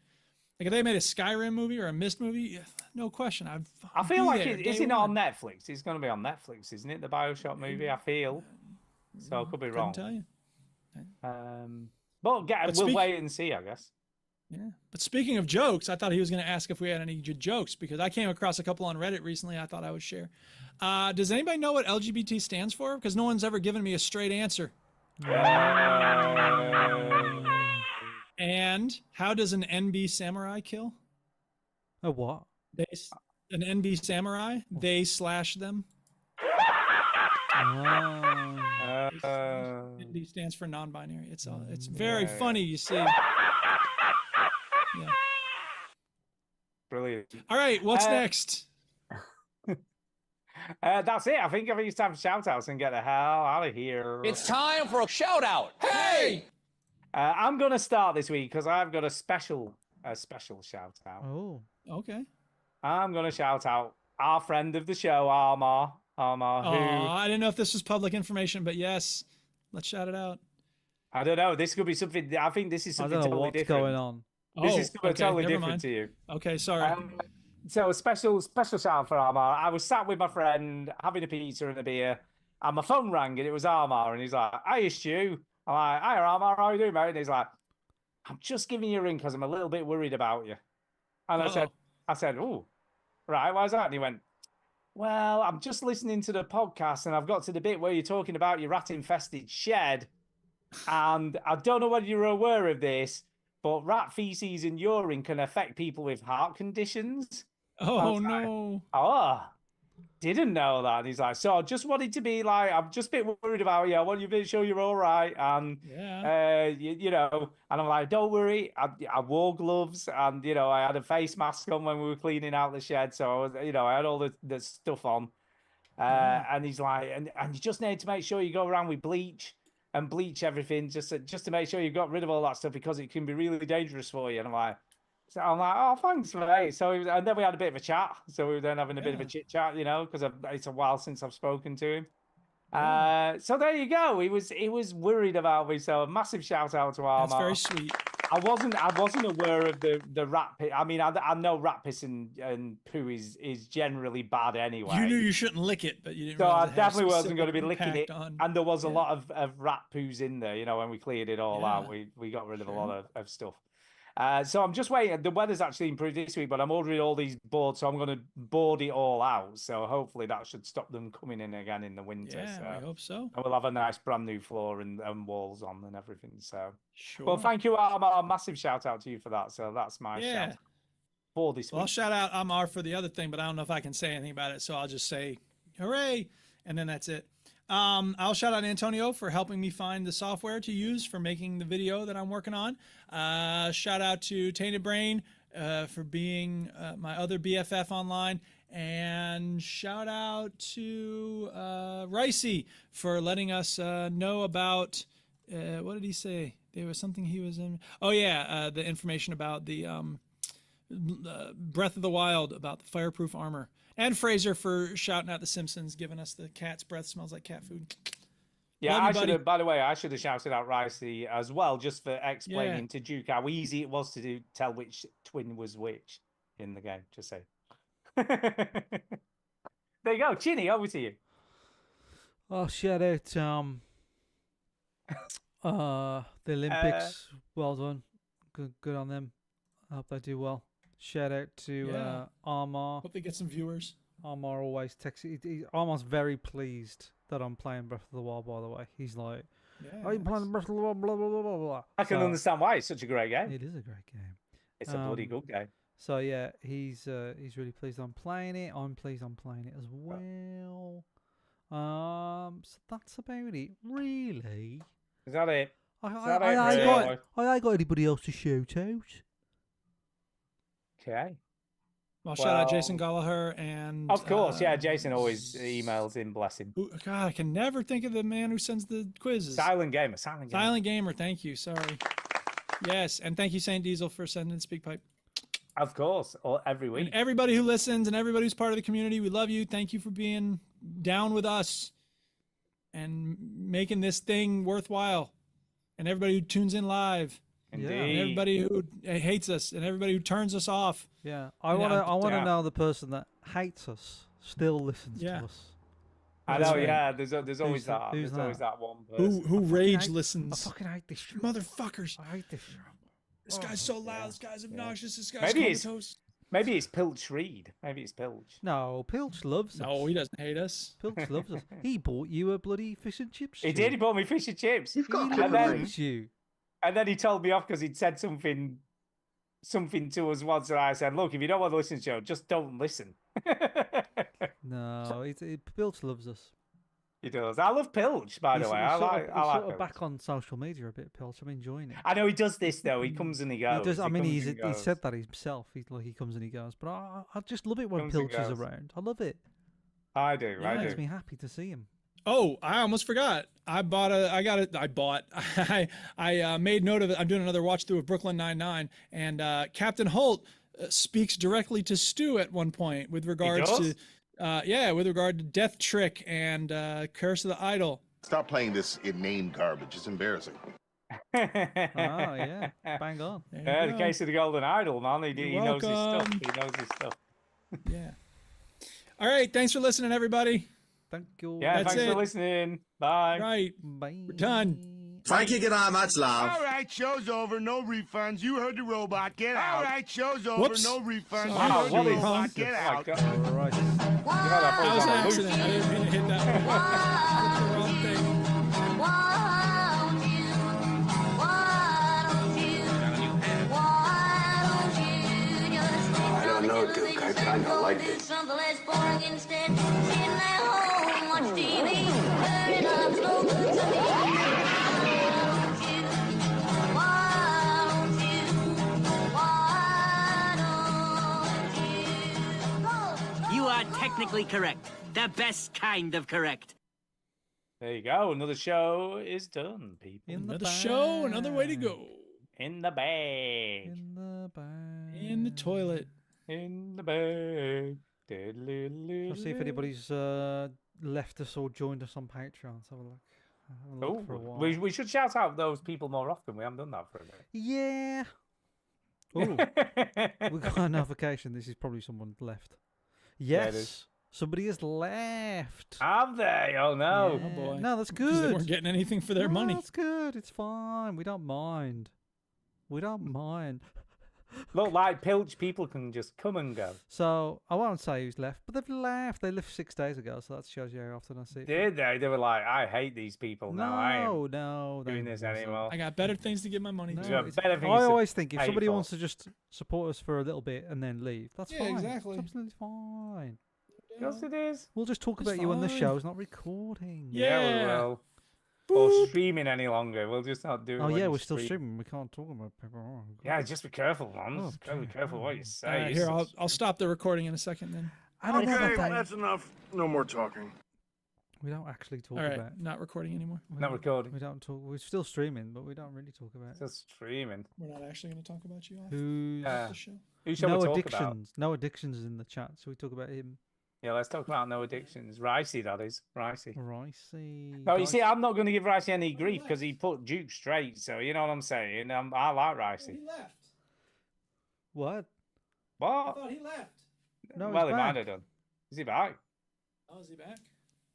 Like if they made a Skyrim movie or a Myst movie, yeah, no question. I feel like it is it not on Netflix? It's going to be on Netflix, isn't it? The BioShock movie. I feel so. I could be Couldn't wrong. tell you. But we'll speak- wait and see. I guess. Yeah. But speaking of jokes, I thought he was going to ask if we had any jokes because I came across a couple on Reddit recently. I thought I would share. Does anybody know what LGBT stands for? Because no one's ever given me a straight answer. And how does an NB samurai kill? A what? An NB samurai, they slash them. NB stands for non-binary. It's very funny, you see. Yeah. Brilliant. All right, what's Uh, next? That's it. I think it's time for shout outs and get the hell out of here. It's time for a shout out. Hey! I'm going to start this week because I've got a special shout out. Oh. Okay. I'm going to shout out our friend of the show, Armar. Armar, Oh, who I didn't know if this was public information, but yes, let's shout it out. I don't know. This could be something. I think this is I something don't know totally what's different. going on. This Oh, is okay, totally never different mind. to you. Okay, sorry. So a special shout out for Armar. I was sat with my friend having a pizza and a beer, And my phone rang and it was Armar, and he's like, "Hiya, Stu." I'm like, "Hiya, Armar, how you doing, mate?" And he's like, "I'm just giving you a ring because I'm a little bit worried about you." And I said, "Oh, right, why's that?" And he went, "Well, I'm just listening to the podcast and I've got to the bit where you're talking about your rat-infested shed. And I don't know whether you're aware of this, but rat feces and urine can affect people with heart conditions." Oh, no. Oh, didn't know that. And he's like, "So I just wanted to be like, I'm just a bit worried about you. I want you to be sure you're all right." And, you know, and I'm like, "Don't worry." I wore gloves and, you know, I had a face mask on when we were cleaning out the shed. So I was, you know, I had all the stuff on. And he's like, and you just need to make sure you go around with bleach and bleach everything just to make sure you've got rid of all that stuff because it can be really dangerous for you. And I'm like, "Oh, thanks, mate." So and then we had a bit of a chat. So we were then having a bit of a chit chat, you know, because it's a while since I've spoken to him. So there you go. He was worried about me. So a massive shout out to Armar. That's very sweet. I wasn't aware of the rat piss. I mean, I know rat piss and poo is generally bad anyway. You knew you shouldn't lick it, but you didn't. So I realize it had definitely wasn't going to be specific licking it. impact on- And there was a lot of rat poos in there. You know, when we cleared it all Yeah. out, we got rid of a lot of stuff. So I'm just waiting. The weather's actually improved this week, but I'm ordering all these boards, so I'm going to board it all out. So hopefully that should stop them coming in again in the winter. Yeah, so. I hope so. And we'll have a nice brand new floor and walls on and everything. So, Sure. well, thank you, Armar. Massive shout out to you for that. So that's my Yeah. shout for this Well, I'll week. shout out Amar for the other thing, but I don't know if I can say anything about it, so I'll just say hooray, and then that's it. I'll shout out Antonio for helping me find the software to use for making the video that I'm working on. Shout out to Tainted Brain for being my other BFF online. And shout out to Ricey for letting us know about, what did he say? There was something he was in. Oh, yeah, the information about the Breath of the Wild, about the fireproof armor. And Fraser for shouting out The Simpsons, giving us the cat's breath smells like cat food. Yeah, Love you, I should buddy. have. By the way, I should have shouted out Ricey as well, just for explaining to Duke how easy it was to tell which twin was which in the game. Just say. There you go, Chinny. Over to you. Oh, shout out the Olympics. Well done. Good on them. I hope they do well. Shout out to Armar. Hope they get some viewers. Armar always texts. Armar's very pleased that I'm playing Breath of the Wild, by the way. He's like, "Are you playing Breath of the Wild?" Blah, blah, blah, blah, blah. I can So, understand why it's such a great game. It is a great game. It's a bloody good game. So yeah, he's really pleased I'm playing it. I'm pleased I'm playing it as well. So that's about it, really. Is that it? I ain't got anybody else to shout out. Okay. Well, shout out Jason Gallagher and. Of course, yeah. Jason always emails in, bless him. God, I can never think of the man who sends the quizzes. Silent Gamer. Silent Gamer. Thank you. Sorry. Yes, and thank you, Saint Diesel, for sending the speak pipe. Of course, every week. And everybody who listens and everybody who's part of the community, we love you. Thank you for being down with us and making this thing worthwhile. And everybody who tunes in live. Indeed. And everybody who hates us and everybody who turns us off. Yeah, I want to know the person that hates us still listens to us. I know, yeah. There's always that. Who's There's always that one person. Who rage listens. I fucking hate this show. Motherfuckers. I hate this show. This guy's so loud. This guy's obnoxious. This guy's Maybe comatose. Maybe it's Pilch Reed. Maybe it's Pilch. No, Pilch loves us. No, he doesn't hate us. Pilch loves us. He bought you a bloody fish and chips. He did. He bought me fish and chips. You've got He a loves you. And then he told me off because he'd said something to us once, and I said, "Look, if you don't want to listen to the show, just don't listen." No, Pilch loves us. He does. I love Pilch, by the way. I like sort of Pilch. back on social media a bit, Pilch. I'm enjoying it. I know he does this though. He comes and he goes. He does. I mean, comes he and goes. said that himself. He comes and he goes. But I just love it when Comes and Pilch is goes. around. I love it. I do. It I makes do. me happy to see him. Oh, I almost forgot. I made note of it. I'm doing another watch through of Brooklyn Nine-Nine, and Captain Holt speaks directly to Stu at one point with regards to, with regard to Death Trick and Curse of the Idol. Stop playing this inane garbage. It's embarrassing. Oh yeah, bang on. Yeah, the case of the Golden Idol, man. He knows his stuff. welcome. He knows his stuff. Yeah. All right. Thanks for listening, everybody. Thank you. Yeah, That's thanks for it. listening. Bye. Right. Bye. We're done. Frankie, get on, much love. All right, show's over. No refunds. You heard the robot. Get out. All right, show's over. Whoops. No refunds. Sorry. You Wow, heard what the is robot. this? Get Oh, my out. God. All right. You know that That was falls an on a loop. accident. I didn't mean to hit that one. Hit the wrong thing. I don't know, Duke. I kind of liked it. You are technically correct. The best kind of correct. There you go. Another show is done, people. Another show, another way to go. In the bag. In the bag. In the toilet. In the bag. I'll see if anybody's left us or joined us on Patreon. Let's have a look. Have a look for a while. We should shout out those people more often. We haven't done that for a bit. Yeah. Oh, we got a notification. This is probably someone left. Yeah, it Yes, is. somebody has left. Have they? Oh no. Oh boy. No, that's 'Cause They good. weren't getting anything for their No, money. That's good. It's fine. We don't mind. We don't mind. Look, like Pilch, people can just come and go. So I won't say who's left, but they've left. They left 6 days ago, so that shows you how often I see it. Did they? They were like, I hate these people now. I am No, doing this anymore. I got better things to give my money No, to. Yeah, it's- better I things to always think if pay somebody for. wants to just support us for a little bit and then leave, that's Yeah, fine. exactly. It's absolutely fine. Yes, it is. We'll just talk It's about you when the fine. show's not recording. Yeah, we Yeah. will. Or streaming any longer. We'll just not do it. Oh when yeah, you we're still stream. streaming. We can't talk about people. Oh, God. Yeah, just be careful, man. Oh, Just gotta be dear. careful what you All say. right, here, I'll stop the recording in a second then. I don't know Okay, about that. that's enough. No more talking. We don't actually talk All right, about. not recording anymore. We Not don't- recording. We don't talk. We're still streaming, but we don't really talk about it. Just streaming. We're not actually going to talk about you off Who's the show. Who shall no we talk addictions? about? No addictions is in the chat. So we talk about him. Yeah, let's talk about no addictions. Ricey, that is. Ricey. Ricey. No, you see, I'm not going to give Ricey any grief because he put Duke straight. So you know what I'm saying. I like Ricey. left. What? What? he left. No, Well, he's he might back. have done. Is he back? Oh, is he back?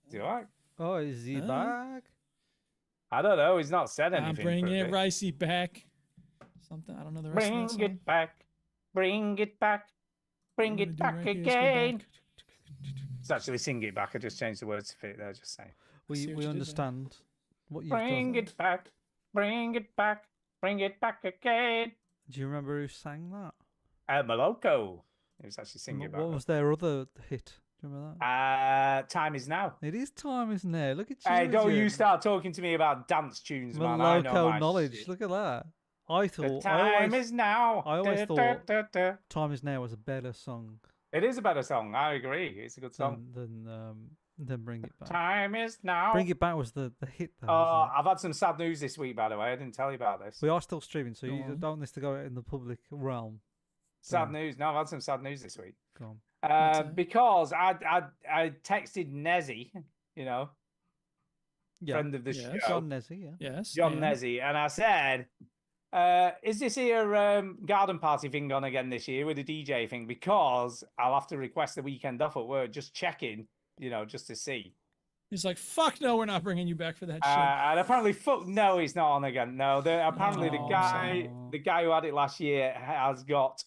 Is he back? Oh, is he Huh? back? I don't know. He's not said I'm anything. bringing for a it bit. Ricey back. Something, I don't know the rest Bring of that song. it back. Bring it back. Bring What do it we do back right here? Let's go again. back. It's actually sing it back. I just changed the words to fit there. Just saying. We See what you we did there. understand what you've Bring done. it back. Bring it back. Bring it back again. Do you remember who sang that? Maloko. He was actually singing What about was their other hit? Do you remember that? Time is now. It is time, isn't it? Look at you. Hey, don't with you your start talking to me about dance tunes, man. I know Maloko my knowledge. shit. Look at that. I The thought time is now. I always Da, thought da, da, da. Time Is Now was a better song It is a better song. I agree. It's a good song. than Bring It Back. Time is now. Bring It Back was the hit though. Oh, wasn't it? I've had some sad news this week, by the way. I didn't tell you about this. We are still streaming, so Go you on. don't want this to go out in the public realm. Sad on. news. No, I've had some sad news this week. Go on. What's that? Because I texted Nezzy, you know, Yeah. friend of the Yes. show, John Nezzy, yeah. Yes. John and- Nezzy, and I said, is this here garden party thing on again this year with the DJ thing? Because I'll have to request the weekend off at work, just checking, you know, just to see. He's like, fuck no, we're not bringing you back for that shit. And apparently, fuck no, it's not on again. No, apparently Oh, the guy who had it last year has got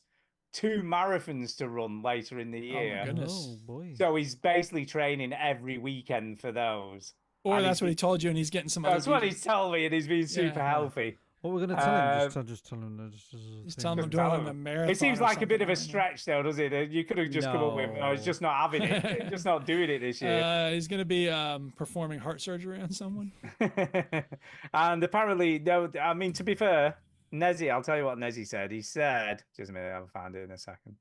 2 marathons to run later in the year. goodness. Oh boy. So he's basically training every weekend for those. Or and that's he's what he told you and he's getting some other That's what people. he's telling me, and he's been super Yeah. healthy. What we're gonna tell him? Just tell him. Just tell him I'm Just doing tell a him. marathon. It seems or like a bit something, of a I don't know. stretch, though, does it? You could have just come up with, I was just not having it, just not doing it this year. He's going to be performing heart surgery on someone. And apparently, no, I mean, to be fair, Nezzy, I'll tell you what Nezzy said. He said, just a minute, I'll find it in a second.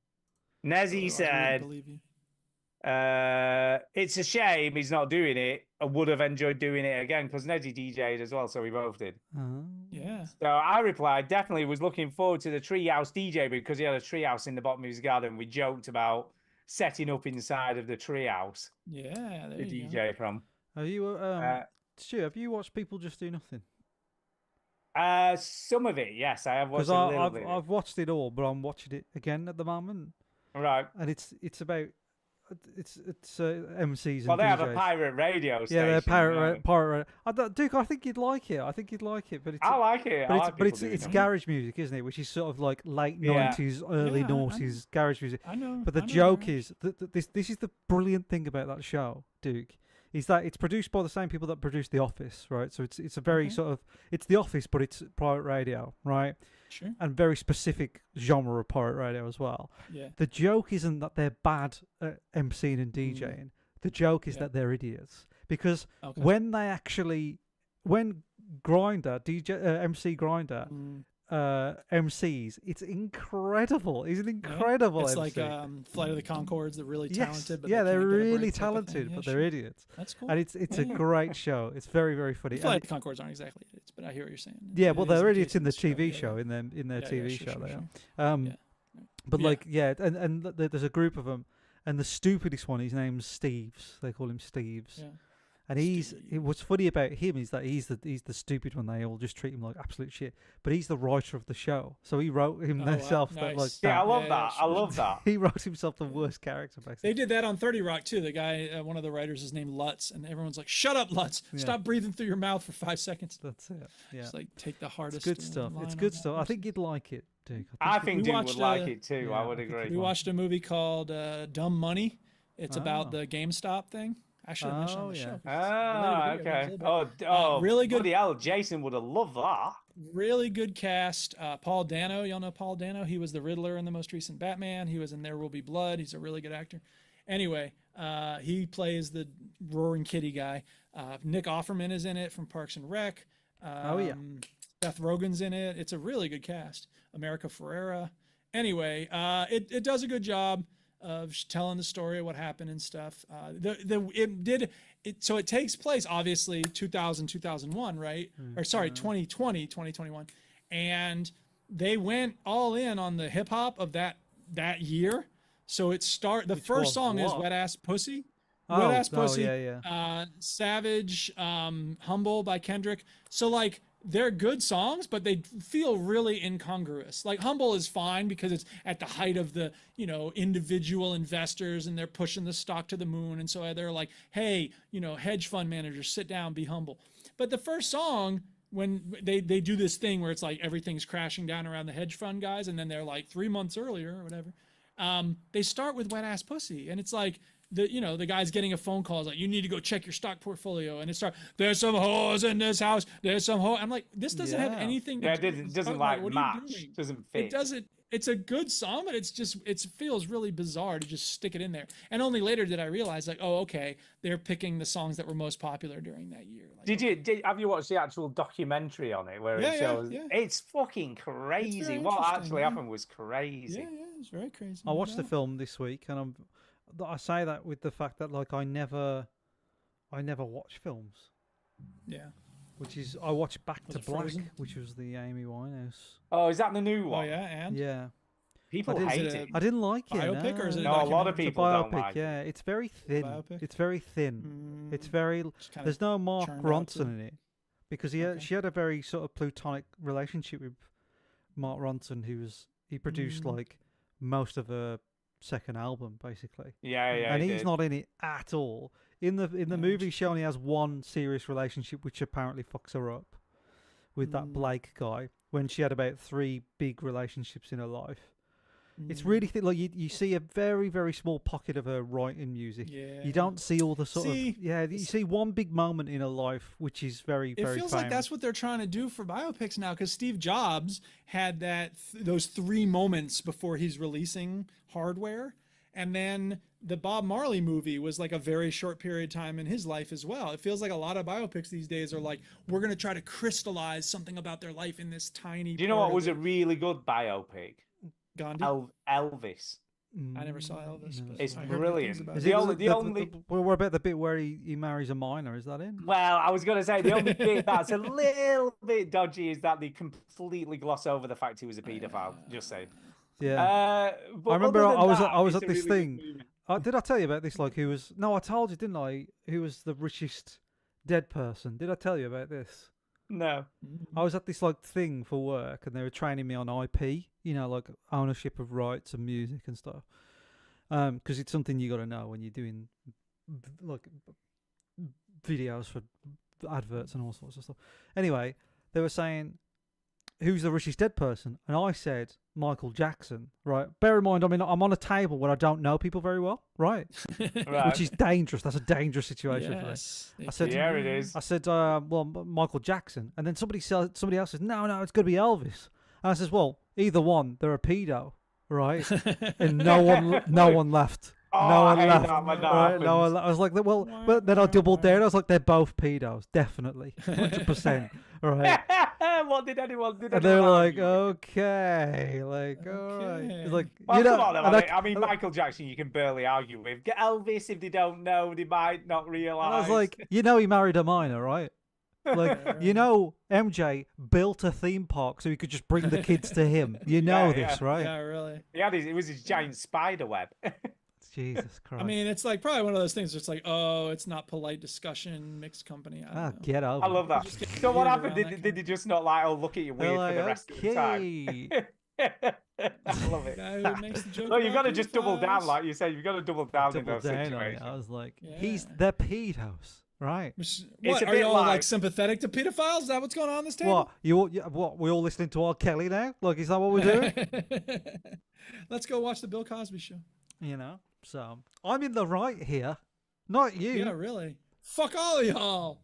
Nezzy Otherwise, we wouldn't said, believe you. it's a shame he's not doing it. I would have enjoyed doing it again because Nezzy DJ'd as well, so we both did. Yeah. So I replied, definitely was looking forward to the treehouse DJ because he had a treehouse in the bottom of his garden. We joked about setting up inside of the treehouse Yeah. There the you go. DJ from. Have you Stu, have you watched People Just Do Nothing? Some of it, yes, I have watched Because a little I've bit. I've watched it all, but I'm watching it again at the moment. Right. And it's about it's MCs and Well, they DJs. have a pirate radio station. Yeah, they're right? pirate. Duke, I think you'd like it. But it's I like it. but it's garage music, isn't it? Which is sort of like late '90s, early noughties garage music. I know. But the joke is that this is the brilliant thing about that show, Duke, is that it's produced by the same people that produced The Office, right? So it's a very sort of it's The Office, but it's pirate radio, right? Sure. And very specific genre of pirate radio as well. Yeah. The joke isn't that they're bad at MCing and DJing. The joke is that they're idiots. Because when Grinder, MC Grinder, MCs, it's incredible. He's an incredible It's MC. like Flight of the Conchords. They're really talented. But yeah, they they're can't get a really break type of thing. talented, Yeah, but sure. they're idiots. That's cool. And it's a great show. It's very, very funny. Flight And of the Conchords aren't exactly idiots, but I hear what you're saying. yeah, It well, is they're the idiots case in the this show, TV yeah, show, yeah. in their Yeah, TV sure, show. sure, They sure. are. Yeah. But Yeah. like, and there's a group of them, and the stupidest one, his name's Steves. They call him Steves. Yeah. And what's funny about him is that he's the stupid one. They all just treat him like absolute shit. But he's the writer of the show, so he wrote himself that like. Yeah, I that. love that. I love that. He wrote himself the worst character. Basically. They did that on 30 Rock too. The guy, one of the writers, is named Lutz, and everyone's like, "Shut up, Lutz! Yeah. Stop breathing through your mouth for 5 seconds." That's it. Yeah. Just like take the hardest. It's good stuff. line It's on good that stuff. I person. think you'd like it, Duke. I think We Duke watched, would like it too. yeah, I would I think agree. We watched a movie called Dumb Money. It's about Oh. the GameStop thing. I should have mentioned on the show. 'cause it's Ah, related to video okay. games a little bit. Oh, really good. Bloody hell, Jason would have loved that. Really good cast. Paul Dano, y'all know Paul Dano. He was the Riddler in the most recent Batman. He was in There Will Be Blood. He's a really good actor. Anyway, he plays the roaring kitty guy. Nick Offerman is in it from Parks and Rec. Seth Rogen's in it. It's a really good cast. America Ferrera. Anyway, it does a good job of telling the story of what happened and stuff. So it takes place obviously 2001, right? Or sorry, 2020, 2021. And they went all in on the hip hop of that year. So the first song is Wet Ass Pussy. Wet Ass Pussy. Yeah. Savage, Humble by Kendrick. So like they're good songs, but they feel really incongruous. Like Humble is fine because it's at the height of the, individual investors and they're pushing the stock to the moon. And so they're like, hey, hedge fund managers, sit down, be humble. But the first song, when they do this thing where it's like everything's crashing down around the hedge fund guys, and then they're like 3 months earlier or whatever, they start with Wet Ass Pussy. And it's like, the guy's getting a phone call. It's like, you need to go check your stock portfolio. And it starts, there's some hoes in this house. There's some hoes. I'm like, this doesn't have anything to do. It doesn't what are you match. doing? Doesn't fit. It doesn't. It's a good song, but it feels really bizarre to just stick it in there. And only later did I realize, like, oh, okay, they're picking the songs that were most popular during that year. Like, have you watched the actual documentary on it where it shows? Yeah. It's fucking crazy. very What interesting, actually happened was crazy. Yeah, it's very crazy. I watched the film this week, and I say that with the fact that like I never watch films. Yeah. Which is I watched Back Was to it Black, Frozen? which was the Amy Winehouse. Oh, is that the new Oh one? yeah, and Yeah. People I hate Is it it. I didn't like it. biopic or is it a No, a lot of documentary? It's a people don't biopic, like yeah. it. It's very thin. biopic? It's very thin. It's very. Just kinda There's no Mark churned out to- Ronson in it because Okay. she had a very sort of plutonic relationship with Mark Ronson, he produced like most of her second album basically. Yeah, and he he's did. not in it at all. In the movie, she only has one serious relationship, which apparently fucks her up with that Blake guy. When she had about 3 big relationships in her life, it's really like you see a very very small pocket of her writing music. Yeah. You don't see all the sort See, of You see one big moment in her life, which is very It very. feels famous. like that's what they're trying to do for biopics now, because Steve Jobs had those 3 moments before he's releasing hardware, and then the Bob Marley movie was like a very short period of time in his life as well. It feels like a lot of biopics these days are like, we're going to try to crystallize something about their life in this tiny. Do you know part what of was it. a really good biopic? Gandhi? Elvis. I never saw Elvis. but It's I heard good brilliant. things about Is it. The it only. well, what about the bit where he marries a minor? Is that in? Well, I was going to say the only bit that's a little bit dodgy is that they completely gloss over the fact he was a paedophile. Just saying. Yeah. But I remember other than I was that, at it's this a really thing. good movie. Did I tell you about this? Like, I told you, didn't I? Who was the richest dead person? Did I tell you about this? No. I was at this like thing for work, and they were training me on IP, like ownership of rights and music and stuff. because it's something you got to know when you're doing like videos for adverts and all sorts of stuff. Anyway, they were saying, who's the richest dead person? And I said Michael Jackson, right? Bear in mind, I mean, I'm on a table where I don't know people very well, right? Which is dangerous. That's a dangerous situation for me. I said, yeah, it is. I said, well, Michael Jackson. And then somebody else says, no, it's going to be Elvis. And I says, well, either one, they're a pedo, right? And no one left. No one left. Right? No one left. I was like, well, then I doubled down. I was like, they're both pedos, definitely, 100%. Right? What did anyone? And they're like, okay, like, all right. It's like, well, you know, come on, I mean, Michael Jackson, you can barely argue with. Get Elvis, if they don't know, they might not realise. I was like, you know, he married a minor, right? Like, you know, MJ built a theme park so he could just bring the kids to him. You know this, right? Yeah, really. It was his giant spider web. Jesus Christ. I mean, it's like probably one of those things. It's like, oh, it's not polite discussion, mixed company. I don't know. Get over. I love that. So what happened? Did they just not like, look at you weird for the rest of the time? I love it. Guy who makes the joke No, you've got to about just double down, pedophiles. like you said. You've got to double down in those situations. I was like, they're pedos, right? What, are you all like sympathetic to pedophiles? Is that what's going on this table? What? We all listening to R. Kelly now? Like, is that what we're doing? Let's go watch the Bill Cosby Show. You know, so I'm in the right here, not you. Yeah, really. Fuck all of y'all.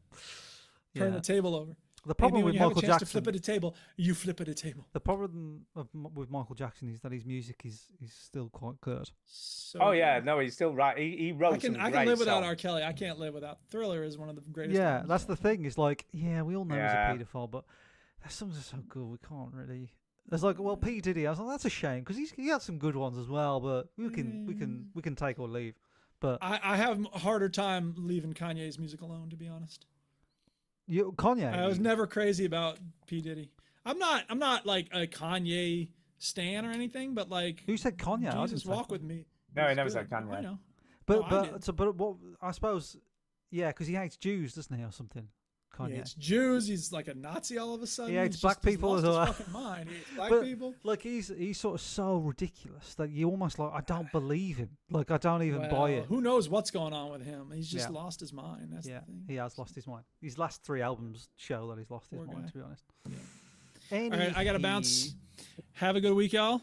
Turn the table over. The problem with Michael Jackson, to flip at a table, you flip at a table. The problem with Michale Jackson is that his music is still quite good. So, oh yeah, no, he's still right. He wrote some great I can live without songs. R. Kelly. I can't live without Thriller. Is one of the greatest. Yeah, albums. that's the thing. Is like, yeah, we all know he's a paedophile, but their songs are so good. We can't really. It's like, well, P Diddy. I was like, that's a shame because he had some good ones as well. But we can take or leave. But I have a harder time leaving Kanye's music alone, to be honest. Kanye. I was never crazy about P Diddy. I'm not like a Kanye stan or anything, but like, who said Kanye? Jesus Walk With Me. No, he never said Kanye. I know. But what I suppose, yeah, because he hates Jews, doesn't he, or something? Kanye. He hates Jews. He's like a Nazi all of a sudden. He hates black people as well. His fucking mind. He hates black people. Like he's sort of so ridiculous that you almost like, I don't believe him. Like I don't even buy it. Who knows what's going on with him? He's just lost his mind. That's the thing. He has lost his mind. His last 3 albums show that he's lost his mind. To be honest. Yeah. All right, I gotta bounce. Have a good week, y'all.